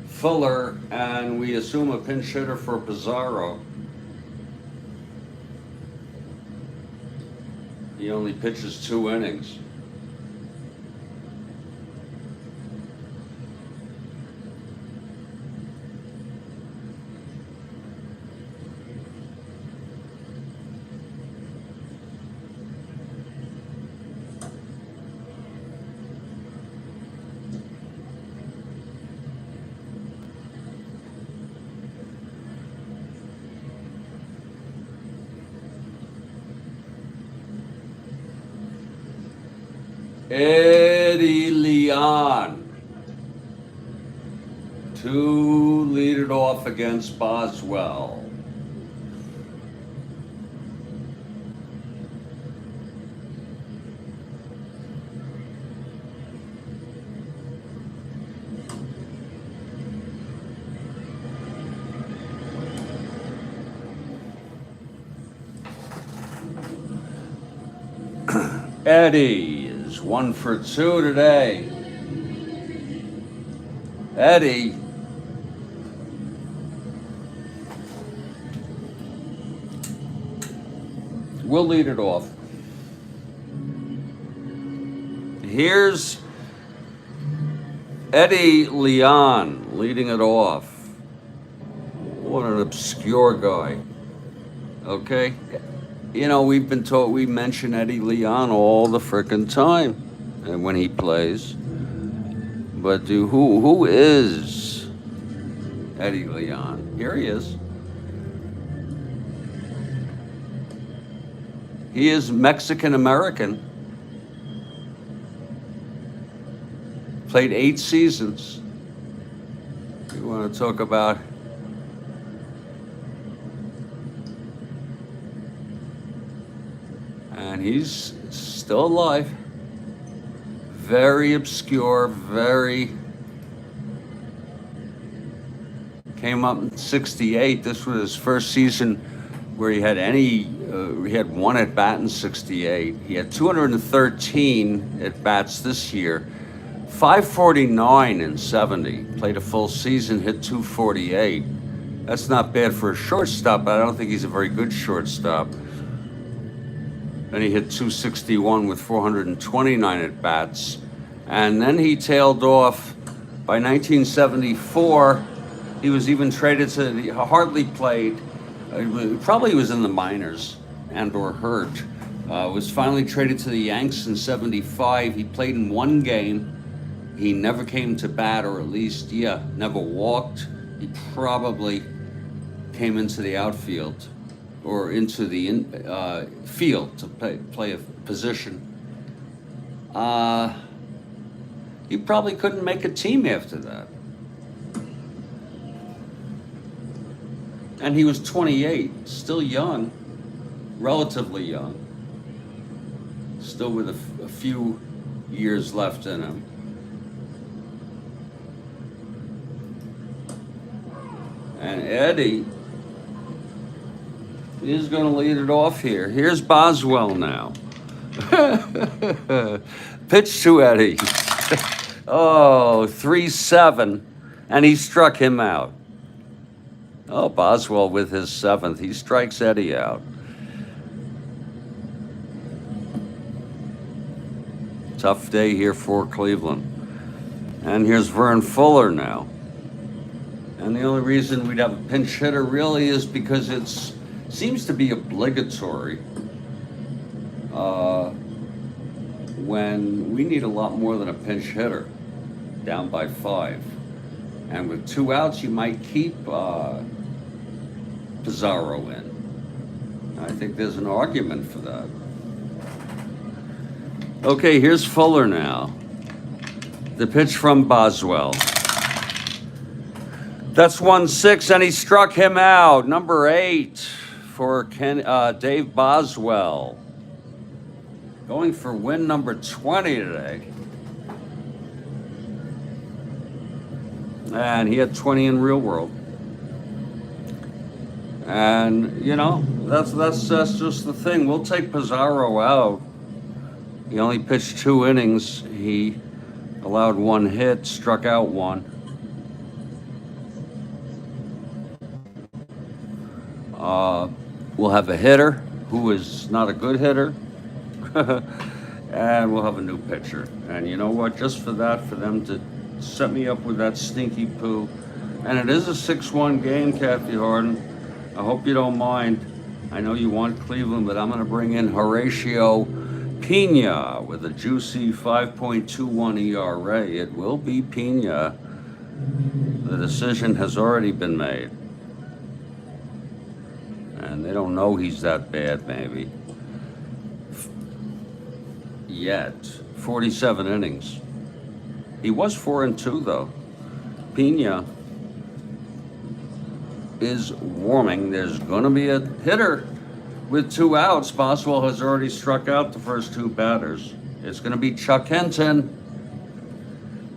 Speaker 1: Fuller, and we assume a pinch hitter for Pizarro. He only pitches 2 innings. Eddie Leon to lead it off against Boswell. Eddie is 1 for 2 today. Eddie will lead it off. Here's Eddie Leon leading it off. What an obscure guy. Okay? You know, we've been told, we mention Eddie Leon all the frickin' time and when he plays. But who is Eddie Leon? Here he is. He is Mexican-American. Played 8 seasons. You want to talk about and he's still alive. Very obscure, came up in 68. This was his first season where he had he had 1 at bat in 68. He had 213 at bats this year, 549 in 70. Played a full season, hit 248. That's not bad for a shortstop, but I don't think he's a very good shortstop. Then he hit 261 with 429 at bats. And then he tailed off. By 1974, he was even traded to, hardly played. Probably was in the minors and or hurt. Was finally traded to the Yanks in 75. He played in 1 game. He never came to bat, or at least, never walked. He probably came into the outfield or into the field to play a position. He probably couldn't make a team after that. And he was 28, still young, relatively young, still with a few years left in him. And Eddie is going to lead it off here. Here's Boswell now. Pitch to Eddie. Oh, 3-7, and he struck him out. Oh, Boswell with his 7th. He strikes Eddie out. Tough day here for Cleveland. And here's Vern Fuller now. And the only reason we'd have a pinch hitter really is because it seems to be obligatory when we need a lot more than a pinch hitter, down by 5. And with 2 outs, you might keep Pizarro in. I think there's an argument for that. Okay, here's Fuller now. The pitch from Boswell. That's 1-6, and he struck him out. Number 8 for Dave Boswell. Going for win number 20 today. and he had 20 in real world. And you know, that's just the thing. We'll take Pizarro out. He only pitched 2 innings. He allowed 1 hit, struck out 1. We'll have a hitter who is not a good hitter. And we'll have a new pitcher. And you know what? Just for that, for them to set me up with that stinky poo. And it is a 6-1 game, Kathy Harden. I hope you don't mind. I know you want Cleveland, but I'm going to bring in Horatio Pena with a juicy 5.21 ERA. It will be Pena. The decision has already been made. And they don't know he's that bad, maybe. Yet. 47 innings. He was 4-2, though. Pena is warming. There's going to be a hitter with 2 outs. Boswell has already struck out the first 2 batters. It's going to be Chuck Hinton.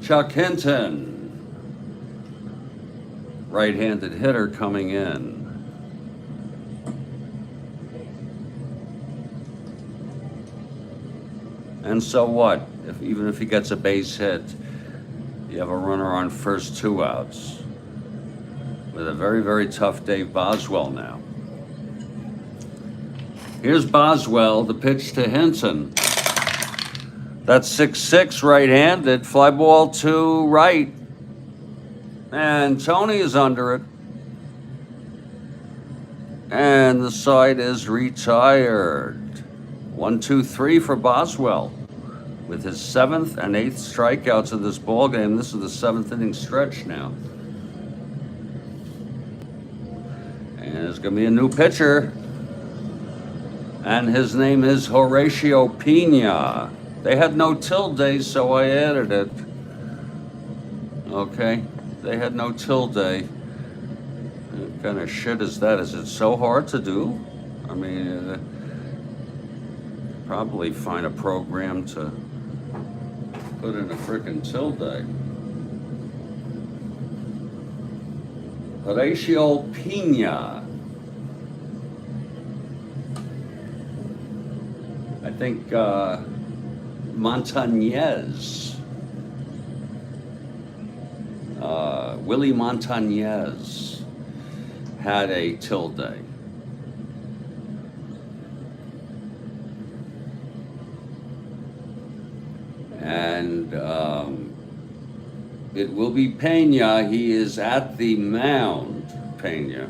Speaker 1: Chuck Hinton. Right-handed hitter coming in. And so what? Even if he gets a base hit, you have a runner on first 2 outs. With a very, very tough Dave Boswell now. Here's Boswell, the pitch to Hinton. That's 6-6 right-handed, fly ball to right. And Tony is under it. And the side is retired. 1-2-3 for Boswell. With his 7th and 8th strikeouts of this ball game. This is the 7th inning stretch now. And there's going to be a new pitcher. And his name is Horatio Pena. They had no tilde, so I added it. Okay? They had no tilde. What kind of shit is that? Is it so hard to do? I mean, probably find a program to put in a frickin' tilde. Horatio Pena. I think Montañez. Willie Montañez had a tilde. And it will be Pena. He is at the mound, Pena.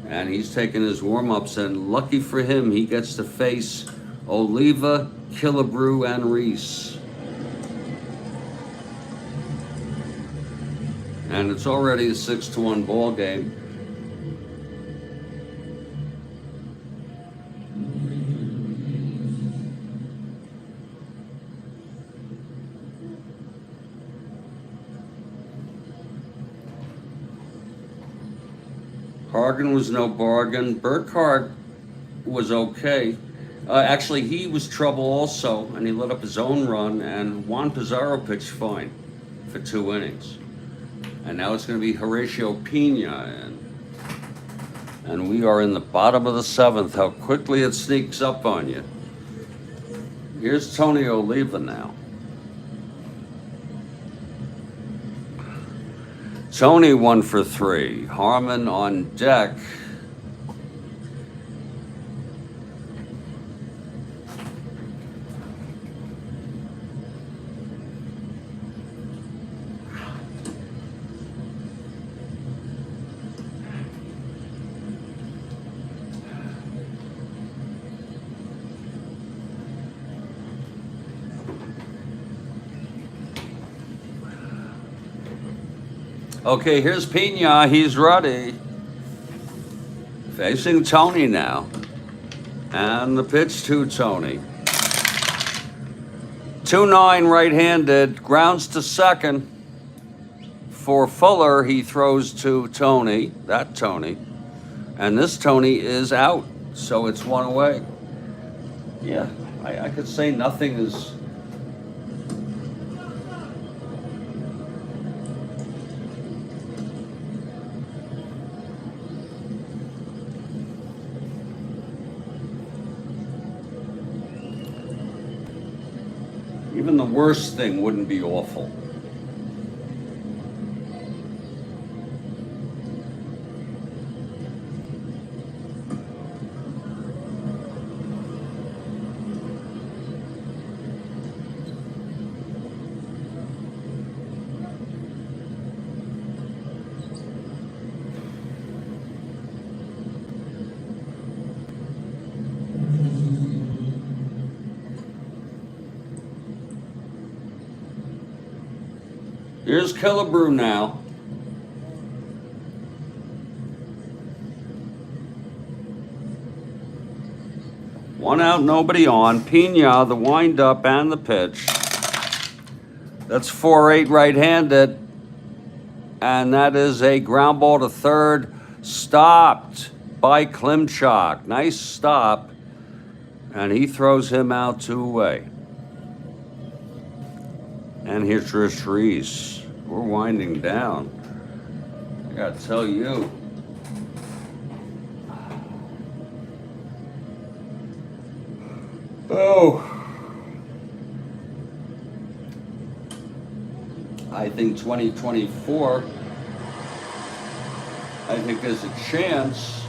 Speaker 1: And he's taking his warm-ups, and lucky for him, he gets to face Oliva, Killebrew, and Reese. And it's already a 6-1 ball game. Hargan was no bargain. Burkhardt was okay. Actually, he was trouble also, and he let up his own run, and Juan Pizarro pitched fine for 2 innings. And now it's going to be Horatio Pena, and we are in the bottom of the 7th. How quickly it sneaks up on you. Here's Tony Oliva now. Tony 1 for 3. Harmon on deck. Okay, here's Pena. He's ready. Facing Tony now. And the pitch to Tony. 2-9 right-handed. Grounds to second. For Fuller, he throws to Tony. That Tony. And this Tony is out. So it's 1 away. Yeah, I could say nothing is... Even the worst thing wouldn't be awful. Here's Killebrew now. One out, nobody on. Pena, the wind-up and the pitch. That's 4-8 right-handed. And that is a ground ball to third. Stopped by Klimchak. Nice stop. And he throws him out 2 away. And here's Trish Reese. We're winding down. I gotta tell you. Oh. I think 2024, I think there's a chance.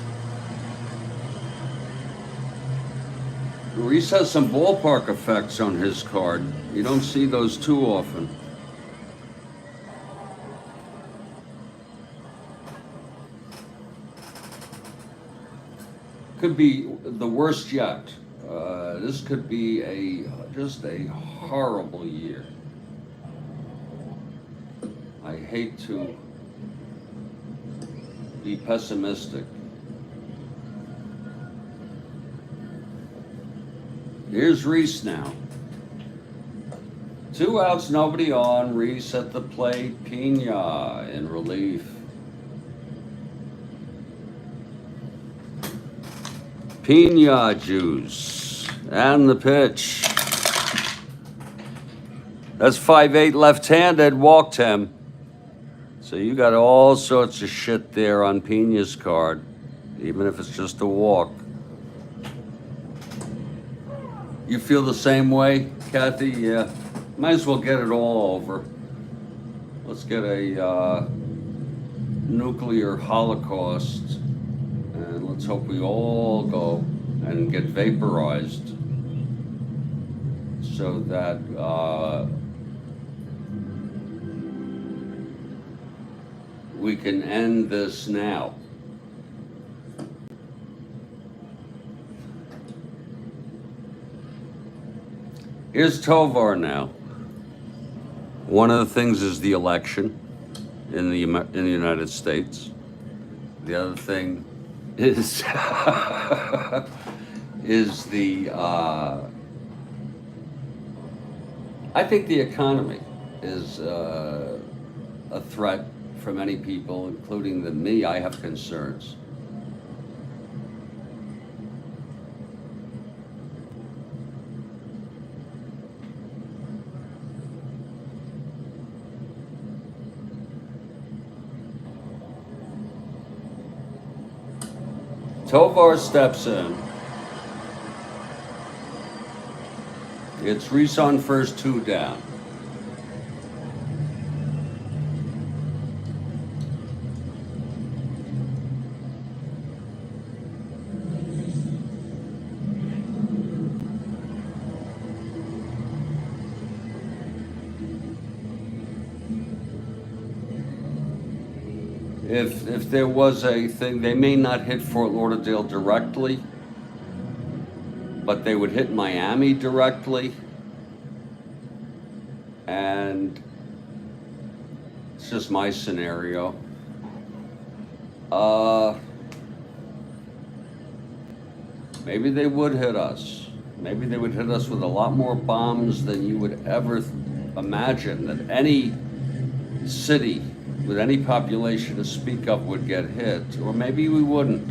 Speaker 1: Reese has some ballpark effects on his card. You don't see those too often. Could be the worst yet. This could be just a horrible year. I hate to be pessimistic. Here's Reese now. 2 outs, nobody on. Reese at the plate. Pena in relief. Pena juice. And the pitch. That's 5-8 left-handed. Walked him. So you got all sorts of shit there on Pena's card, even if it's just a walk. You feel the same way, Kathy? Yeah. Might as well get it all over. Let's get a nuclear holocaust, and let's hope we all go and get vaporized so that we can end this now. Here's Tovar now. One of the things is the election in the United States. The other thing is is the I think the economy is a threat for many people, including me. I have concerns. Tovar steps in. It's Reese on first, 2 down. If there was a thing, they may not hit Fort Lauderdale directly, but they would hit Miami directly. And it's just my scenario. Maybe they would hit us. Maybe they would hit us with a lot more bombs than you would ever imagine that any city with any population to speak of would get hit, or maybe we wouldn't.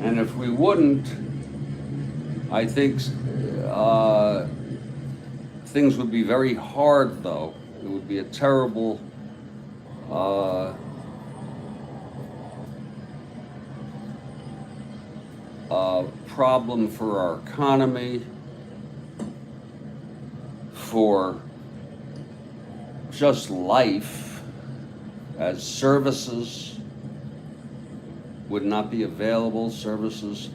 Speaker 1: And if we wouldn't, I think things would be very hard, though. It would be a terrible problem for our economy, for just life, as services would not be available, services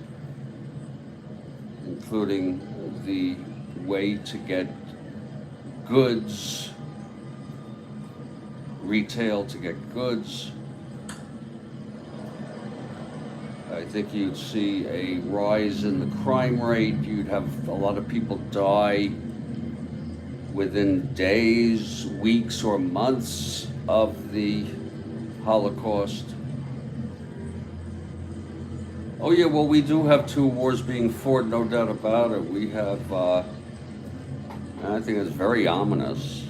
Speaker 1: including the way to get goods, retail to get goods. I think you'd see a rise in the crime rate. You'd have a lot of people die within days, weeks, or months of the Holocaust. Oh yeah, well, we do have two wars being fought, no doubt about it. We have, I think it's very ominous.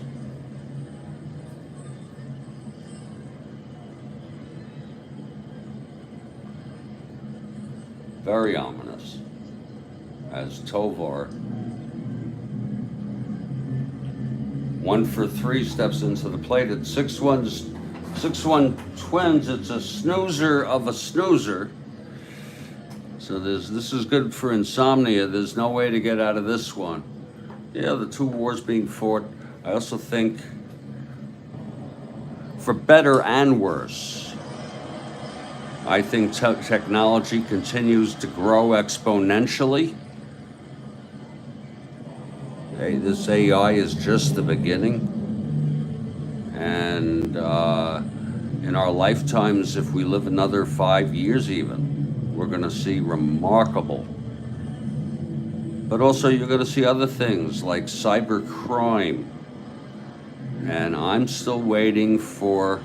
Speaker 1: Very ominous, as Tovar, 1 for 3, steps into the plate at 6-1 Twins. It's a snoozer of a snoozer. So this is good for insomnia. There's no way to get out of this one. Yeah, the two wars being fought. I also think for better and worse. I think technology continues to grow exponentially. Hey, this AI is just the beginning. And in our lifetimes, if we live another 5 years even, we're going to see remarkable. But also you're going to see other things like cyber crime. And I'm still waiting for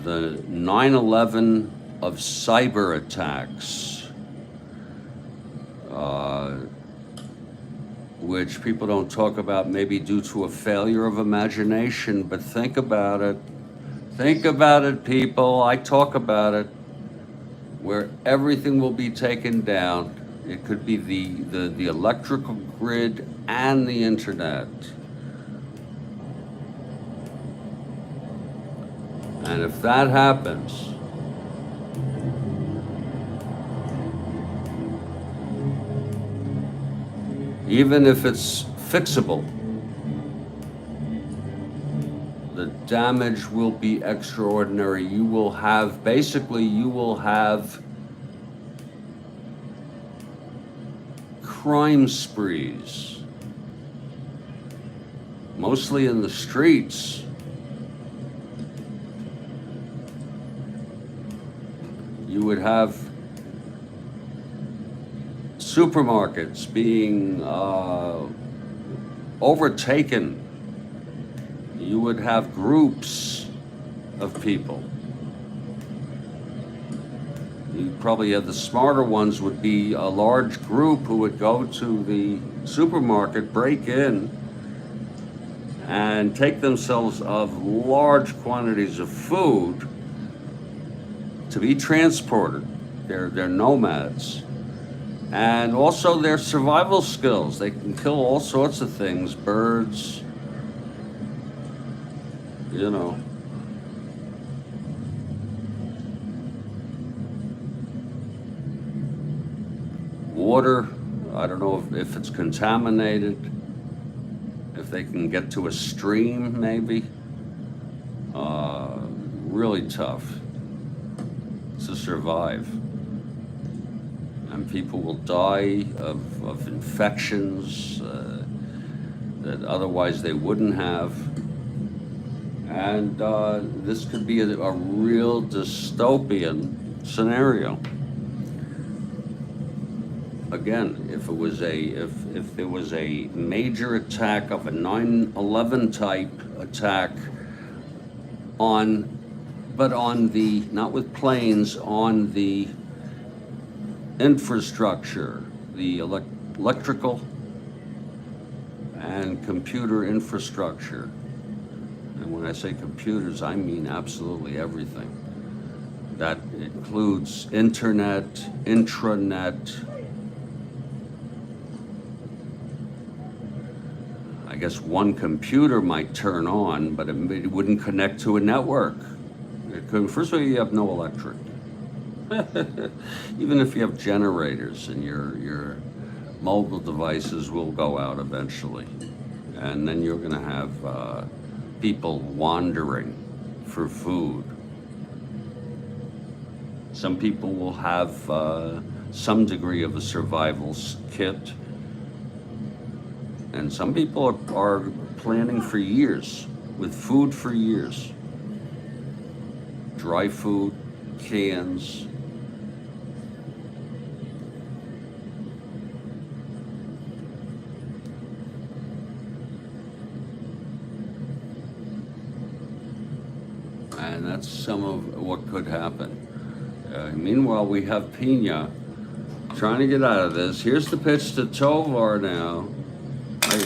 Speaker 1: the 9/11 of cyber attacks, which people don't talk about, maybe due to a failure of imagination. But think about it. Think about it, people. I talk about it, where everything will be taken down. It could be the electrical grid and the internet. And if that happens, even if it's fixable, the damage will be extraordinary. You will have crime sprees, mostly in the streets. You would have supermarkets being overtaken. You would have groups of people. You probably have the smarter ones would be a large group who would go to the supermarket, break in, and take themselves of large quantities of food to be transported. They're nomads. And also their survival skills. They can kill all sorts of things, birds, you know. Water, I don't know if it's contaminated, if they can get to a stream maybe. Really tough to survive. And people will die of infections that otherwise they wouldn't have. And this could be a real dystopian scenario. Again, if there was a major attack of a 9/11 type attack not with planes, on the infrastructure, the electrical and computer infrastructure. And when I say computers, I mean absolutely everything. That includes internet, intranet. I guess one computer might turn on, but it wouldn't connect to a network. First of all, you have no electric. Even if you have generators, and your mobile devices will go out eventually. and then you're going to have people wandering for food. Some people will have some degree of a survival kit, and some people are planning for years, with food for years. Dry food, cans. And that's some of what could happen. Meanwhile, we have Pena trying to get out of this. Here's the pitch to Tovar now. I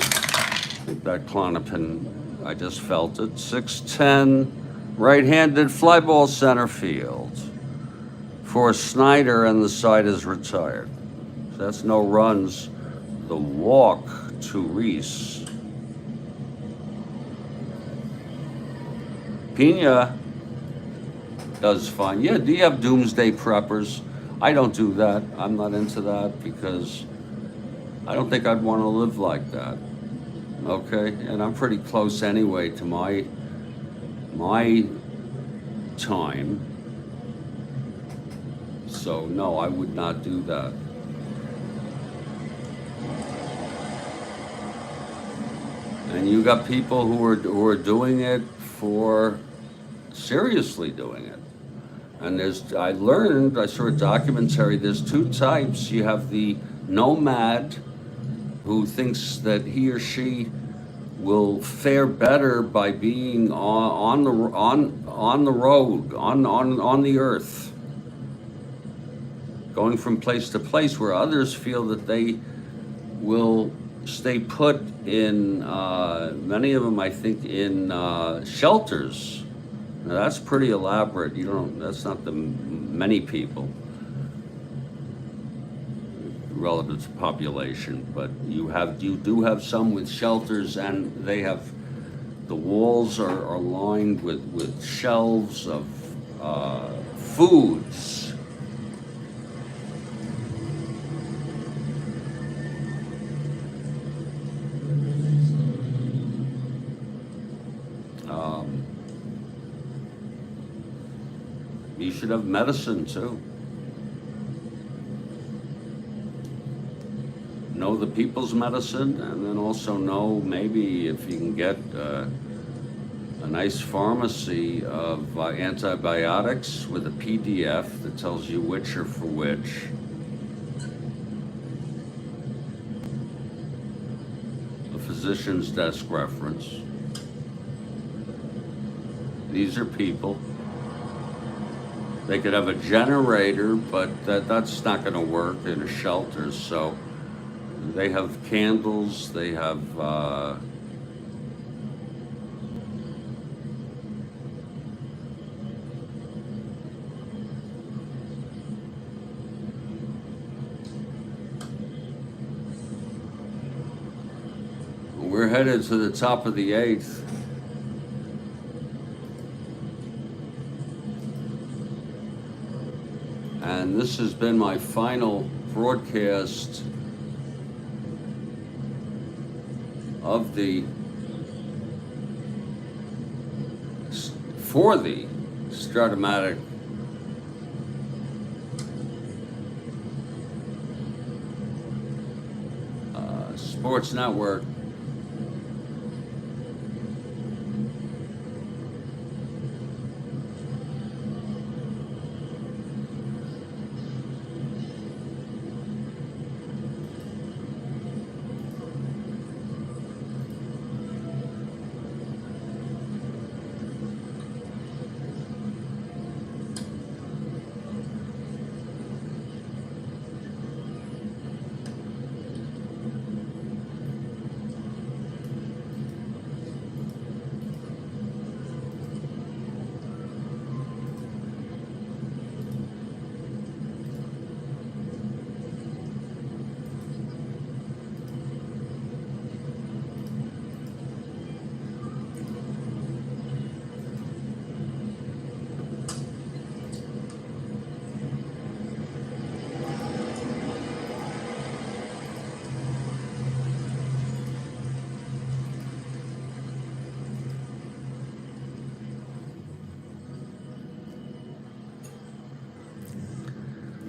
Speaker 1: think that Clonopin, I just felt it. 6-10, right-handed fly ball center field for Snyder, and the side is retired. So that's no runs. The walk to Reese. Pena does fine. Yeah, do you have doomsday preppers? I don't do that. I'm not into that because I don't think I'd want to live like that. Okay, and I'm pretty close anyway to my time. So no, I would not do that. And you got people who are doing it for seriously doing it. And I saw a documentary, there's two types. You have the nomad who thinks that he or she will fare better by being on the road, on the earth, going from place to place, where others feel that they will stay put in, many of them I think, in shelters. Now that's pretty elaborate. That's not the many people relative to population, but you do have some with shelters, and the walls are lined with shelves of foods. You should have medicine too. Know the people's medicine, and then also know maybe if you can get a nice pharmacy of antibiotics with a PDF that tells you which are for which. A physician's desk reference. These are people. They could have a generator, but that's not going to work in a shelter. So they have candles, they have we're headed to the top of the 8th. And this has been my final broadcast for the Strat-O-Matic Sports Network.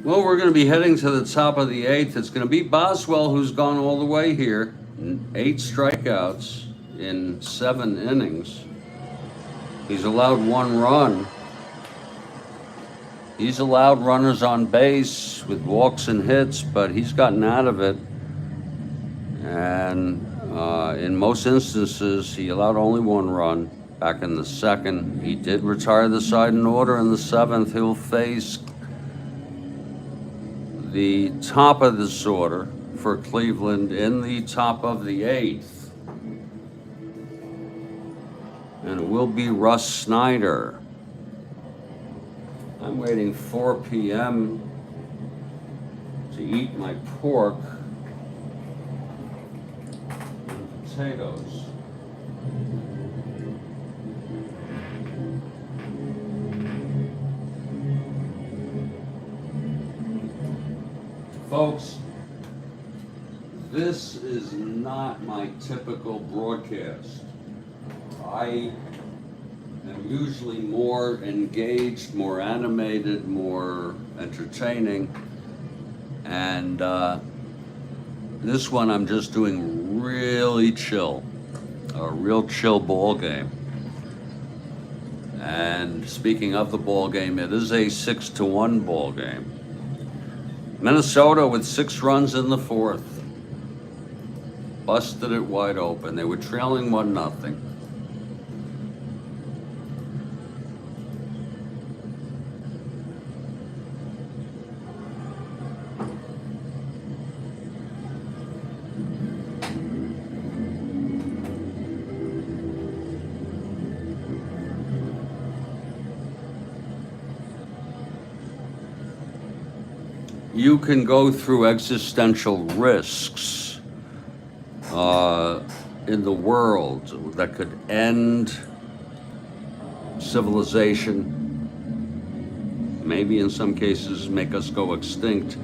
Speaker 1: Well, we're going to be heading to the top of the 8th. It's going to be Boswell who's gone all the way here. 8 strikeouts in 7 innings. He's allowed 1 run. He's allowed runners on base with walks and hits, but he's gotten out of it. And in most instances, he allowed only 1 run. Back in the 2nd, he did retire the side in order. In the 7th, he'll face the top of this order for Cleveland in the top of the 8th. And it will be Russ Snyder. I'm waiting 4 p.m. to eat my pork and potatoes. Folks, this is not my typical broadcast. I am usually more engaged, more animated, more entertaining, and this one I'm just doing really chill, a real chill ball game. And speaking of the ball game, it is a 6-1 ball game. Minnesota with 6 runs in the 4th. Busted it wide open. They were trailing 1-0. You can go through existential risks in the world that could end civilization, maybe in some cases make us go extinct.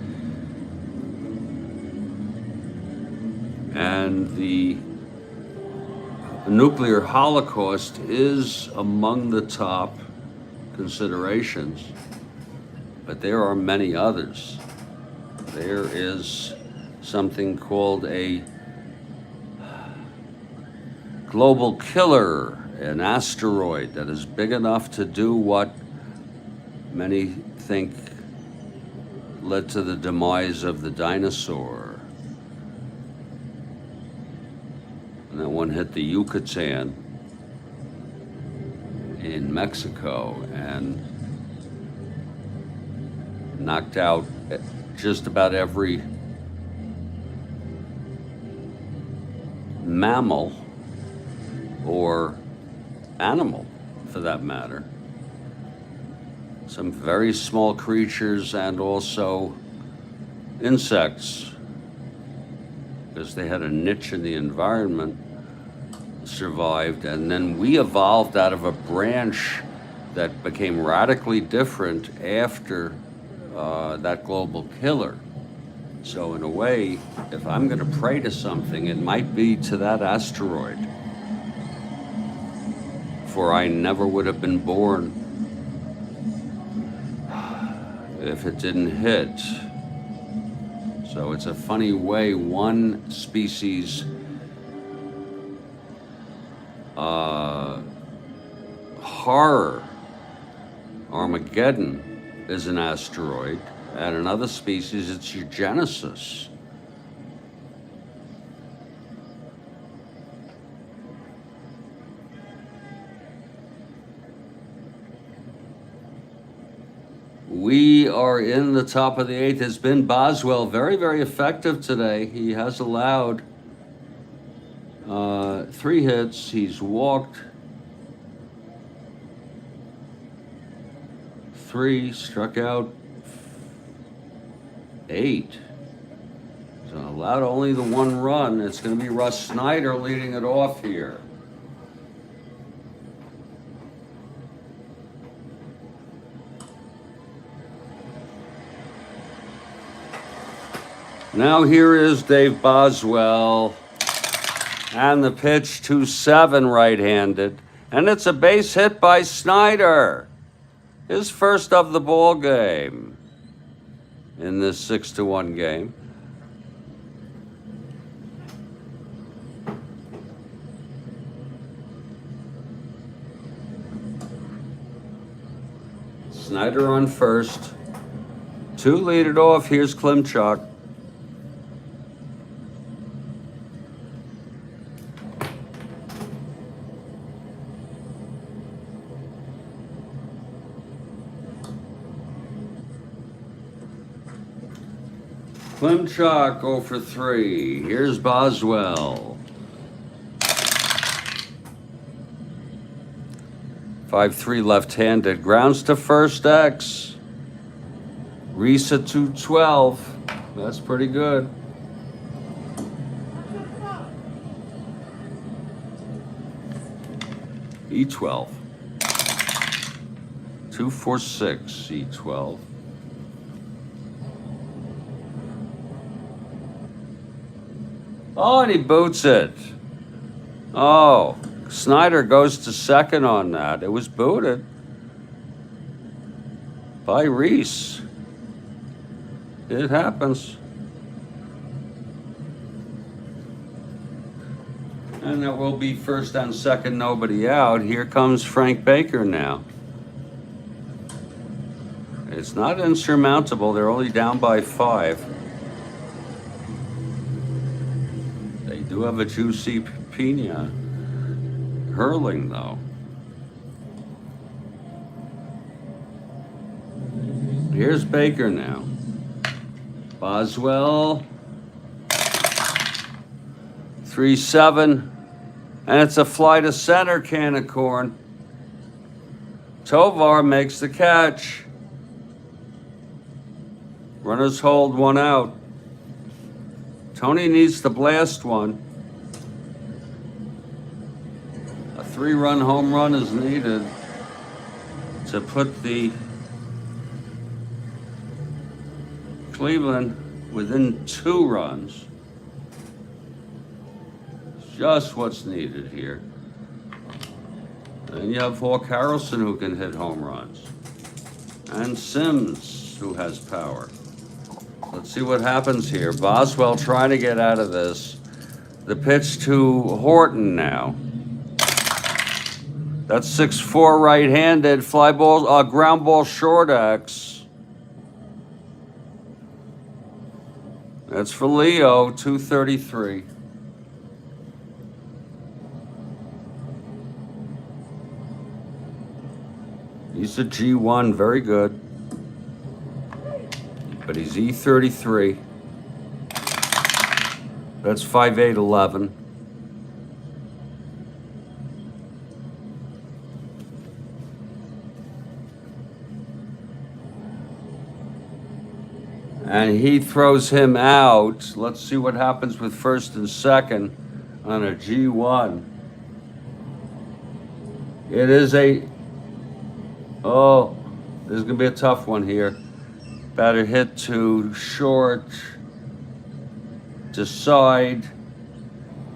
Speaker 1: And the nuclear holocaust is among the top considerations, but there are many others. There is something called a global killer, an asteroid that is big enough to do what many think led to the demise of the dinosaur. And that one hit the Yucatan in Mexico and knocked out just about every mammal or animal, for that matter. Some very small creatures and also insects, because they had a niche in the environment, survived. And then we evolved out of a branch that became radically different after that global killer. So in a way, if I'm going to pray to something, it might be to that asteroid. For I never would have been born if it didn't hit. So it's a funny way one species horror, Armageddon, is an asteroid, and another species, it's eugenesis. We are in the top of the 8th. It's been Boswell, very, very effective today. He has allowed 3 hits. He's walked 3, struck out 8. So allowed only the 1 run. It's going to be Russ Snyder leading it off here. Now here is Dave Boswell, and the pitch 2-7 right-handed, and it's a base hit by Snyder. His first of the ball game. in this 6-1 game. Snyder on first. 2 lead it off. Here's Klimchuk. Klimchuk 0 for 3. Here's Boswell. 5-3 left-handed. Grounds to first X. Reese at 212. That's pretty good. E12. 2-4-6. E12. Oh, and he boots it. Oh, Snyder goes to second on that. It was booted by Reese. It happens. And that will be first and second, nobody out. Here comes Frank Baker now. It's not insurmountable. They're only down by 5. They do have a juicy Pina hurling, though. Here's Baker now. Boswell. 3-7. And it's a fly to center, can of corn. Tovar makes the catch. Runners hold, 1 out. Tony needs to blast one. A 3-run home run is needed to put the Cleveland within 2 runs. Just what's needed here. And you have Hawk Harrelson who can hit home runs. And Sims who has power. Let's see what happens here. Boswell trying to get out of this. The pitch to Horton now. That's 6-4 right-handed. Fly ball, ground ball short X. That's for Leo, 233. He's a G1, very good. But he's E33. That's 5-8-11. And he throws him out. Let's see what happens with first and second on a G1. It is a... Oh, this is going to be a tough one here. Batter hit to short, to side.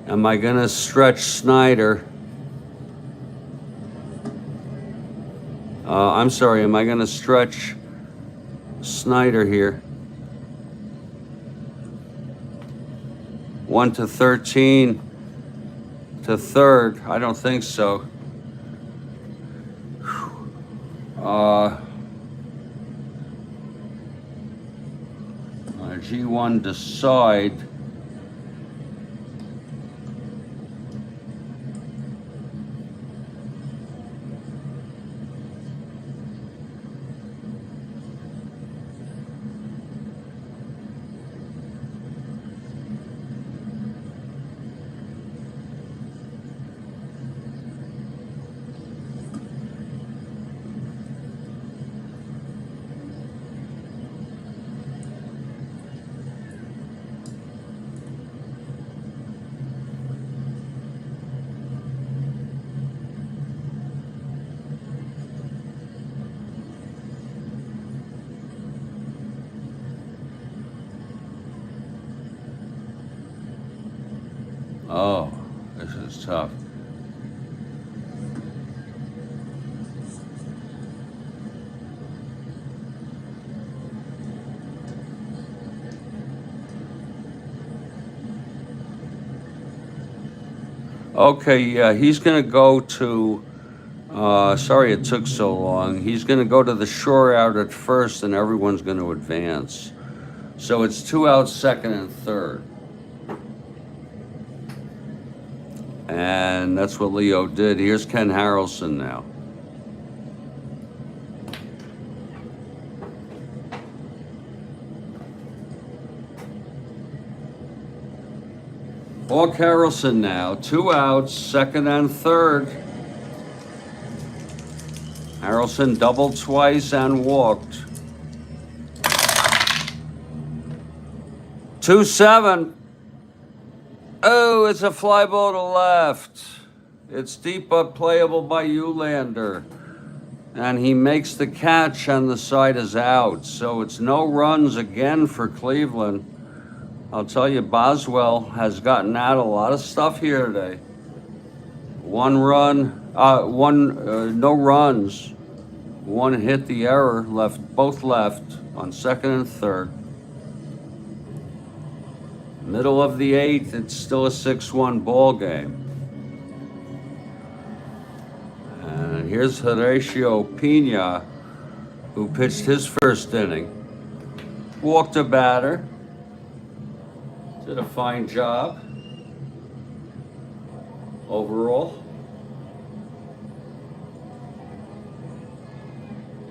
Speaker 1: Am I going to stretch Snyder? I'm sorry, am I going to stretch Snyder here? 1 to 13 to third. I don't think so. G1 to side. Oh, this is tough. Okay, yeah, he's going to go to. Sorry it took so long. He's going to go to the shore out at first, and everyone's going to advance. So it's 2 outs, second and third. And that's what Leo did. Here's Ken Harrelson now. Hawk Harrelson now, 2 outs, second and third. Harrelson doubled twice and walked. 2-7. Oh, it's a fly ball to left. It's deep but playable by Eulander. And he makes the catch and the side is out. So it's no runs again for Cleveland. I'll tell you, Boswell has gotten out a lot of stuff here today. No runs. One hit the error, both left on second and third. Middle of the eighth, it's still a 6-1 ball game. And here's Horacio Pena, who pitched his first inning. Walked a batter. Did a fine job overall.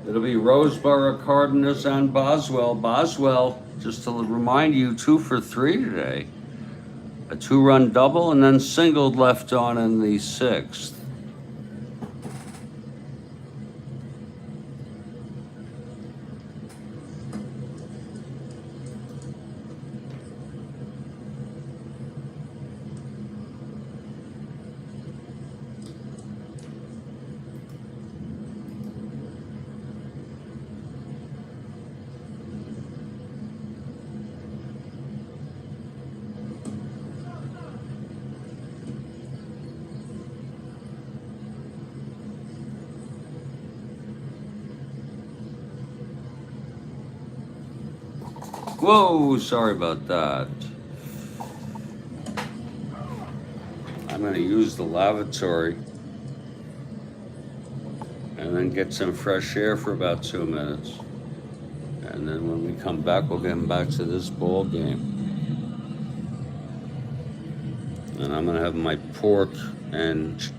Speaker 1: It'll be Roseboro, Cardenas, and Boswell. Boswell, just to remind you, 2 for 3 today. A 2-run double and then singled left on in the 6th. Whoa, sorry about that. I'm going to use the lavatory and then get some fresh air for about 2 minutes. And then when we come back, we'll get back to this ball game. And I'm going to have my pork and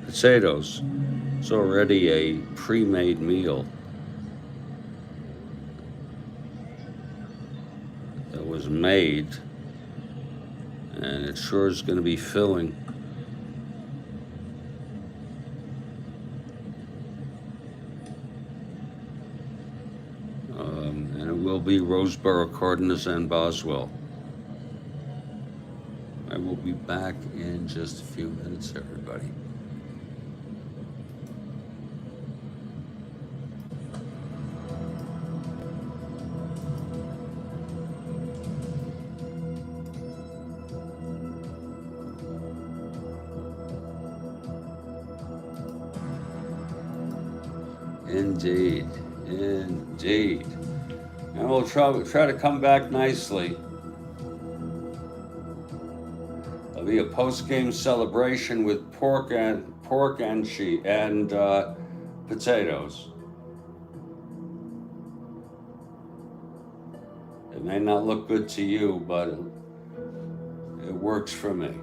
Speaker 1: potatoes. It's already a pre-made meal that was made, and it sure is going to be filling. And it will be Roseboro, Cardenas, and Boswell. I will be back in just a few minutes, everybody. Indeed, indeed. And we'll try to come back nicely. There'll be a post-game celebration with pork and potatoes. It may not look good to you, but it works for me.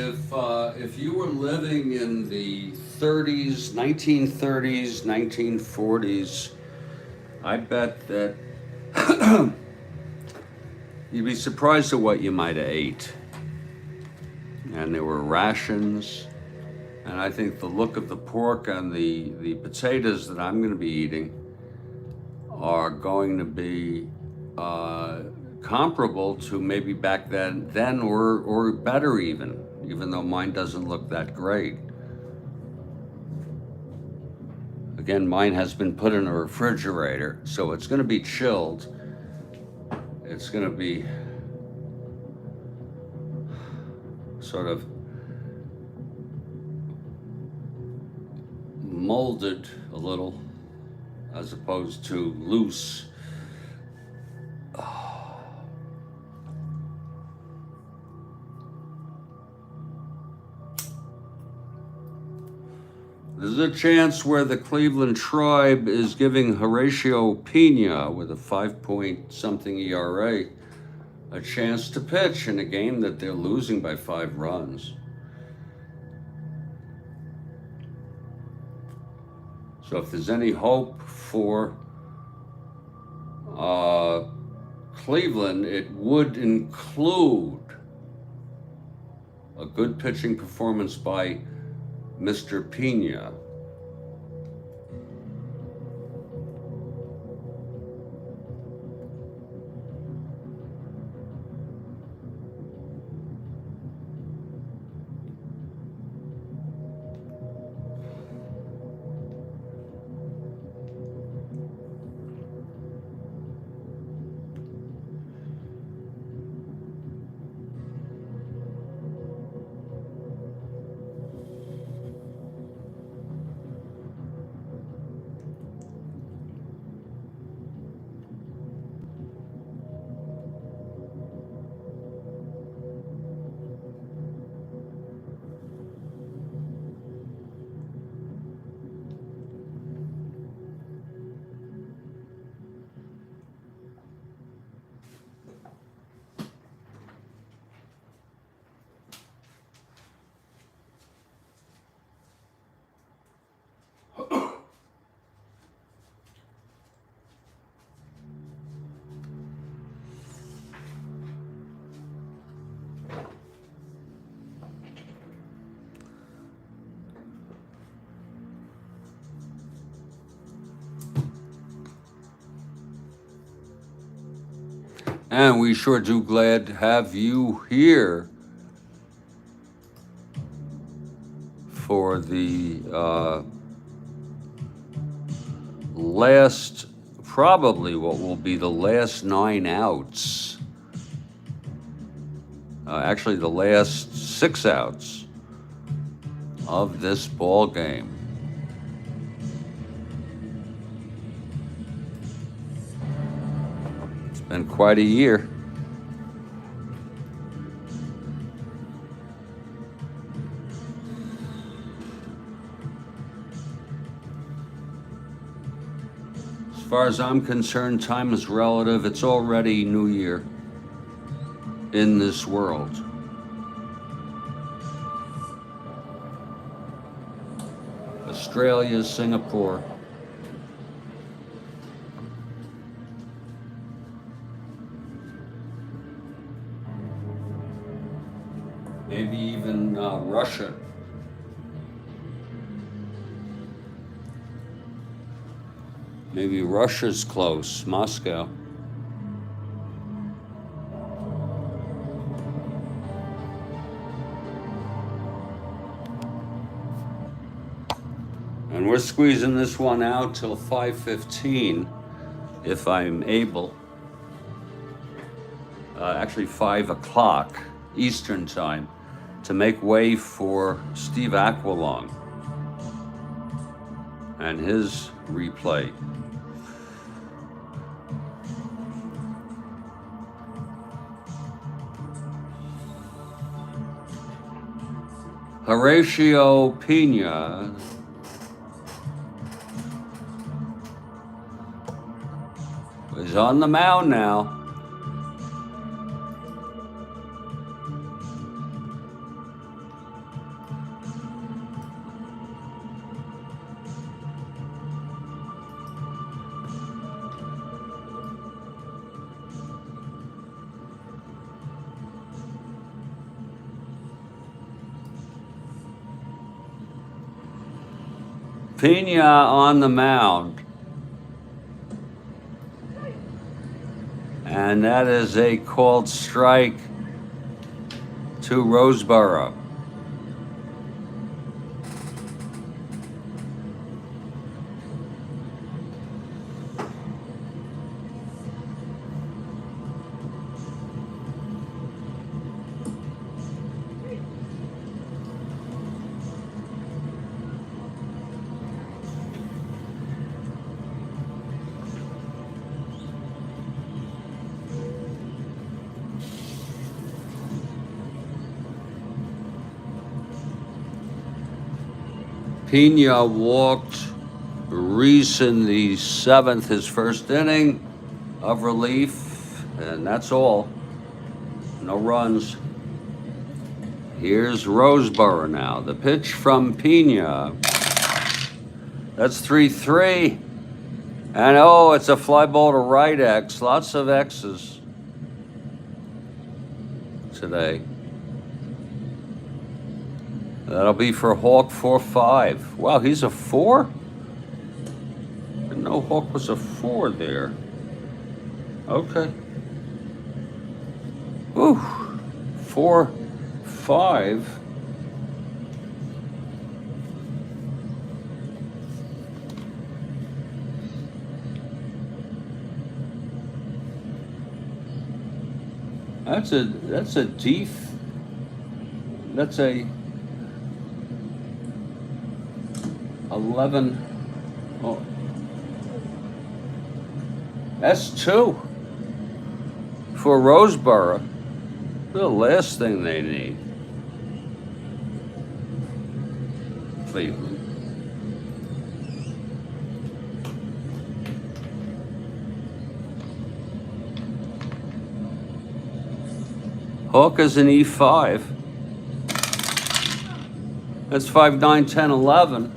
Speaker 1: if you were living in the 30s, 1930s, 1940s, I bet that you'd be surprised at what you might have ate. And there were rations. And I think the look of the pork and the potatoes that I'm going to be eating are going to be comparable to maybe back then or better even though mine doesn't look that great. Again, mine has been put in a refrigerator, so it's going to be chilled. It's going to be sort of molded a little as opposed to loose. There's a chance where the Cleveland Tribe is giving Horatio Pena with a 5-point-something ERA a chance to pitch in a game that they're losing by 5 runs. So if there's any hope for Cleveland, it would include a good pitching performance by Mr. Pena. And we sure do glad to have you here for the last, probably what will be the last 9 outs. Actually, the last 6 outs of this ball game. Been quite a year. As far as I'm concerned, time is relative. It's already New Year in this world. Australia, Singapore. Maybe even Russia. Maybe Russia's close, Moscow. And we're squeezing this one out till 5:15, if I'm able. Actually 5 o'clock Eastern time, to make way for Steve Aquilong and his replay. Horatio Pena is on the mound now. Pena on the mound. And that is a called strike to Roseboro. Pena walked Reese in the 7th, his first inning of relief, and that's all. No runs. Here's Roseboro now. The pitch from Pena. That's 3-3. And oh, it's a fly ball to right X. Lots of X's today. That'll be for Hawk 4-5. Wow, he's a 4? Didn't know Hawk was a 4 there. Okay. Whew. 4-5. That's a that's a 11. Oh. That's 2 for Roseboro. The last thing they need. Cleveland. Hawk is an E5. That's 5, 9, 10, 11.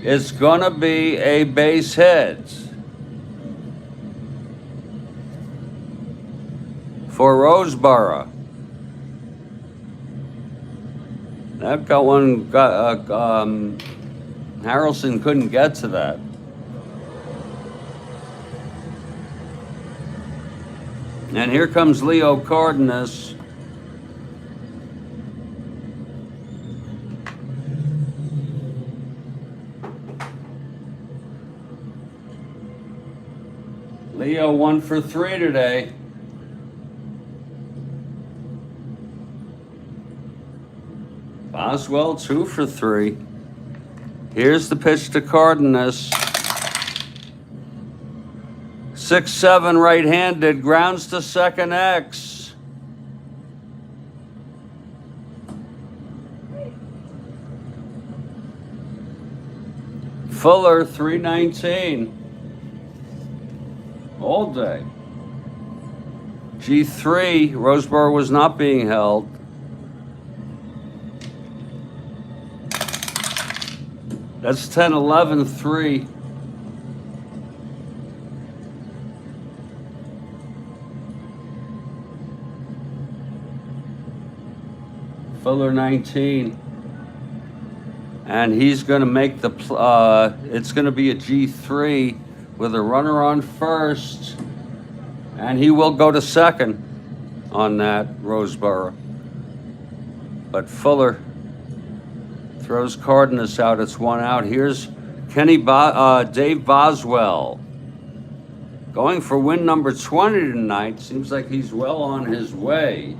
Speaker 1: It's gonna be a base hit for Roseboro. That got one. Harrelson couldn't get to that. And here comes Leo Cardenas. Leo 1 for 3 today. Boswell 2 for 3. Here's the pitch to Cardenas. 6-7 right-handed, grounds to second X. Fuller 319. All day. G3, Roseboro was not being held. That's 10-11-3. Fuller 19. And he's going to make the, it's going to be a G3 with a runner on first. And he will go to second on that, Roseboro. But Fuller throws Cardenas out. It's 1 out. Here's Dave Boswell going for win number 20 tonight. Seems like he's well on his way.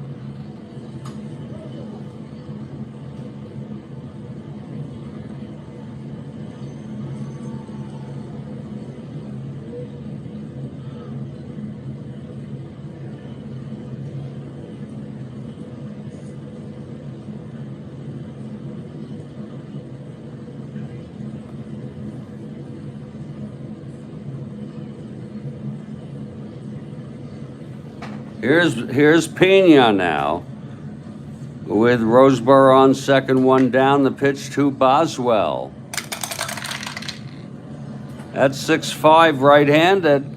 Speaker 1: Here's Pena now with Roseboro on second, 1 down. The pitch to Boswell. That's 6-5 right-handed.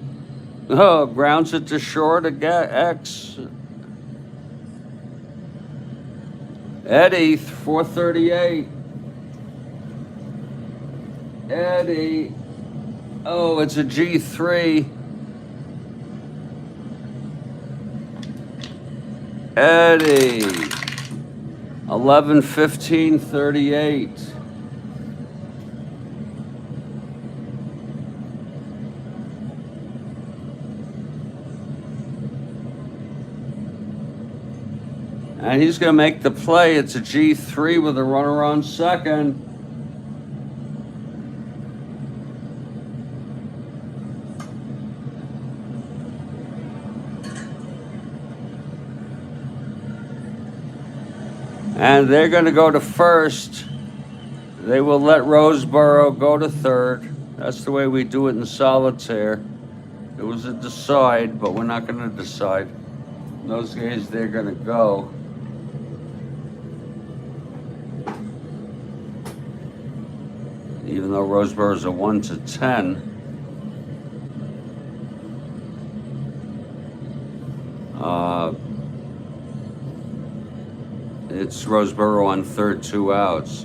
Speaker 1: Oh, grounds it to short again. X. Eddie, 438. Eddie. Oh, it's a G3. Eddie. 11-15-38. And he's going to make the play. It's a G3 with a runner on second. And they're going to go to first. They will let Roseboro go to third. That's the way we do it in solitaire. It was a decide, but we're not going to decide. In those guys, they're going to go. Even though Roseboro's a 1-10. It's Roseboro on third, 2 outs.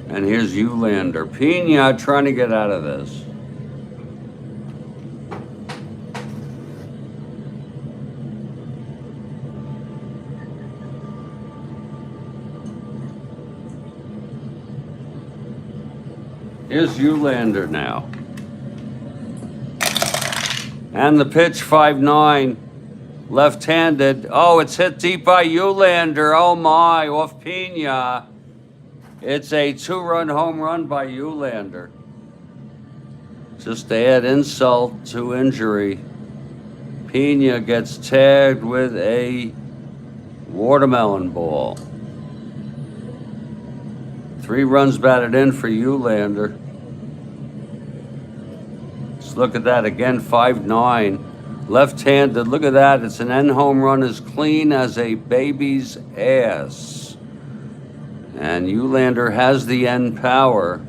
Speaker 1: And here's Eulander. Pena trying to get out of this. Here's Eulander now. And the pitch, 5-9. Left-handed. Oh, it's hit deep by Eulander. Oh my, off Pena. It's a 2-run home run by Eulander. Just to add insult to injury. Pena gets tagged with a watermelon ball. 3 runs batted in for Eulander. Let's look at that again, 5-9. Left-handed, look at that. It's an end home run as clean as a baby's ass. And Eulander has the end power.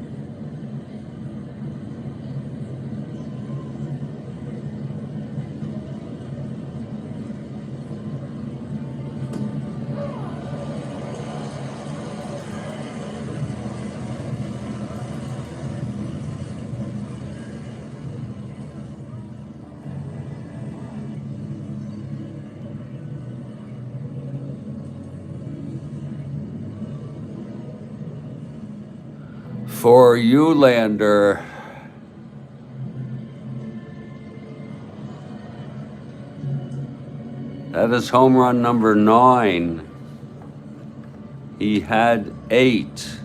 Speaker 1: For Eulander, that is home run number 9. He had 8.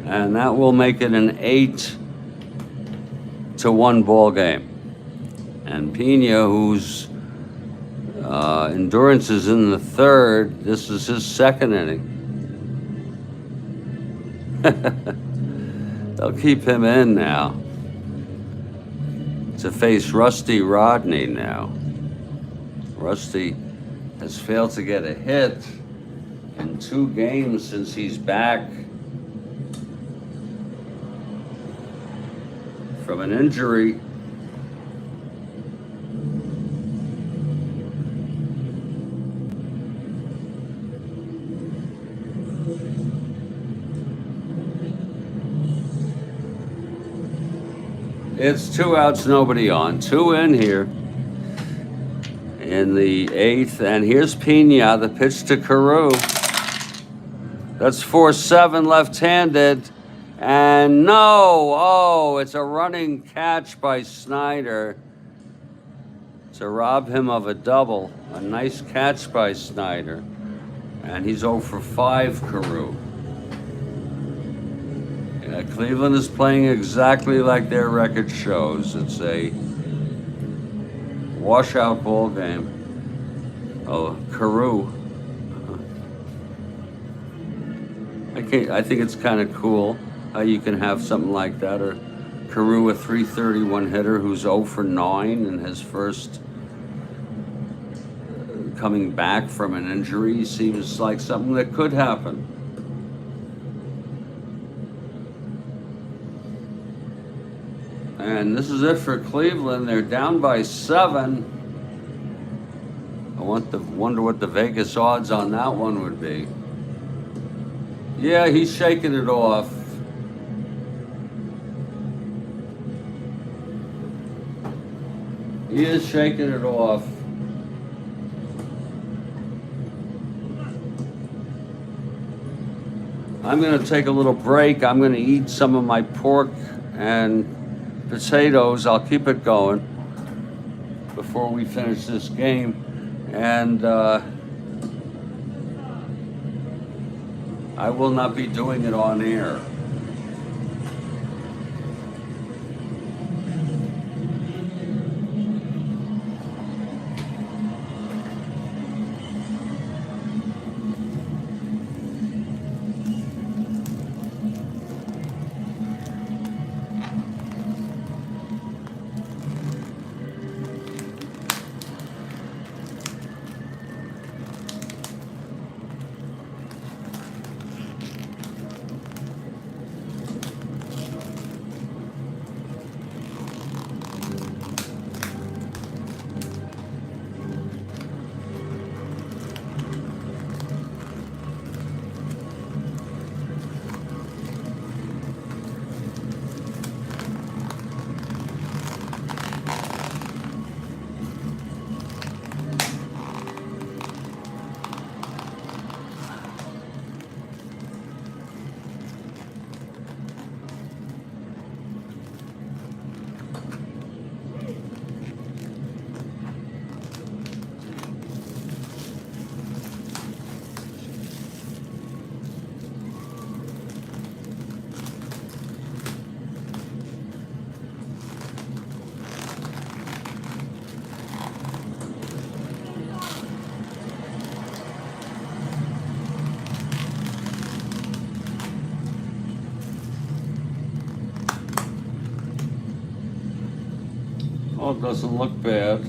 Speaker 1: And that will make it an 8-1 ball game. And Pena, whose endurance is in the third, this is his second inning. They'll keep him in now to face Rusty Rodney now. Rusty has failed to get a hit in 2 games since he's back from an injury. It's 2 outs, nobody on. 2 in here in the 8th. And here's Pena, the pitch to Carew. That's 4-7 left-handed. And no, oh, it's a running catch by Snyder to rob him of a double. A nice catch by Snyder. And he's 0 for 5, Carew. Cleveland is playing exactly like their record shows. It's a washout ball game. Oh, Carew. I think it's kind of cool how you can have something like that. Or Carew, a 331 hitter who's 0 for 9 in his first coming back from an injury. Seems like something that could happen. And this is it for Cleveland. They're down by 7. I wonder what the Vegas odds on that one would be. Yeah, he's shaking it off. He is shaking it off. I'm going to take a little break. I'm going to eat some of my pork and potatoes. I'll keep it going before we finish this game. And I will not be doing it on air. Oh, it doesn't look bad.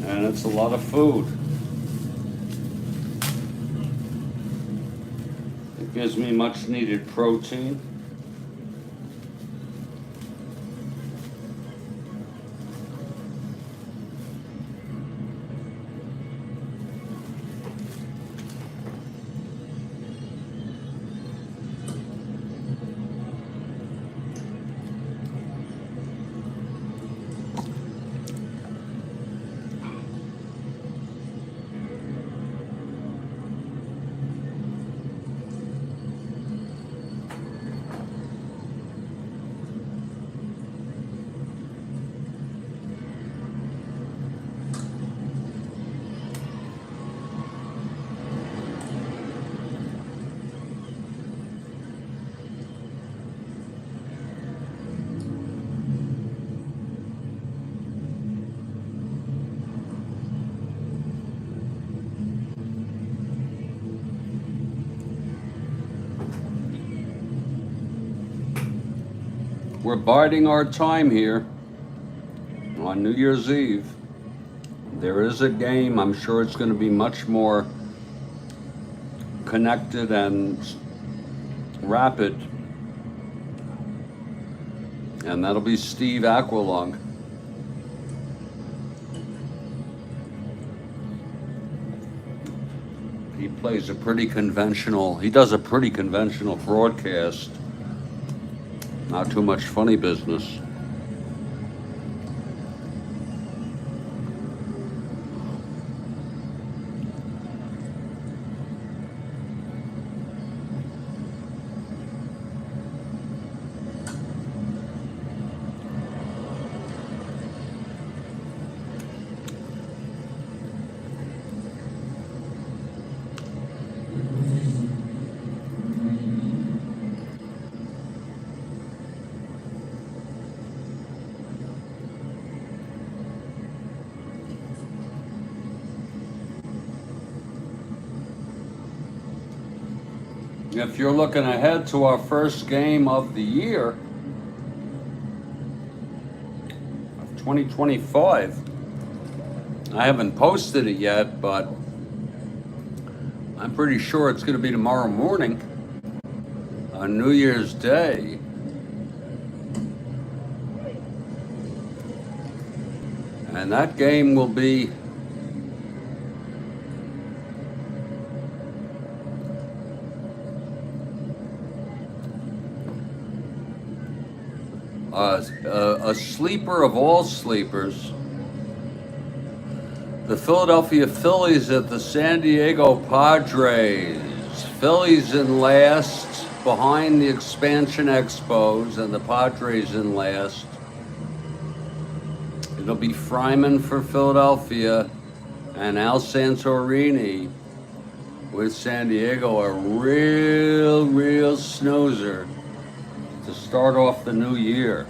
Speaker 1: And it's a lot of food. It gives me much needed protein. We're biding our time here on New Year's Eve. There is a game. I'm sure it's going to be much more connected and rapid. And that'll be Steve Aquilung. He does a pretty conventional broadcast. Not too much funny business. If you're looking ahead to our first game of the year, of 2025, I haven't posted it yet, but I'm pretty sure it's going to be tomorrow morning on New Year's Day. And that game will be a sleeper of all sleepers. The Philadelphia Phillies at the San Diego Padres. Phillies in last, behind the expansion Expos, and the Padres in last. It'll be Fryman for Philadelphia and Al Santorini with San Diego, a real snoozer to start off the new year.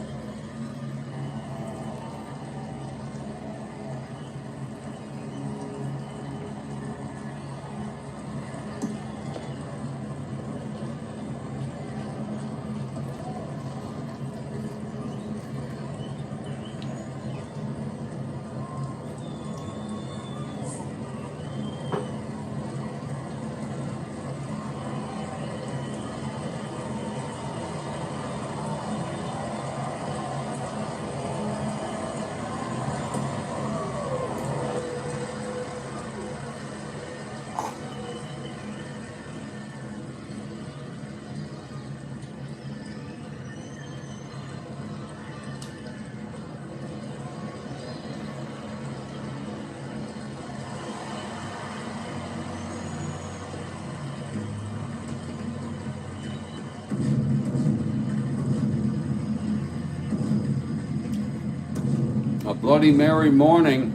Speaker 1: A Bloody Mary morning.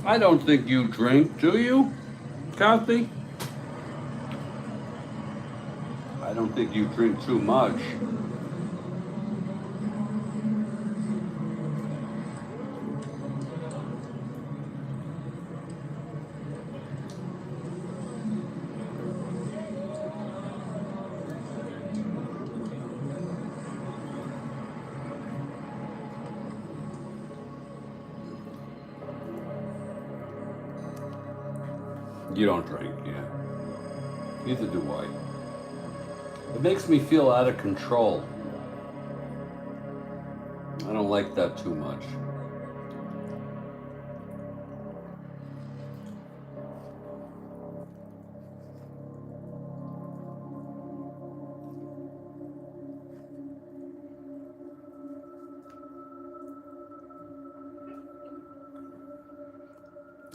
Speaker 1: I don't think you drink, do you, Kathy? I don't think you drink too much. You don't drink, yeah. Neither do I. It makes me feel out of control. I don't like that too much.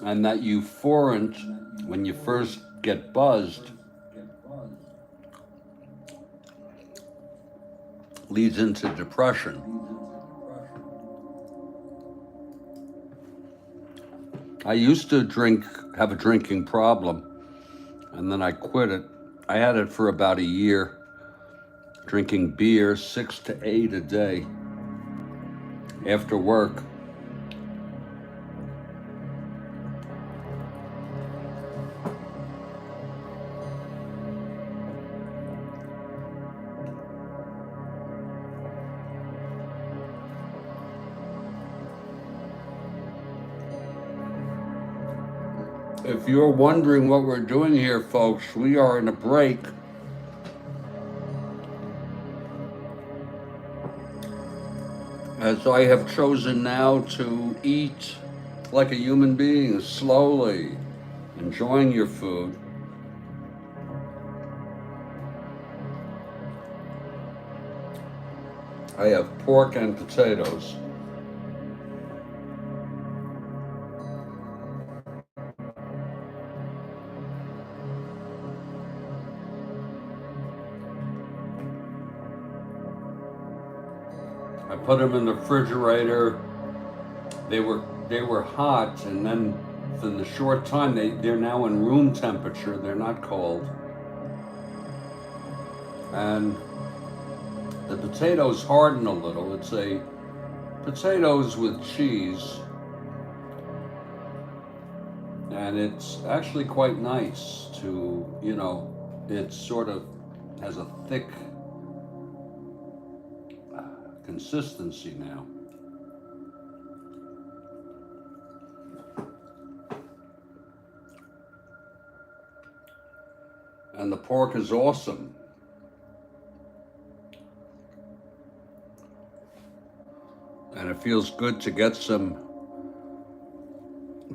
Speaker 1: And that euphorant, when you first get buzzed, leads into depression. I used to have a drinking problem, and then I quit it. I had it for about a year, drinking beer 6 to 8 a day after work. If you're wondering what we're doing here, folks, we are in a break. As I have chosen now to eat like a human being, slowly, enjoying your food. I have pork and potatoes. I put them in the refrigerator. They were hot, and then for the short time they're now in room temperature. They're not cold. And the potatoes harden a little. It's a potatoes with cheese, and it's actually quite nice to, it's sort of has a thick consistency now. And the pork is awesome. And it feels good to get some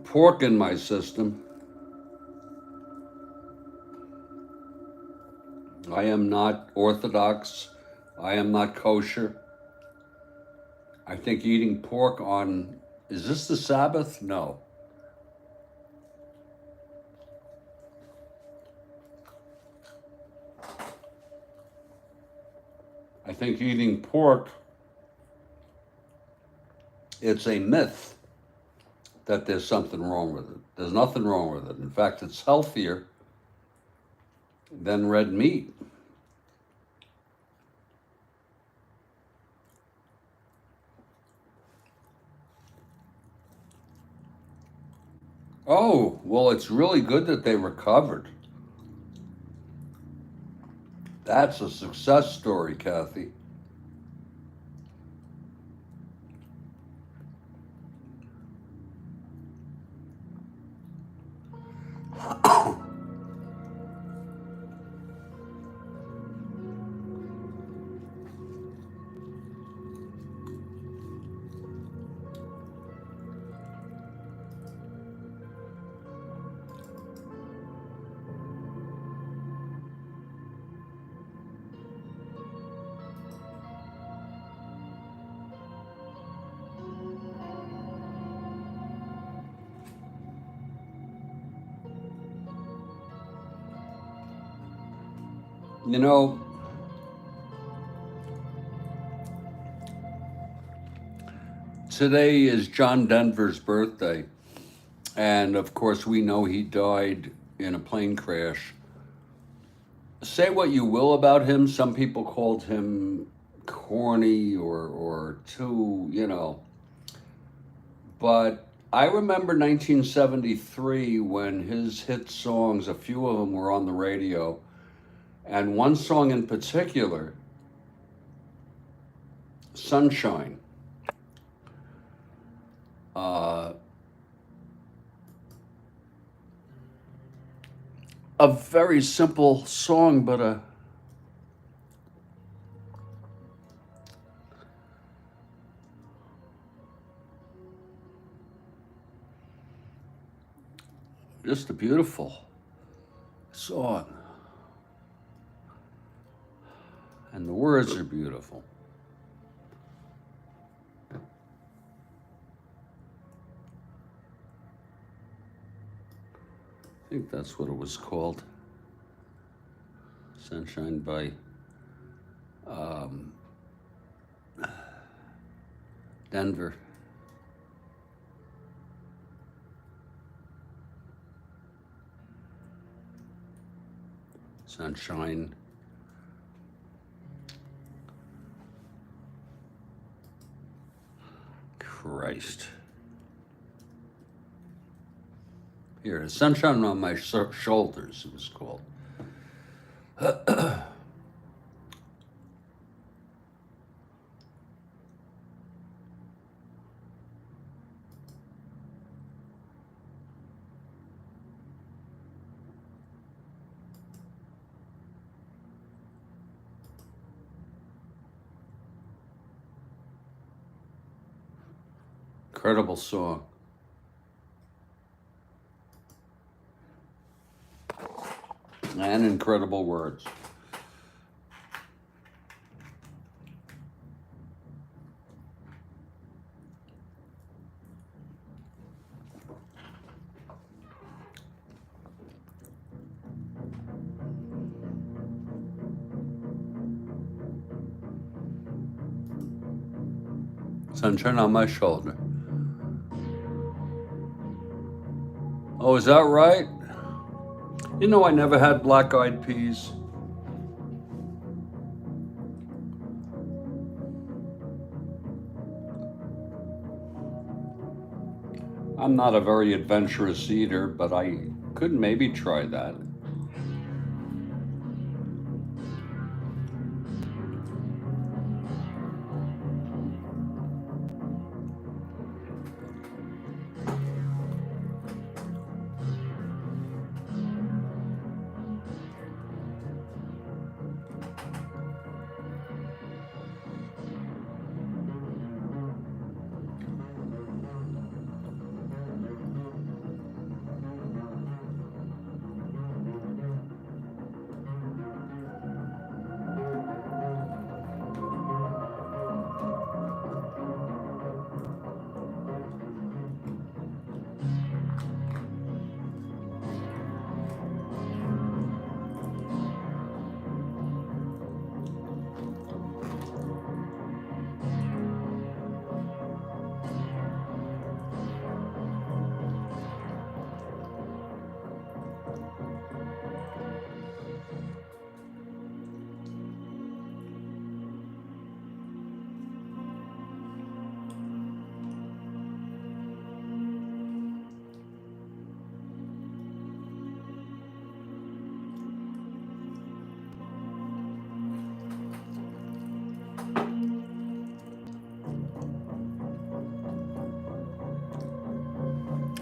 Speaker 1: pork in my system. I am not Orthodox. I am not kosher. I think eating pork on, is this the Sabbath? No. I think eating pork, it's a myth that there's something wrong with it. There's nothing wrong with it. In fact, it's healthier than red meat. Oh, well, it's really good that they recovered. That's a success story, Kathy. You know, today is John Denver's birthday. And of course, we know he died in a plane crash. Say what you will about him. Some people called him corny or too, you know. But I remember 1973 when his hit songs, a few of them were on the radio. And one song in particular, Sunshine. A very simple song, but just a beautiful song. And the words are beautiful. I think that's what it was called. Sunshine by Denver. Sunshine. Christ. Here, Sunshine on My Shoulders, it was called. Incredible song. And incredible words. Sunshine on My Shoulder. Oh, is that right? You know, I never had black-eyed peas. I'm not a very adventurous eater, but I could maybe try that.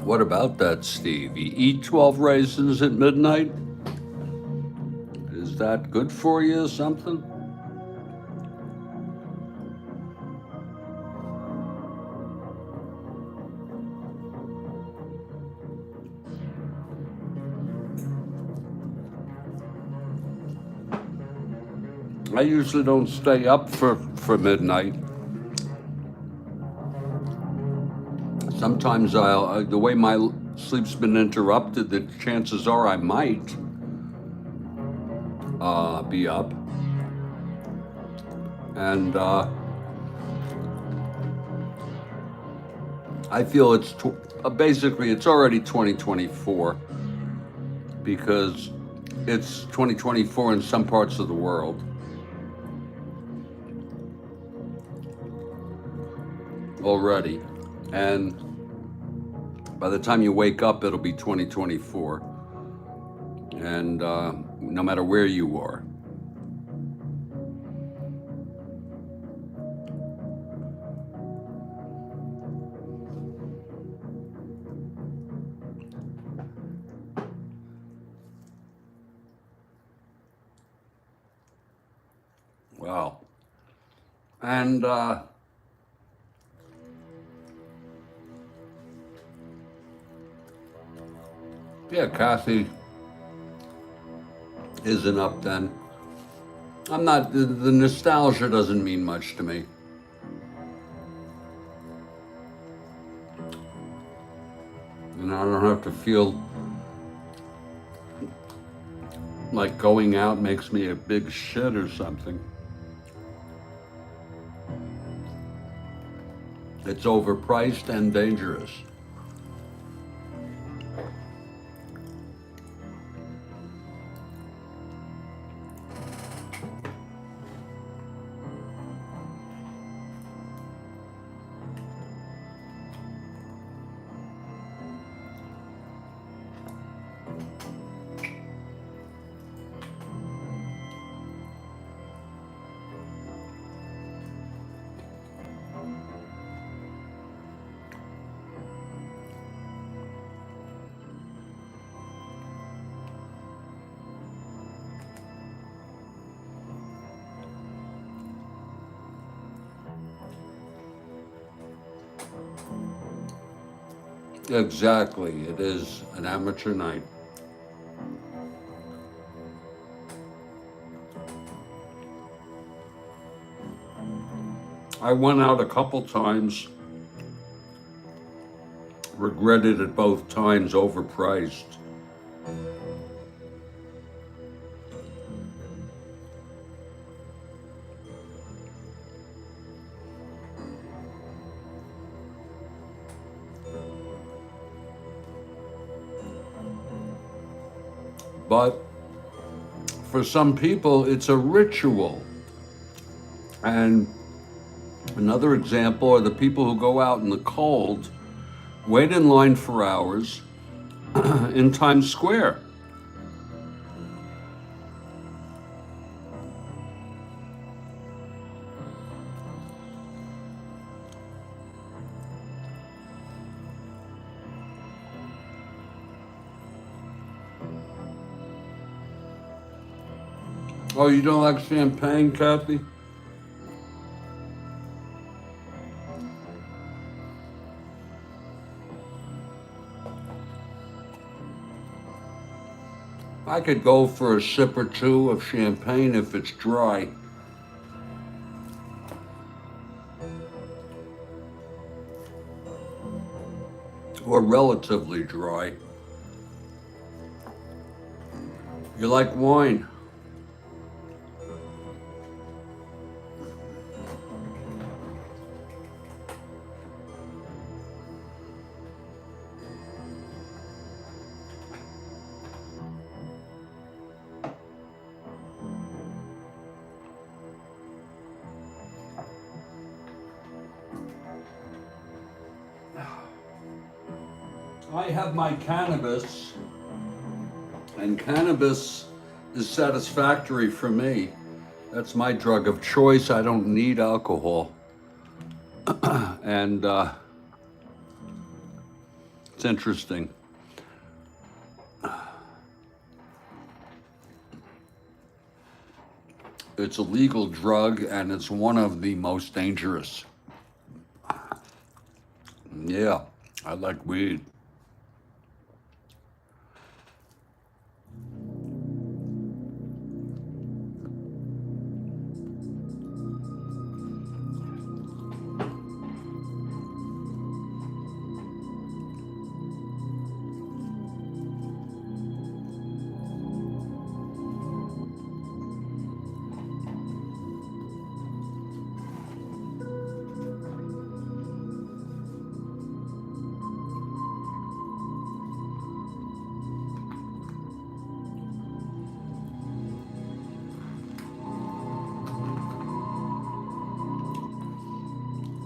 Speaker 1: What about that, Steve? You eat 12 raisins at midnight? Is that good for you or something? I usually don't stay up for midnight. Sometimes the way my sleep's been interrupted, the chances are I might be up. And I feel basically it's already 2024 because it's 2024 in some parts of the world. Already. And by the time you wake up, it'll be 2024. And no matter where you are. Wow. And yeah, Kathy isn't up then. I'm not, the nostalgia doesn't mean much to me. And I don't have to feel like going out makes me a big shit or something. It's overpriced and dangerous. Exactly, it is an amateur night. I went out a couple times, regretted it both times, overpriced. But for some people, it's a ritual. And another example are the people who go out in the cold, wait in line for hours in Times Square. Oh, you don't like champagne, Kathy? I could go for a sip or two of champagne if it's dry. Or relatively dry. You like wine? I have my cannabis, and cannabis is satisfactory for me. That's my drug of choice. I don't need alcohol. And it's It's interesting. It's a legal drug, and it's one of the most dangerous. Yeah, I like weed.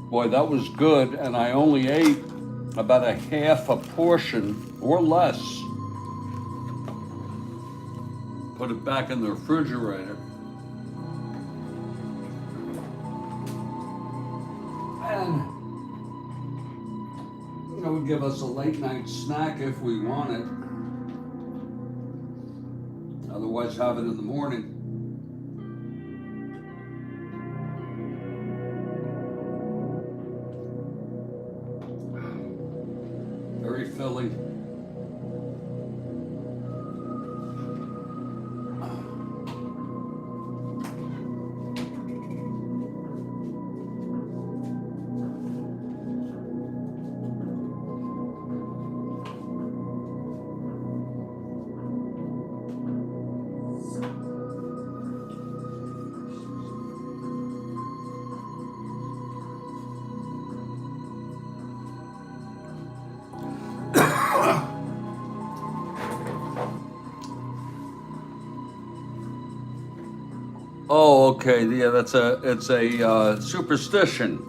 Speaker 1: Boy, that was good, and I only ate about a half a portion or less. Put it back in the refrigerator. And, you know, would give us a late night snack if we want it. Otherwise, have it in the morning. Very filling. Oh, okay. Yeah, it's a superstition.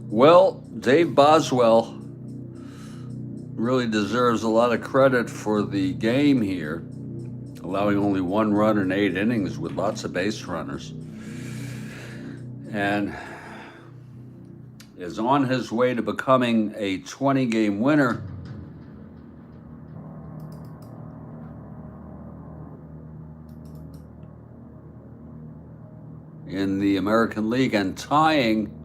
Speaker 1: Well, Dave Boswell really deserves a lot of credit for the game here, allowing only 1 run in 8 innings with lots of base runners, and is on his way to becoming a 20-game winner. In the American League, and tying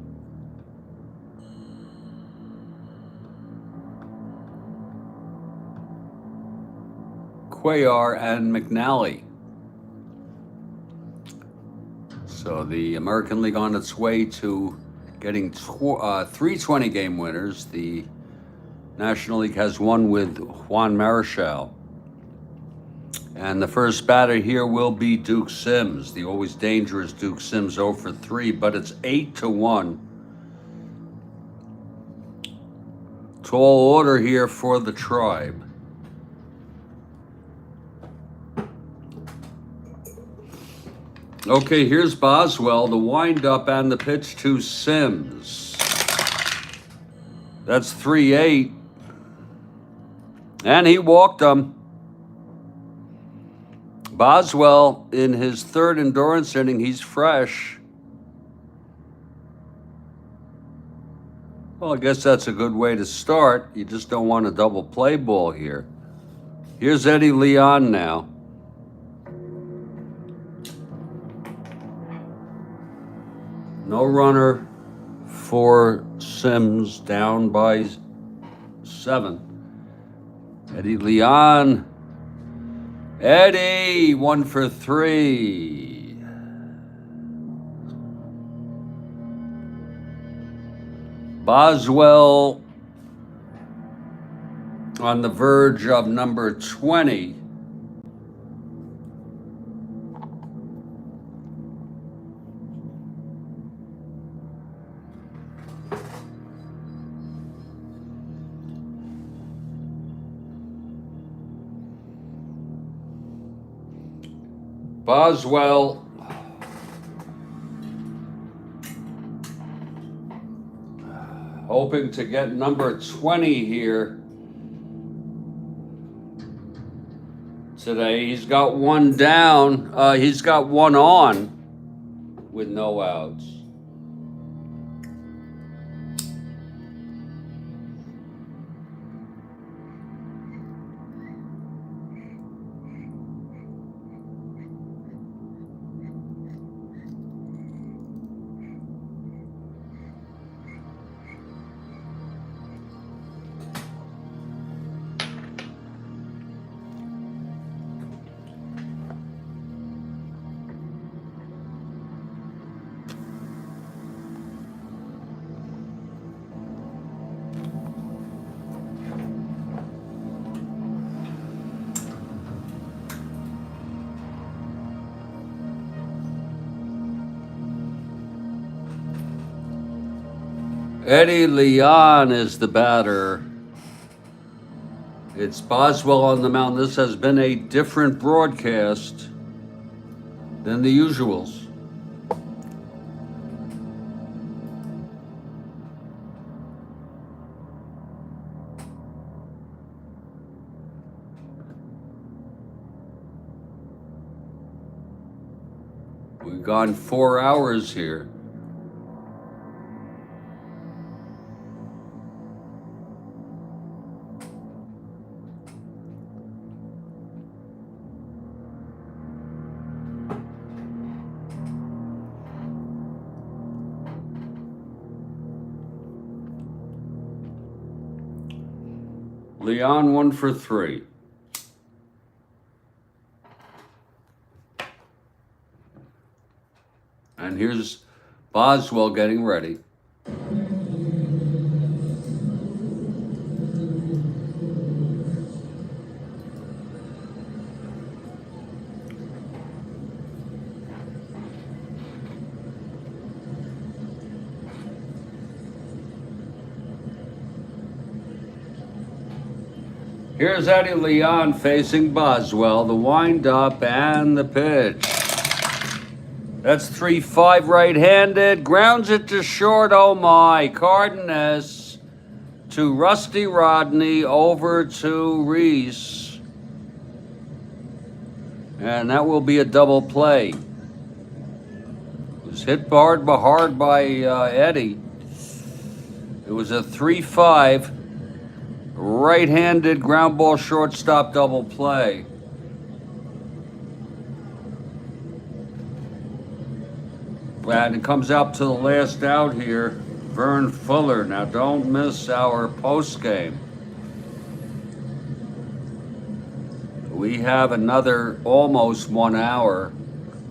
Speaker 1: Cuellar and McNally. So the American League on its way to getting 3 20-game winners. The National League has one with Juan Marichal. And the first batter here will be Duke Sims, the always dangerous Duke Sims, 0 for 3, but it's 8-1. Tall order here for the Tribe. Okay, here's Boswell, the windup and the pitch to Sims. That's 3-8. And he walked him. Boswell, in his 3rd endurance inning, he's fresh. Well, I guess that's a good way to start. You just don't want a double play ball here. Here's Eddie Leon now. No runner for Sims, down by 7. Eddie Leon. Eddie, 1 for 3. Boswell on the verge of number 20. Boswell hoping to get number 20 here today. He's got one down. He's got one on with no outs. Eddie Leon is the batter. It's Boswell on the mound. This has been a different broadcast than the usuals. We've gone 4 hours here. Leon 1 for 3. And here's Boswell getting ready. Here's Eddie Leon facing Boswell, the wind-up and the pitch. That's 3-5 right-handed, grounds it to short, oh my, Cardenas to Rusty Rodney, over to Reese. And that will be a double play. It was hit hard by Eddie. It was a 3-5. Right-handed ground ball shortstop double play. And it comes out to the last out here, Vern Fuller. Now don't miss our post game. We have another almost 1 hour.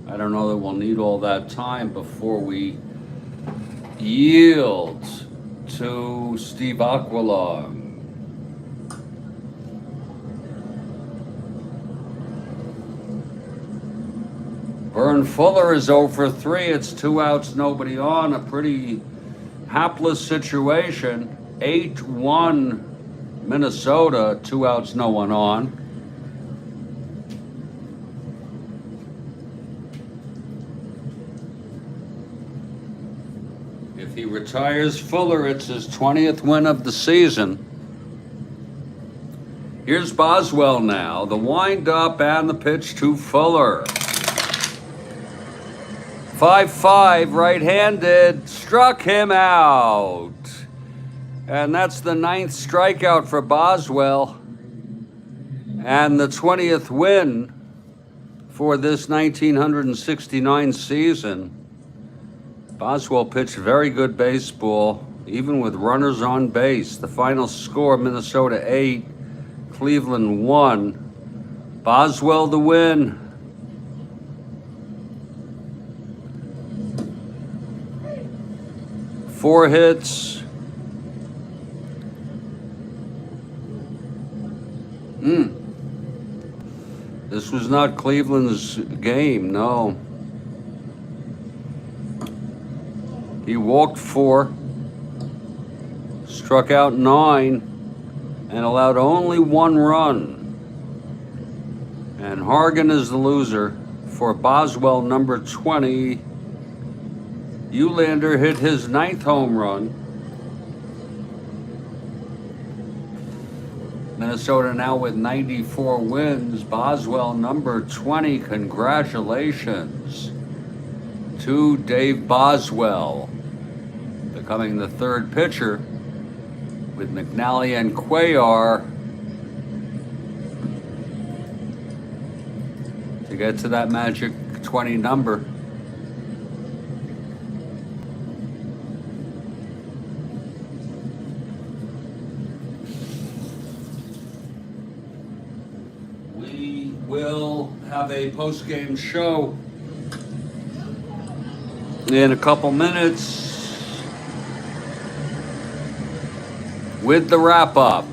Speaker 1: I don't know that we'll need all that time before we yield to Steve Aquilong. Vern Fuller is 0 for 3. It's 2 outs, nobody on. A pretty hapless situation. 8-1 Minnesota, 2 outs, no one on. If he retires Fuller, it's his 20th win of the season. Here's Boswell now. The wind-up and the pitch to Fuller. 5-5, right-handed, struck him out. And that's the 9th strikeout for Boswell. And the 20th win for this 1969 season. Boswell pitched very good baseball, even with runners on base. The final score, Minnesota 8, Cleveland 1. Boswell the win. Four hits. This was not Cleveland's game, no. He walked 4, struck out 9, and allowed only 1 run. And Hargan is the loser for Boswell, number 20. Eulander hit his 9th home run. Minnesota now with 94 wins. Boswell, number 20. Congratulations to Dave Boswell, becoming the third pitcher with McNally and Cuellar to get to that magic 20 number. We will have a post-game show in a couple minutes with the wrap-up.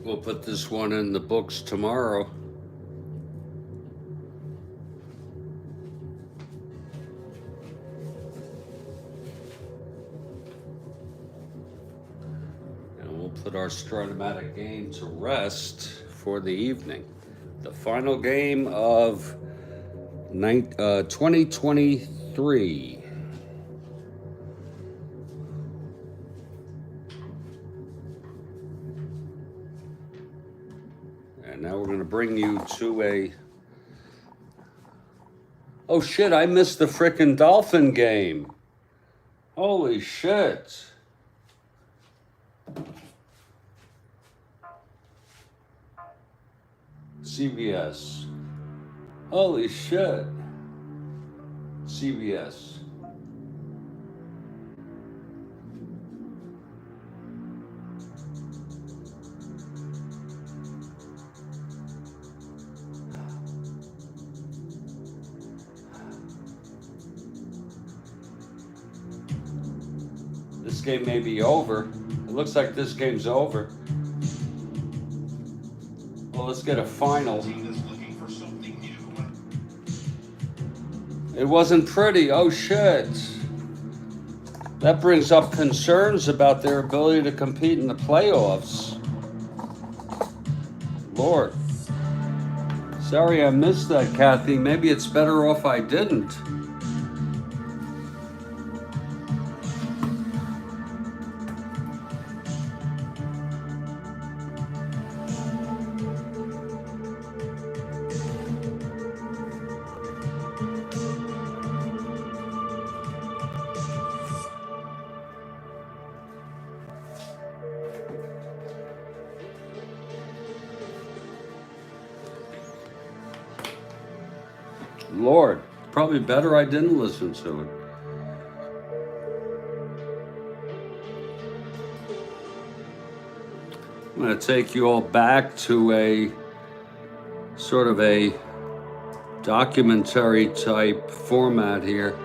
Speaker 1: We'll put this one in the books tomorrow. And we'll put our Strat-O-Matic game to rest for the evening. The final game of 2023. And now we're going to bring you to a... Oh shit, I missed the frickin' Dolphin game. Holy shit. CBS. Holy shit. CBS. This game may be over. It looks like this game's over. Well, let's get a final. It wasn't pretty. Oh shit. That brings up concerns about their ability to compete in the playoffs. Lord. Sorry I missed that, Kathy. Maybe it's better off I didn't. Lord, probably better I didn't listen to it. I'm going to take you all back to a sort of a documentary type format here.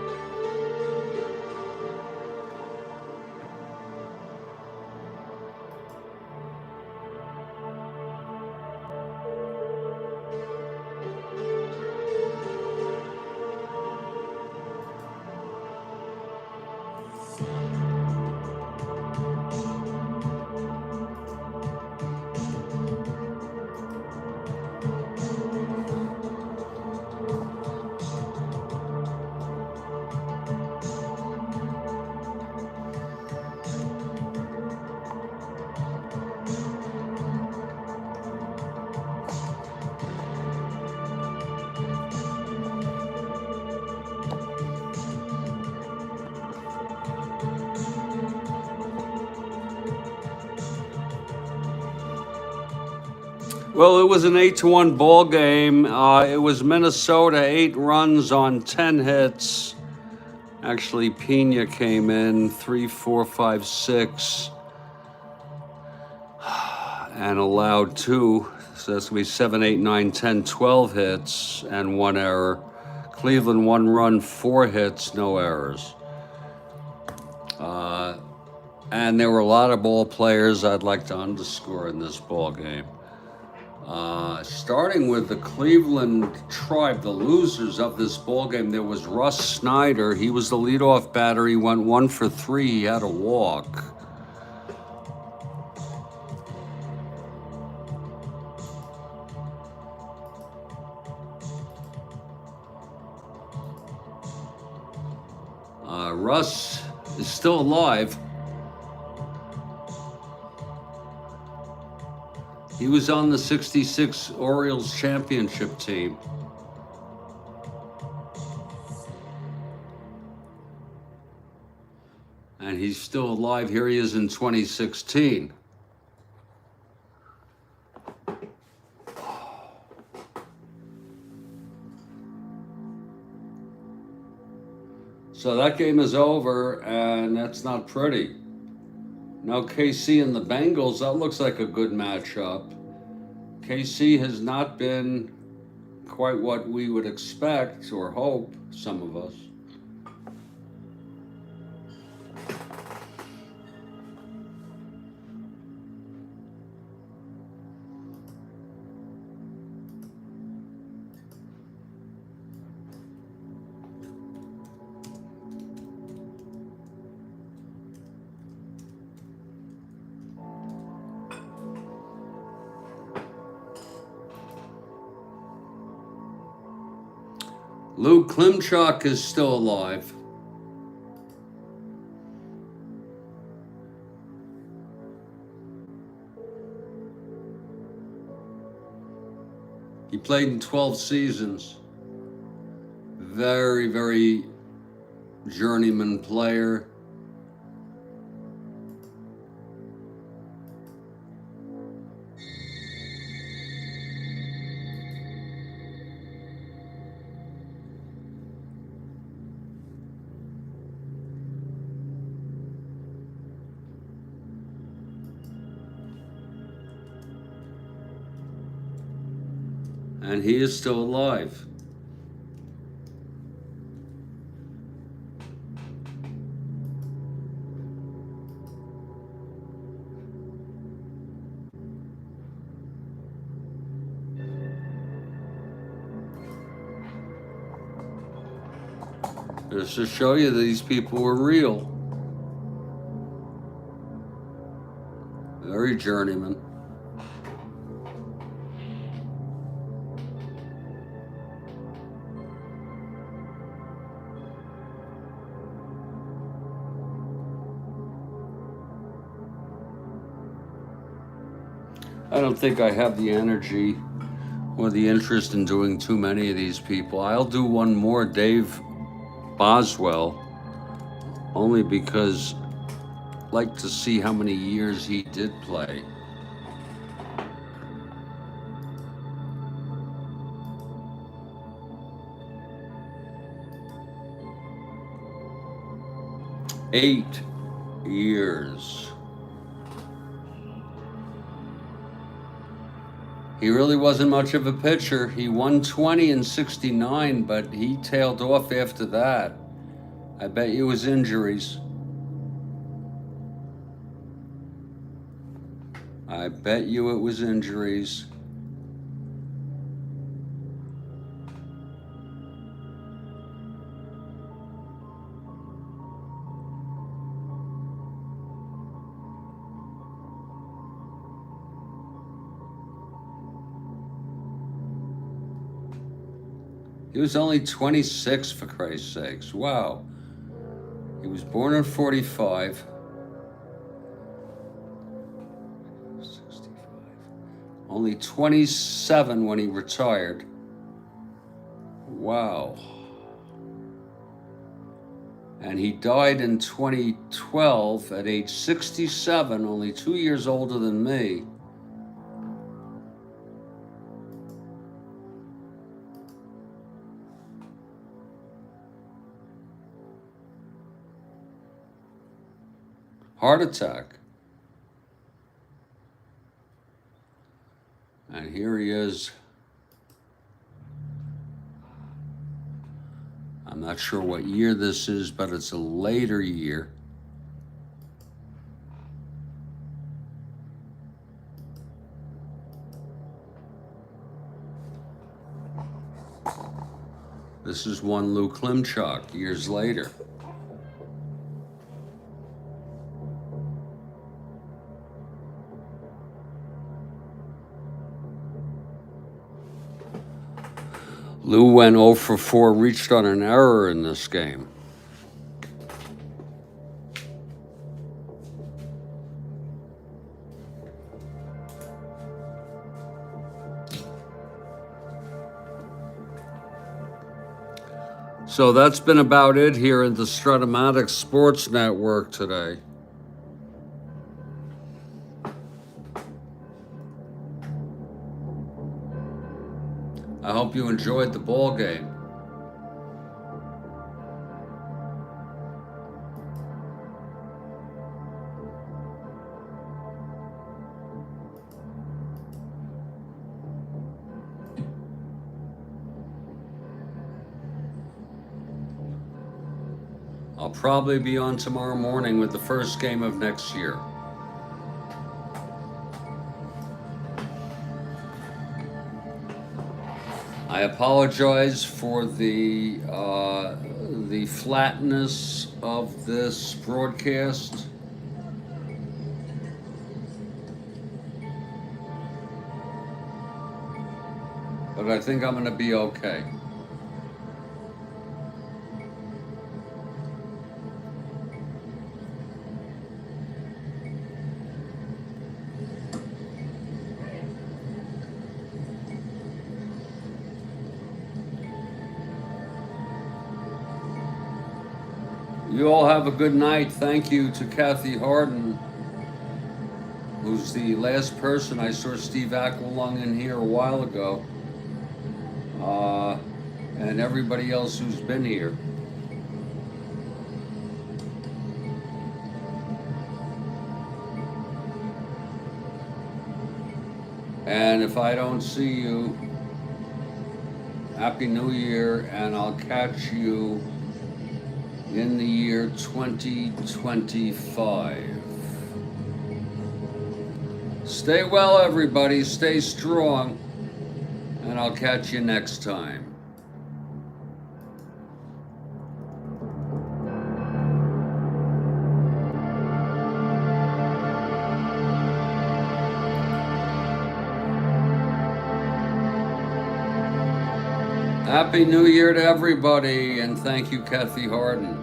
Speaker 1: Well, it was an 8-1 ball game. It was Minnesota 8 runs on 10 hits. Actually, Pena came in 3, 4, 5, 6 and allowed 2. So that's going to be 7, 8, 9, 10, 12 hits and 1 error. Cleveland 1 run, 4 hits, no errors. And there were a lot of ball players I'd like to underscore in this ball game. Starting with the Cleveland Tribe, the losers of this ball game, there was Russ Snyder. He was the leadoff batter. He went 1 for 3. He had a walk. Russ is still alive. He was on the '66 Orioles championship team. And he's still alive. Here he is in 2016. So that game is over, and that's not pretty. Now KC and the Bengals, that looks like a good matchup. KC has not been quite what we would expect or hope, some of us. Lou Klimchuk is still alive. He played in 12 seasons. Very, very journeyman player. And he is still alive. Just to show you that these people were real. Very journeyman. I don't think I have the energy or the interest in doing too many of these people. I'll do one more, Dave Boswell, only because I'd like to see how many years he did play. 8 years. He really wasn't much of a pitcher. He won 20 in 69, but he tailed off after that. I bet you it was injuries. I bet you it was injuries. He was only 26, for Christ's sakes. Wow. He was born in 45. 65. Only 27 when he retired. Wow. And he died in 2012 at age 67, only 2 years older than me. Heart attack. And here he is. I'm not sure what year this is, but it's a later year. This is one Lou Klimchak years later. Lou went 0 for 4, reached on an error in this game. So that's been about it here at the Strat-O-Matic Sports Network today. I hope you enjoyed the ball game. I'll probably be on tomorrow morning with the first game of next year. I apologize for the flatness of this broadcast. But I think I'm going to be okay. You all have a good night. Thank you to Kathy Harden, who's the last person. I saw Steve Aquilung in here a while ago, and everybody else who's been here. And if I don't see you, Happy New Year, and I'll catch you in the year 2025. Stay well, everybody. Stay strong, and I'll catch you next time. Happy New Year to everybody, and thank you, Kathy Harden.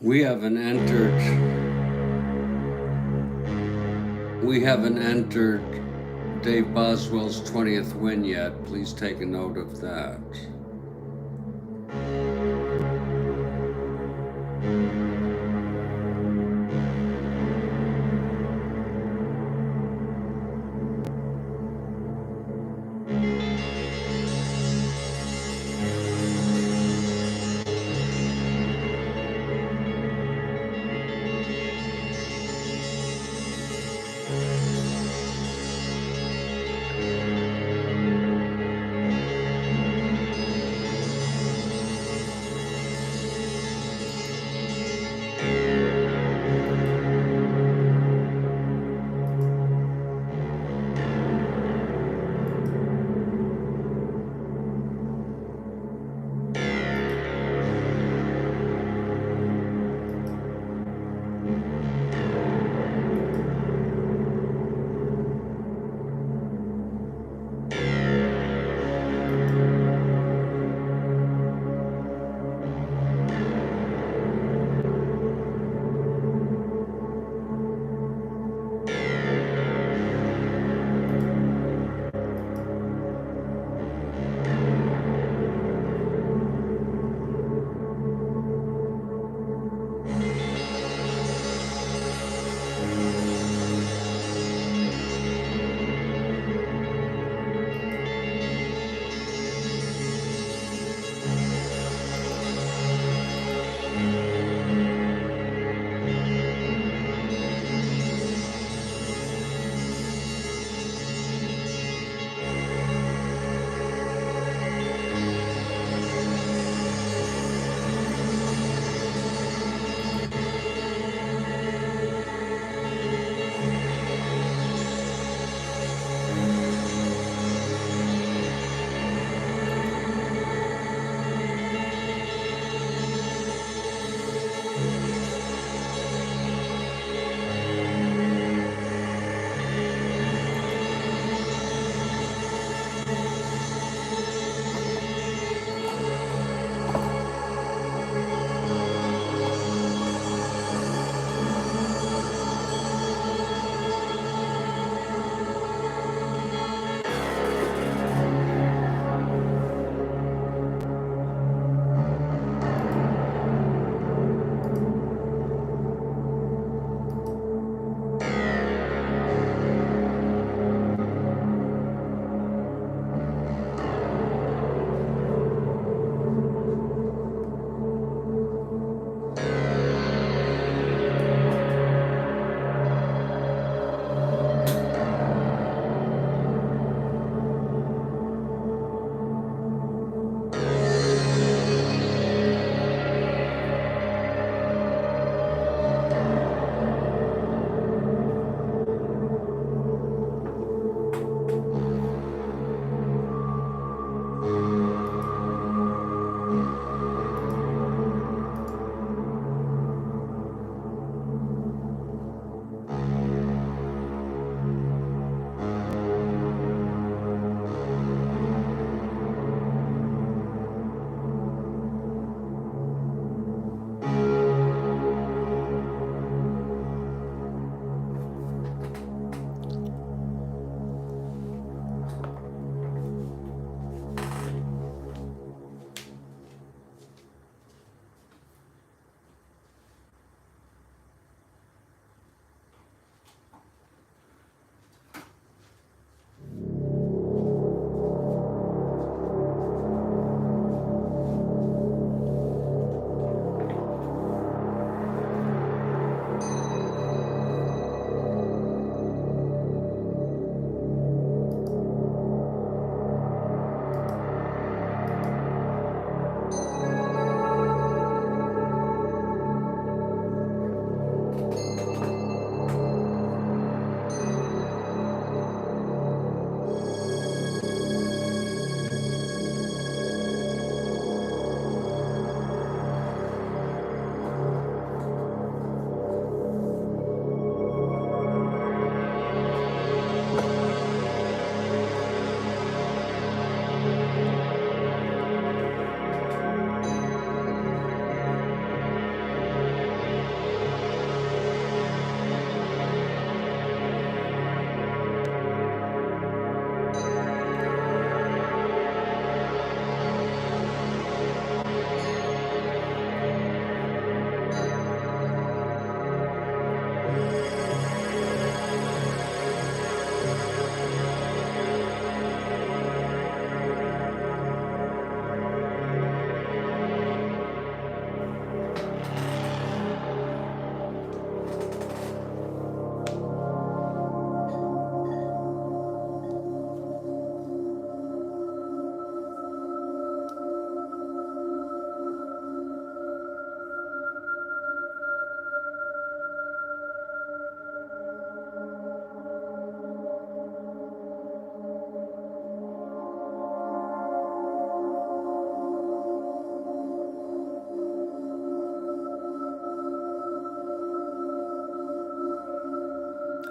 Speaker 1: We haven't entered. We haven't entered Dave Boswell's 20th win yet. Please take a note of that.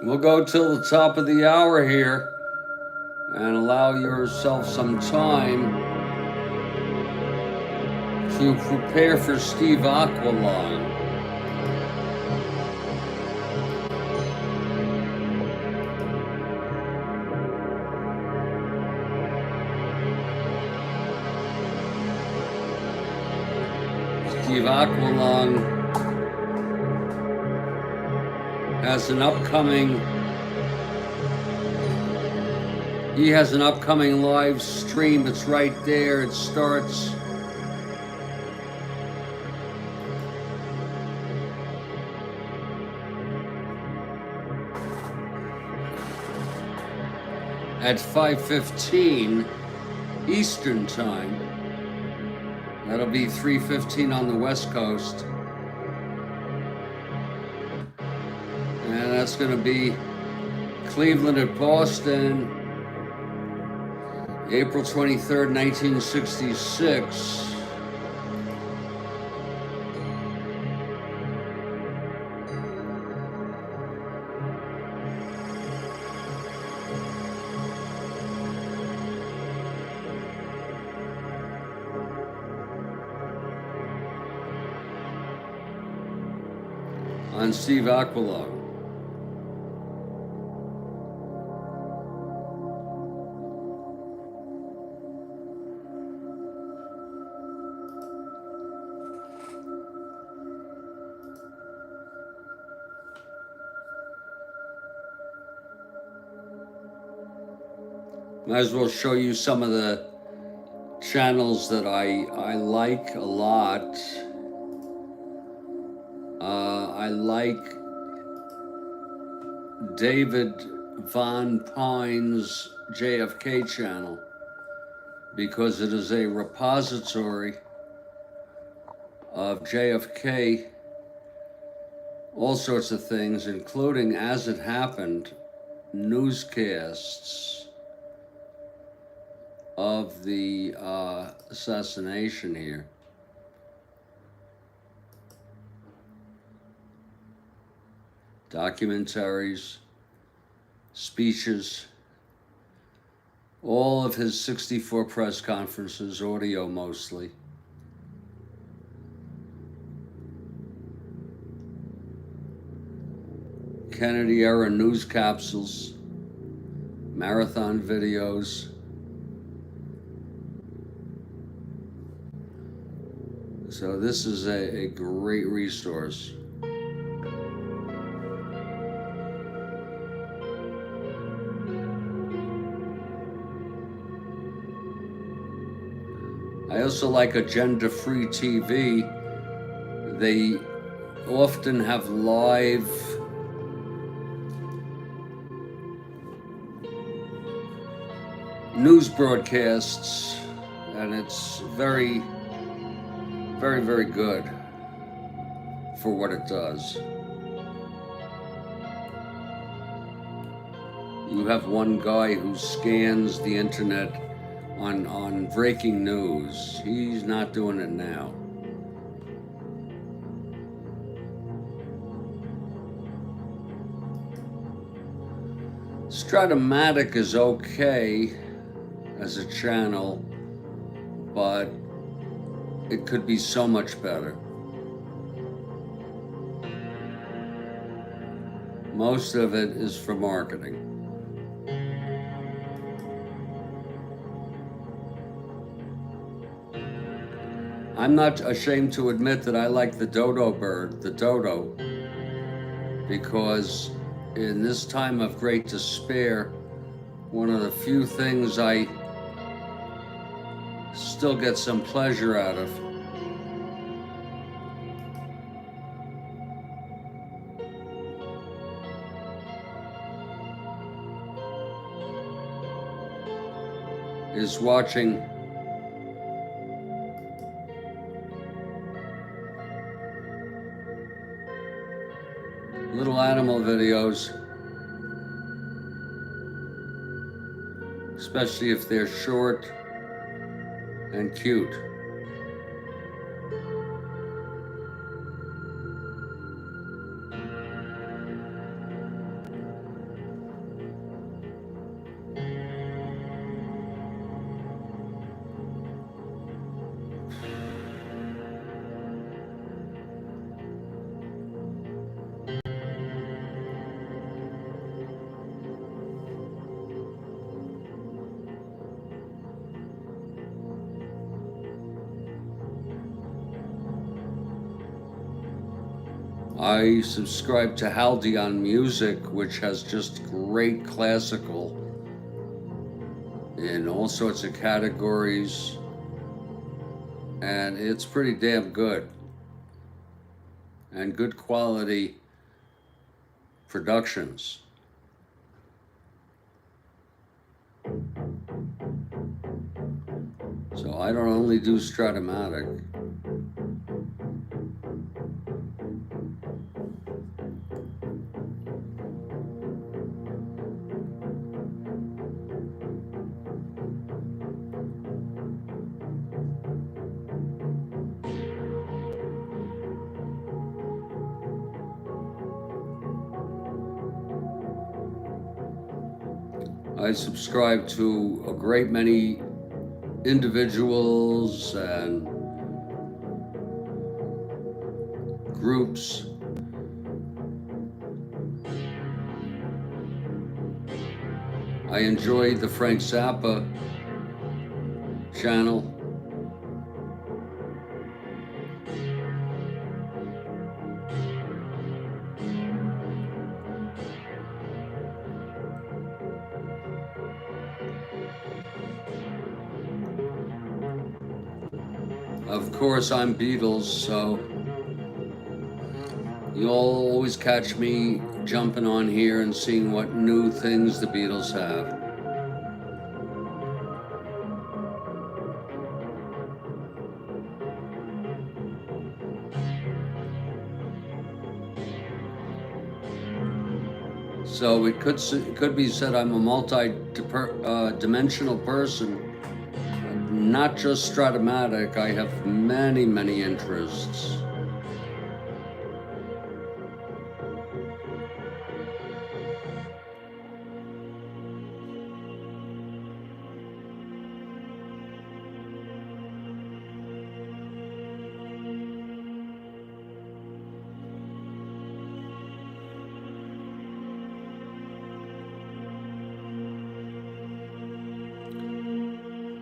Speaker 1: We'll go till the top of the hour here and allow yourself some time to prepare for Steve Aquilon. Steve Aquilon has an upcoming live stream. It's right there. It starts at 5:15 Eastern Time. That'll be 3:15 on the West Coast. And that's going to be Cleveland at Boston, April 23rd, 1966. On Steve Aquilon. Might as well show you some of the channels that I like a lot. I like David Von Pine's JFK channel because it is a repository of JFK, all sorts of things, including, as it happened, newscasts of the assassination here. Documentaries, speeches, all of his 64 press conferences, audio mostly. Kennedy era news capsules, marathon videos. So this is a great resource. I also like Agenda Free TV. They often have live news broadcasts, and it's very, very, very good for what it does. You have one guy who scans the internet on breaking news. He's not doing it now. Strat-O-Matic is okay as a channel, but it could be so much better. Most of it is for marketing. I'm not ashamed to admit that I like the dodo bird, the dodo, because in this time of great despair, one of the few things I still get some pleasure out of is watching little animal videos, especially if they're short and cute. I subscribe to Haldeon Music, which has just great classical in all sorts of categories, and it's pretty damn good, and good quality productions. So I don't only do Strat-O-Matic. I subscribe to a great many individuals and groups. I enjoy the Frank Zappa channel. Of course, I'm Beatles, so you'll always catch me jumping on here and seeing what new things the Beatles have. So it could be said I'm a multi-dimensional person, not just Strat-O-Matic. I have many, many interests.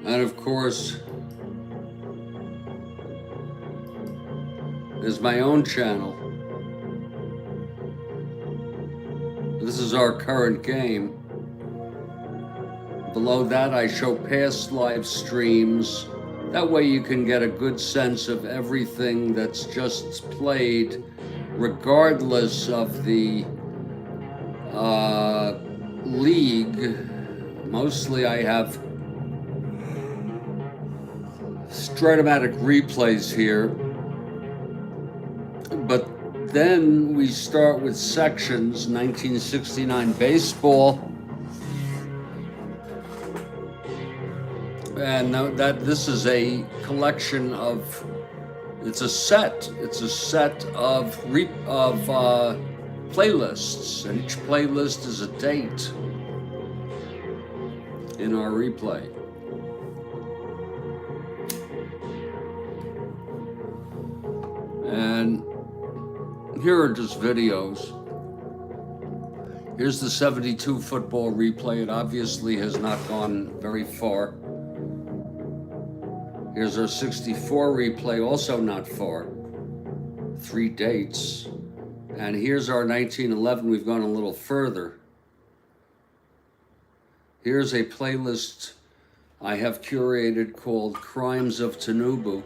Speaker 1: And of course, there's my own channel. This is our current game. Below that, I show past live streams. That way you can get a good sense of everything that's just played, regardless of the league. Mostly I have Strat-O-Matic replays here, but then we start with sections. 1969 baseball, and this is a collection of, it's a set of playlists, and each playlist is a date in our replay. And here are just videos. Here's the 72 football replay. It obviously has not gone very far. Here's our 64 replay, also not far. 3 dates. And here's our 1911. We've gone a little further. Here's a playlist I have curated called Crimes of Tinubu.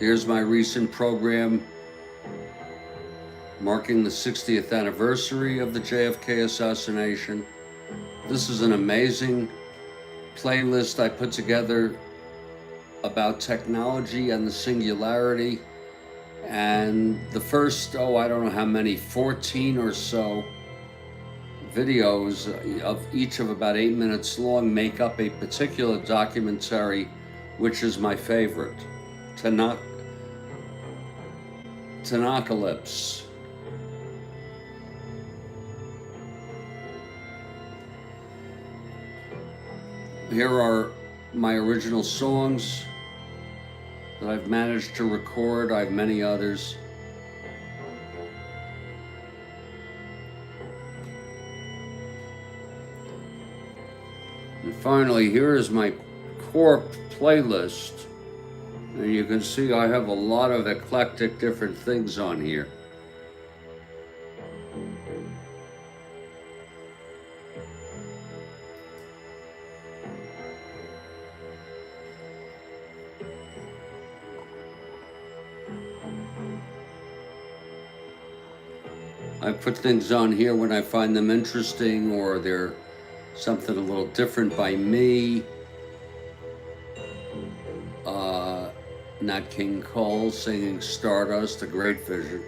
Speaker 1: Here's my recent program marking the 60th anniversary of the JFK assassination. This is an amazing playlist I put together about technology and the singularity. And the first, I don't know how many, 14 or so videos of each of about 8 minutes long make up a particular documentary, which is my favorite, Tanacalypse. Here are my original songs that I've managed to record. I have many others. And finally, here is my core playlist. And you can see I have a lot of eclectic different things on here. I put things on here when I find them interesting or they're something a little different by me. Nat King Cole singing Stardust, a great version.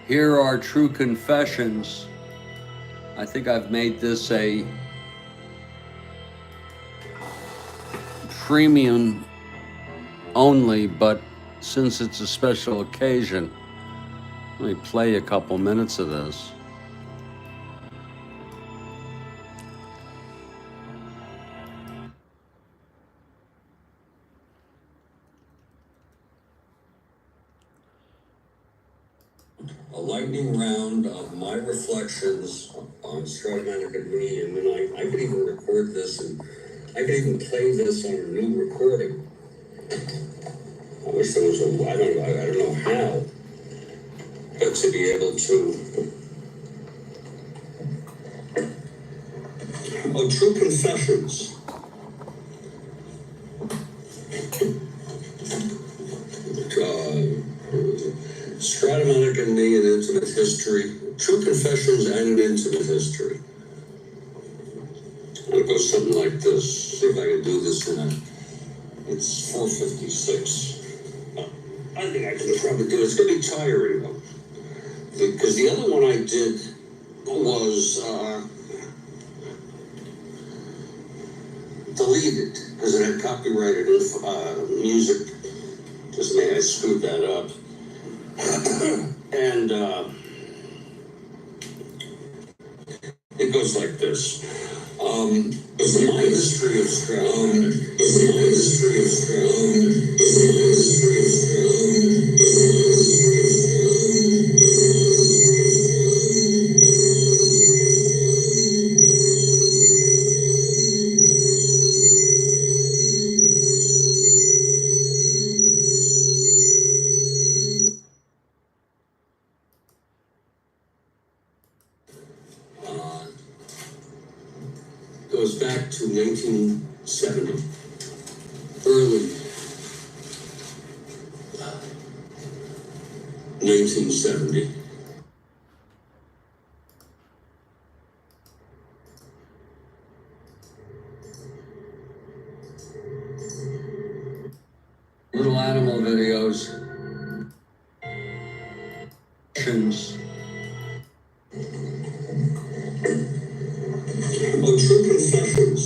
Speaker 1: Here are True Confessions. I think I've made this a premium only, but since it's a special occasion, let me play a couple minutes of this. A lightning round of my reflections on Strat-O-Matic and me, and then I could even record this, and I could even play this on a new recording. I wish there was I don't know how, but to be able to. Oh, True Confessions. Strat-O-Matic and me, an intimate history. True Confessions and an intimate history. And it goes something like this. See if I can do this in a. It's 4:56. I think I can probably do it. It's going to be tiring though, because the other one I did was deleted because it had copyrighted music. Just me, I screwed that up. And it goes like this. It's my history of Strat-O-Matic. It's my history of Strat-O-Matic. It's my history of Strat-O-Matic. Goes back to 1970, early 1970. Little animal videos. Oh, True Confessions.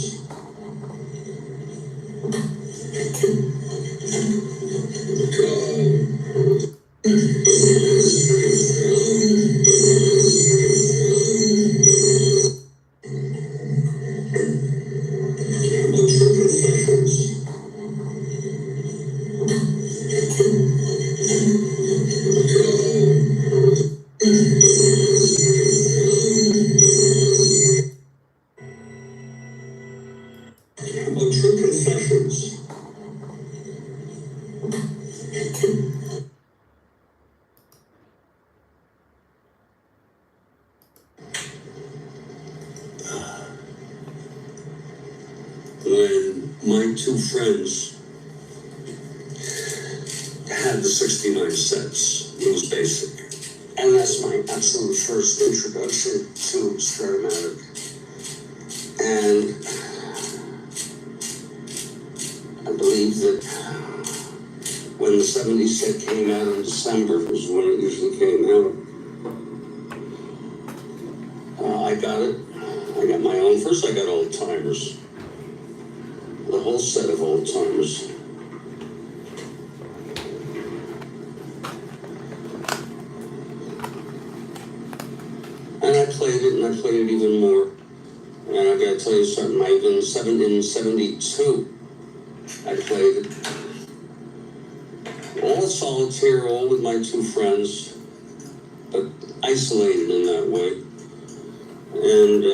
Speaker 1: True Confessions. When my two friends had the 69 cents, it was basic. And that's my absolute first introduction to Strat-O-Matic. And I believe that when the 70 set came out in December was when it usually came out. I got it. I got my own. First, I got old timers. The whole set of old timers. And I played it, and I played it even more. And I gotta tell you something, in 72, I played it. All solitaire, all with my two friends, but isolated in that way. And,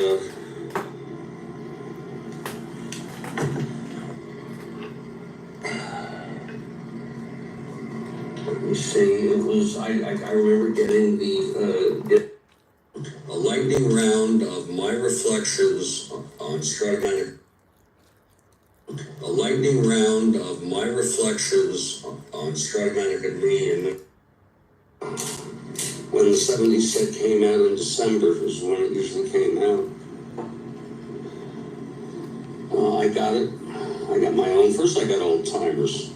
Speaker 1: let me see, it was, I remember getting a lightning round of my reflections on Strat-O-Matic. A lightning round of my reflections on Strat-O-Matic and me, and when the 70 set came out in December is when it usually came out. I got it. I got my own. First, I got old timers.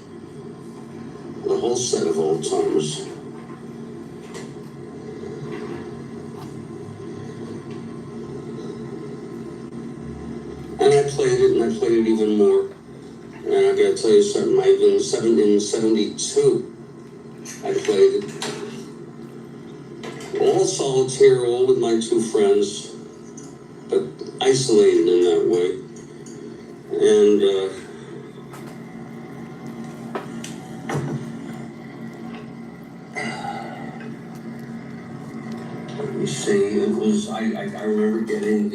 Speaker 1: The whole set of old timers. And I played it, and I played it even more. And I gotta tell you something, in 72, I played it. All solitaire, all with my two friends, but isolated in that way. And, let me see, it was, I remember getting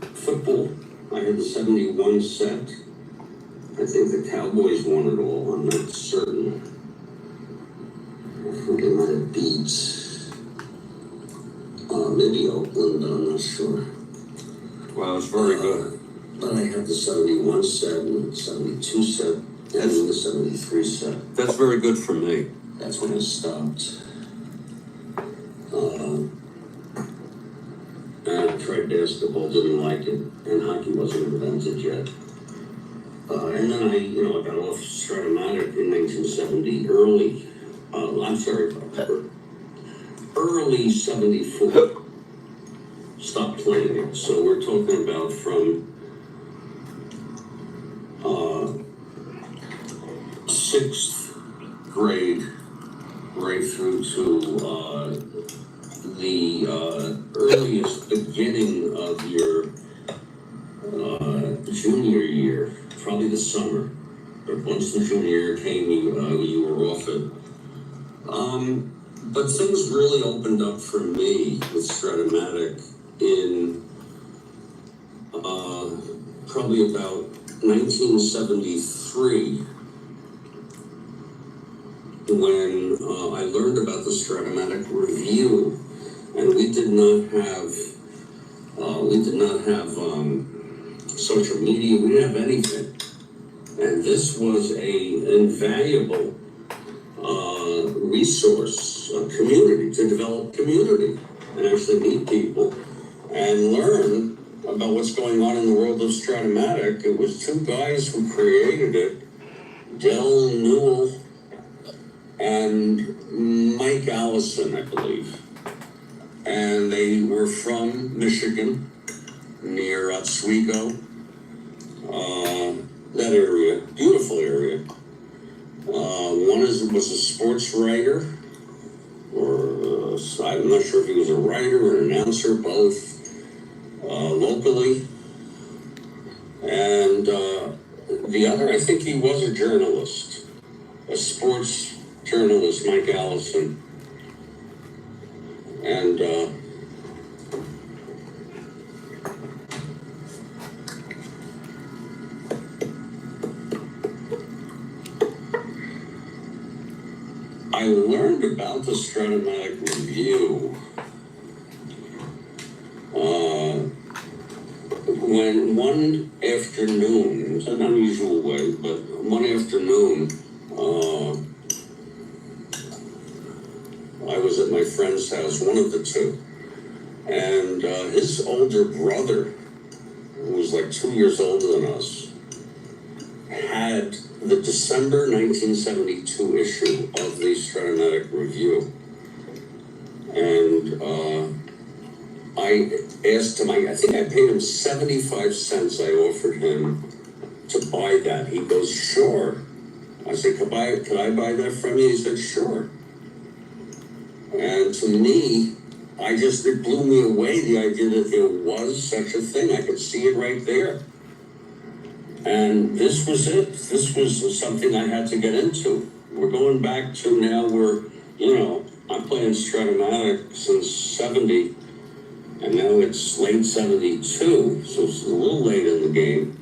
Speaker 1: football. I had the 71 set. I think the Cowboys won it all, I'm not certain. I think they might have beat, maybe Oakland, I'm not sure. Wow, it's very good. But I had the 71 set and 72 set, and the 73 set. That's very good for me. That's when it stopped. And I tried basketball, didn't like it, and hockey wasn't invented yet. And then I got off Strat-O-Matic in 1970, early 74. Stopped playing it. So we're talking about from 6th grade right through to the earliest beginning of your junior year, probably the summer. But once the junior year came, you were off it. But things really opened up for me with Strat-O-Matic in probably about 1973, when I learned about the Strat-O-Matic review, and we did not have social media. We didn't have anything, and this was an invaluable resource, a community, to develop community and actually meet people and learn about what's going on in the world of Strat-O-Matic. It was two guys who created it, Del Newell and Mike Allison, I believe. And they were from Michigan, near Oswego, that area, beautiful area. One was a sports writer, or I'm not sure if he was a writer or an announcer, both locally. And the other, I think he was a journalist, a sports journalist, Mike Allison. And I learned about the Strat-O-Matic review when one afternoon, it's an unusual way, but one afternoon, I was at my friend's house, one of the two, and his older brother, who was like 2 years older than us, had the December 1972 issue of the Strat-O-Matic review. And I asked him, I think I paid him 75 cents. I offered him to buy that. He goes, sure. I said, could I buy that from you? He said, sure. And to me, it blew me away, the idea that there was such a thing. I could see it right there. And this was it. This was something I had to get into. We're going back to now where, I'm playing Strat-O-Matic since 70, and now it's late 72, so it's a little late in the game.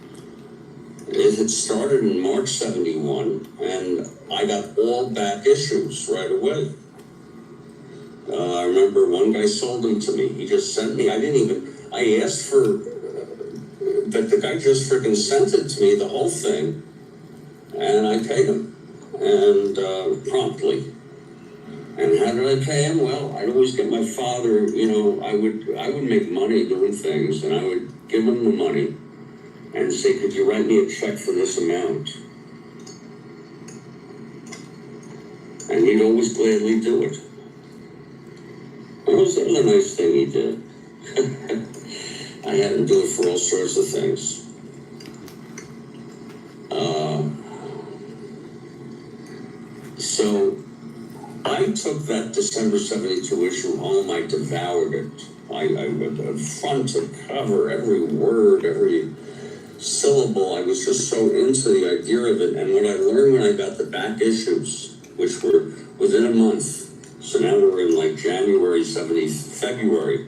Speaker 1: It had started in March 71, and I got all back issues right away. I remember one guy sold them to me. He just sent me. I asked for, but the guy just freaking sent it to me, the whole thing, and I paid him, and promptly. And how did I pay him? Well, I'd always get my father, I would make money doing things, and I would give him the money and say, could you write me a check for this amount? And he'd always gladly do it. That was a nice thing he did. I had him do it for all sorts of things. So I took that December 72 issue home. I devoured it. I front to cover, every word, every syllable. I was just so into the idea of it. And what I learned when I got the back issues, which were within a month, so now we're in like February 73,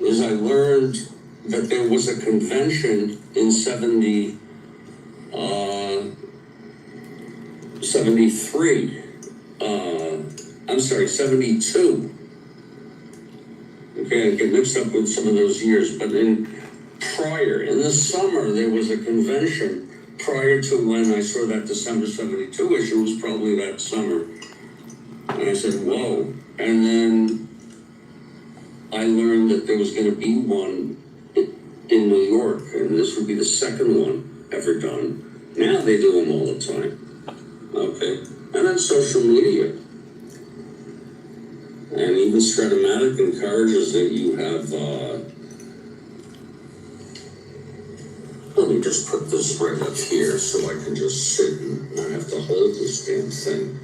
Speaker 1: is I learned that there was a convention in 73. I'm sorry, 72. Okay, I get mixed up with some of those years, but in the summer, there was a convention prior to when I saw that December 72 issue. Was probably that summer. And I said, whoa. And then I learned that there was going to be one in New York, and this would be the second one ever done. Now they do them all the time. Okay. And then social media. And even Strat-O-Matic encourages that you have, let me just put this right up here so I can just sit and not have to hold this damn thing.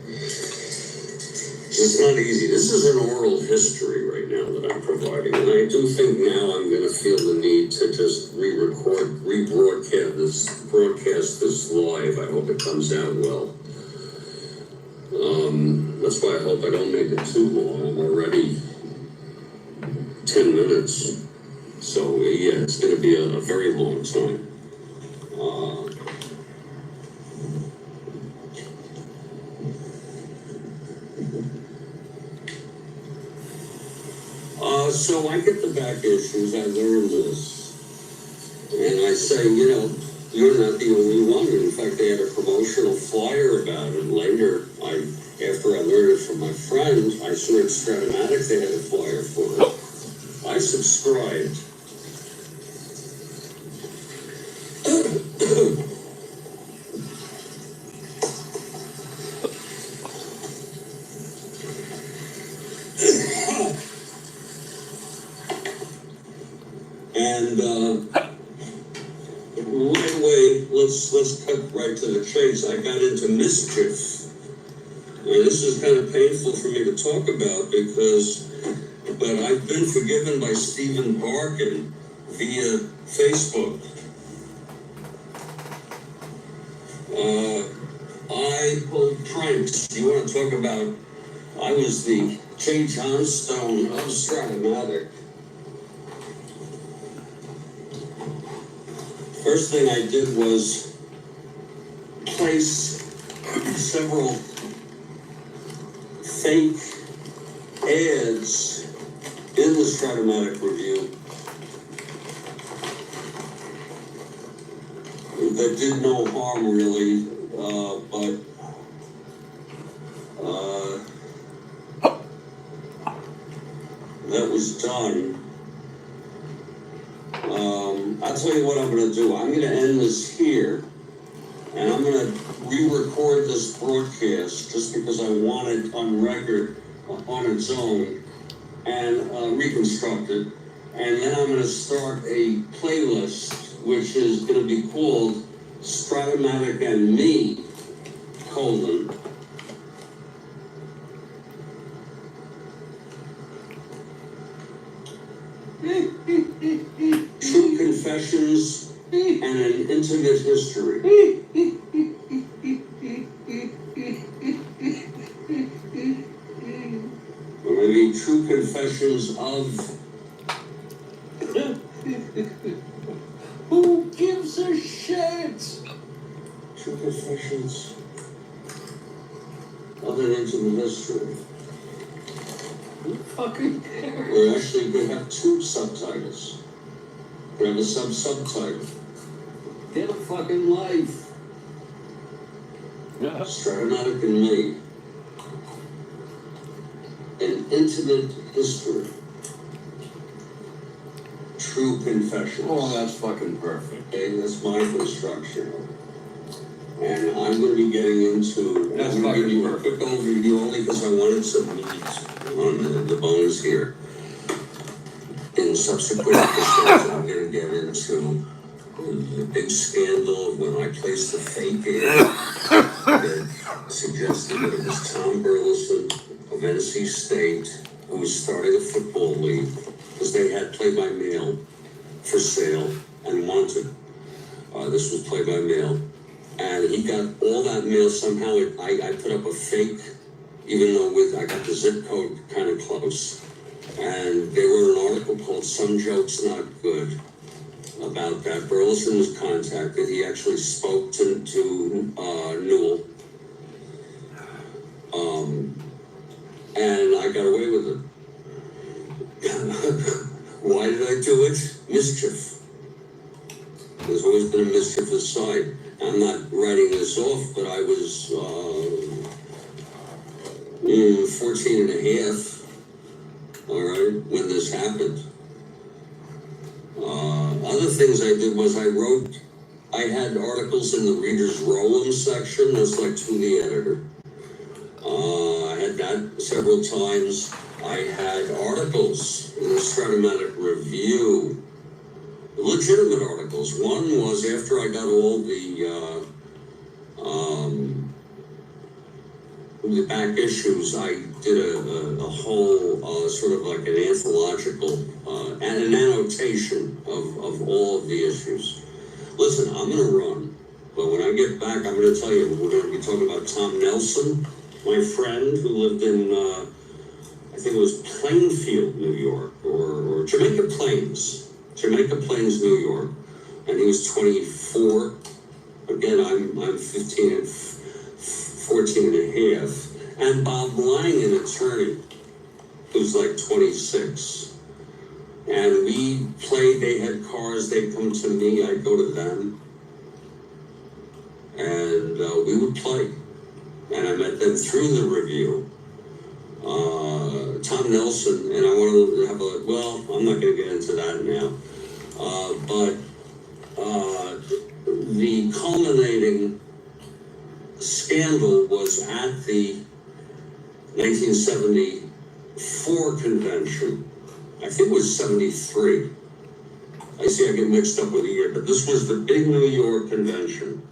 Speaker 1: It's not easy. This is an oral history right now that I'm providing, and I do think now I'm going to feel the need to just rebroadcast this live. I hope it comes out well. That's why I hope I don't make it too long. I'm already 10 minutes, so yeah, it's going to be a very long time. So I get the back issues, I learn this, and I say, you're not the only one. In fact, they had a promotional flyer about it later. After I learned it from my friend, I saw at Strat-O-Matic they had a flyer for it. I subscribed. And right away, let's cut right to the chase. I got into mischief. And this is kind of painful for me to talk about but I've been forgiven by Stephen Barkin via Facebook. I pulled pranks. You want to talk about, I was the J. Johnstone of Strat-O-Matic. First thing I did was place several fake ads in the Strat-O-Matic review that did no harm really, but that was done. I'll tell you what I'm going to do. I'm going to end this here, and I'm going to re-record this broadcast just because I want it on record on its own. and reconstruct it. And then I'm going to start a playlist, which is going to be called Strat-O-Matic and Me, colon, True Confessions and an Intimate History. Or maybe True Confessions of... Who gives a shit? True Confessions of an Intimate History. Who fucking cares? We're actually going to have two subtitles. We have a subtitle. Get a fucking life. Strat-O-Matic and Me. An Intimate History. True Confessions. Oh, that's fucking perfect. Okay, that's my construction. And I'm going to be getting into... That's fucking give you a quick overview only because I wanted some meat on the bones here. In subsequent episodes, I'm going to get into the big scandal of when I placed the fake ad that suggested that it was Tom Burleson of NC State who was starting a football league because they had play-by-mail for sale and wanted. This was play-by-mail. And he got all that mail somehow. I put up a fake, even though I got the zip code kind of close. And there were an article called Some Jokes Not Good about that. Burleson was contacted. He actually spoke to Newell. And I got away with it. Why did I do it? Mischief. There's always been a mischievous side. I'm not writing this off, but I was 14 and a half. All right, when this happened. Other things I did was I had articles in the Reader's Roll-In section. That's like to the editor. I had that several times. I had articles in the Strat-O-Matic Review, legitimate articles. One was after I got all the back issues, I did a whole sort of like an anthological and an annotation of all of the issues. Listen, I'm going to run, but when I get back, I'm going to tell you, we're going to be talking about Tom Nelson, my friend who lived in, I think it was Plainfield, New York, or Jamaica Plains, New York, and he was 24. Again, I'm 15 and 14 and a half. And Bob Lang, an attorney, who's like 26. And we played, they had cars, they'd come to me, I'd go to them. And we would play. And I met them through the review. Tom Nelson, and I wanted to have I'm not going to get into that now. But the culminating scandal was at the 1974 convention. I think it was 73. I see I get mixed up with the year, but this was the big New York convention.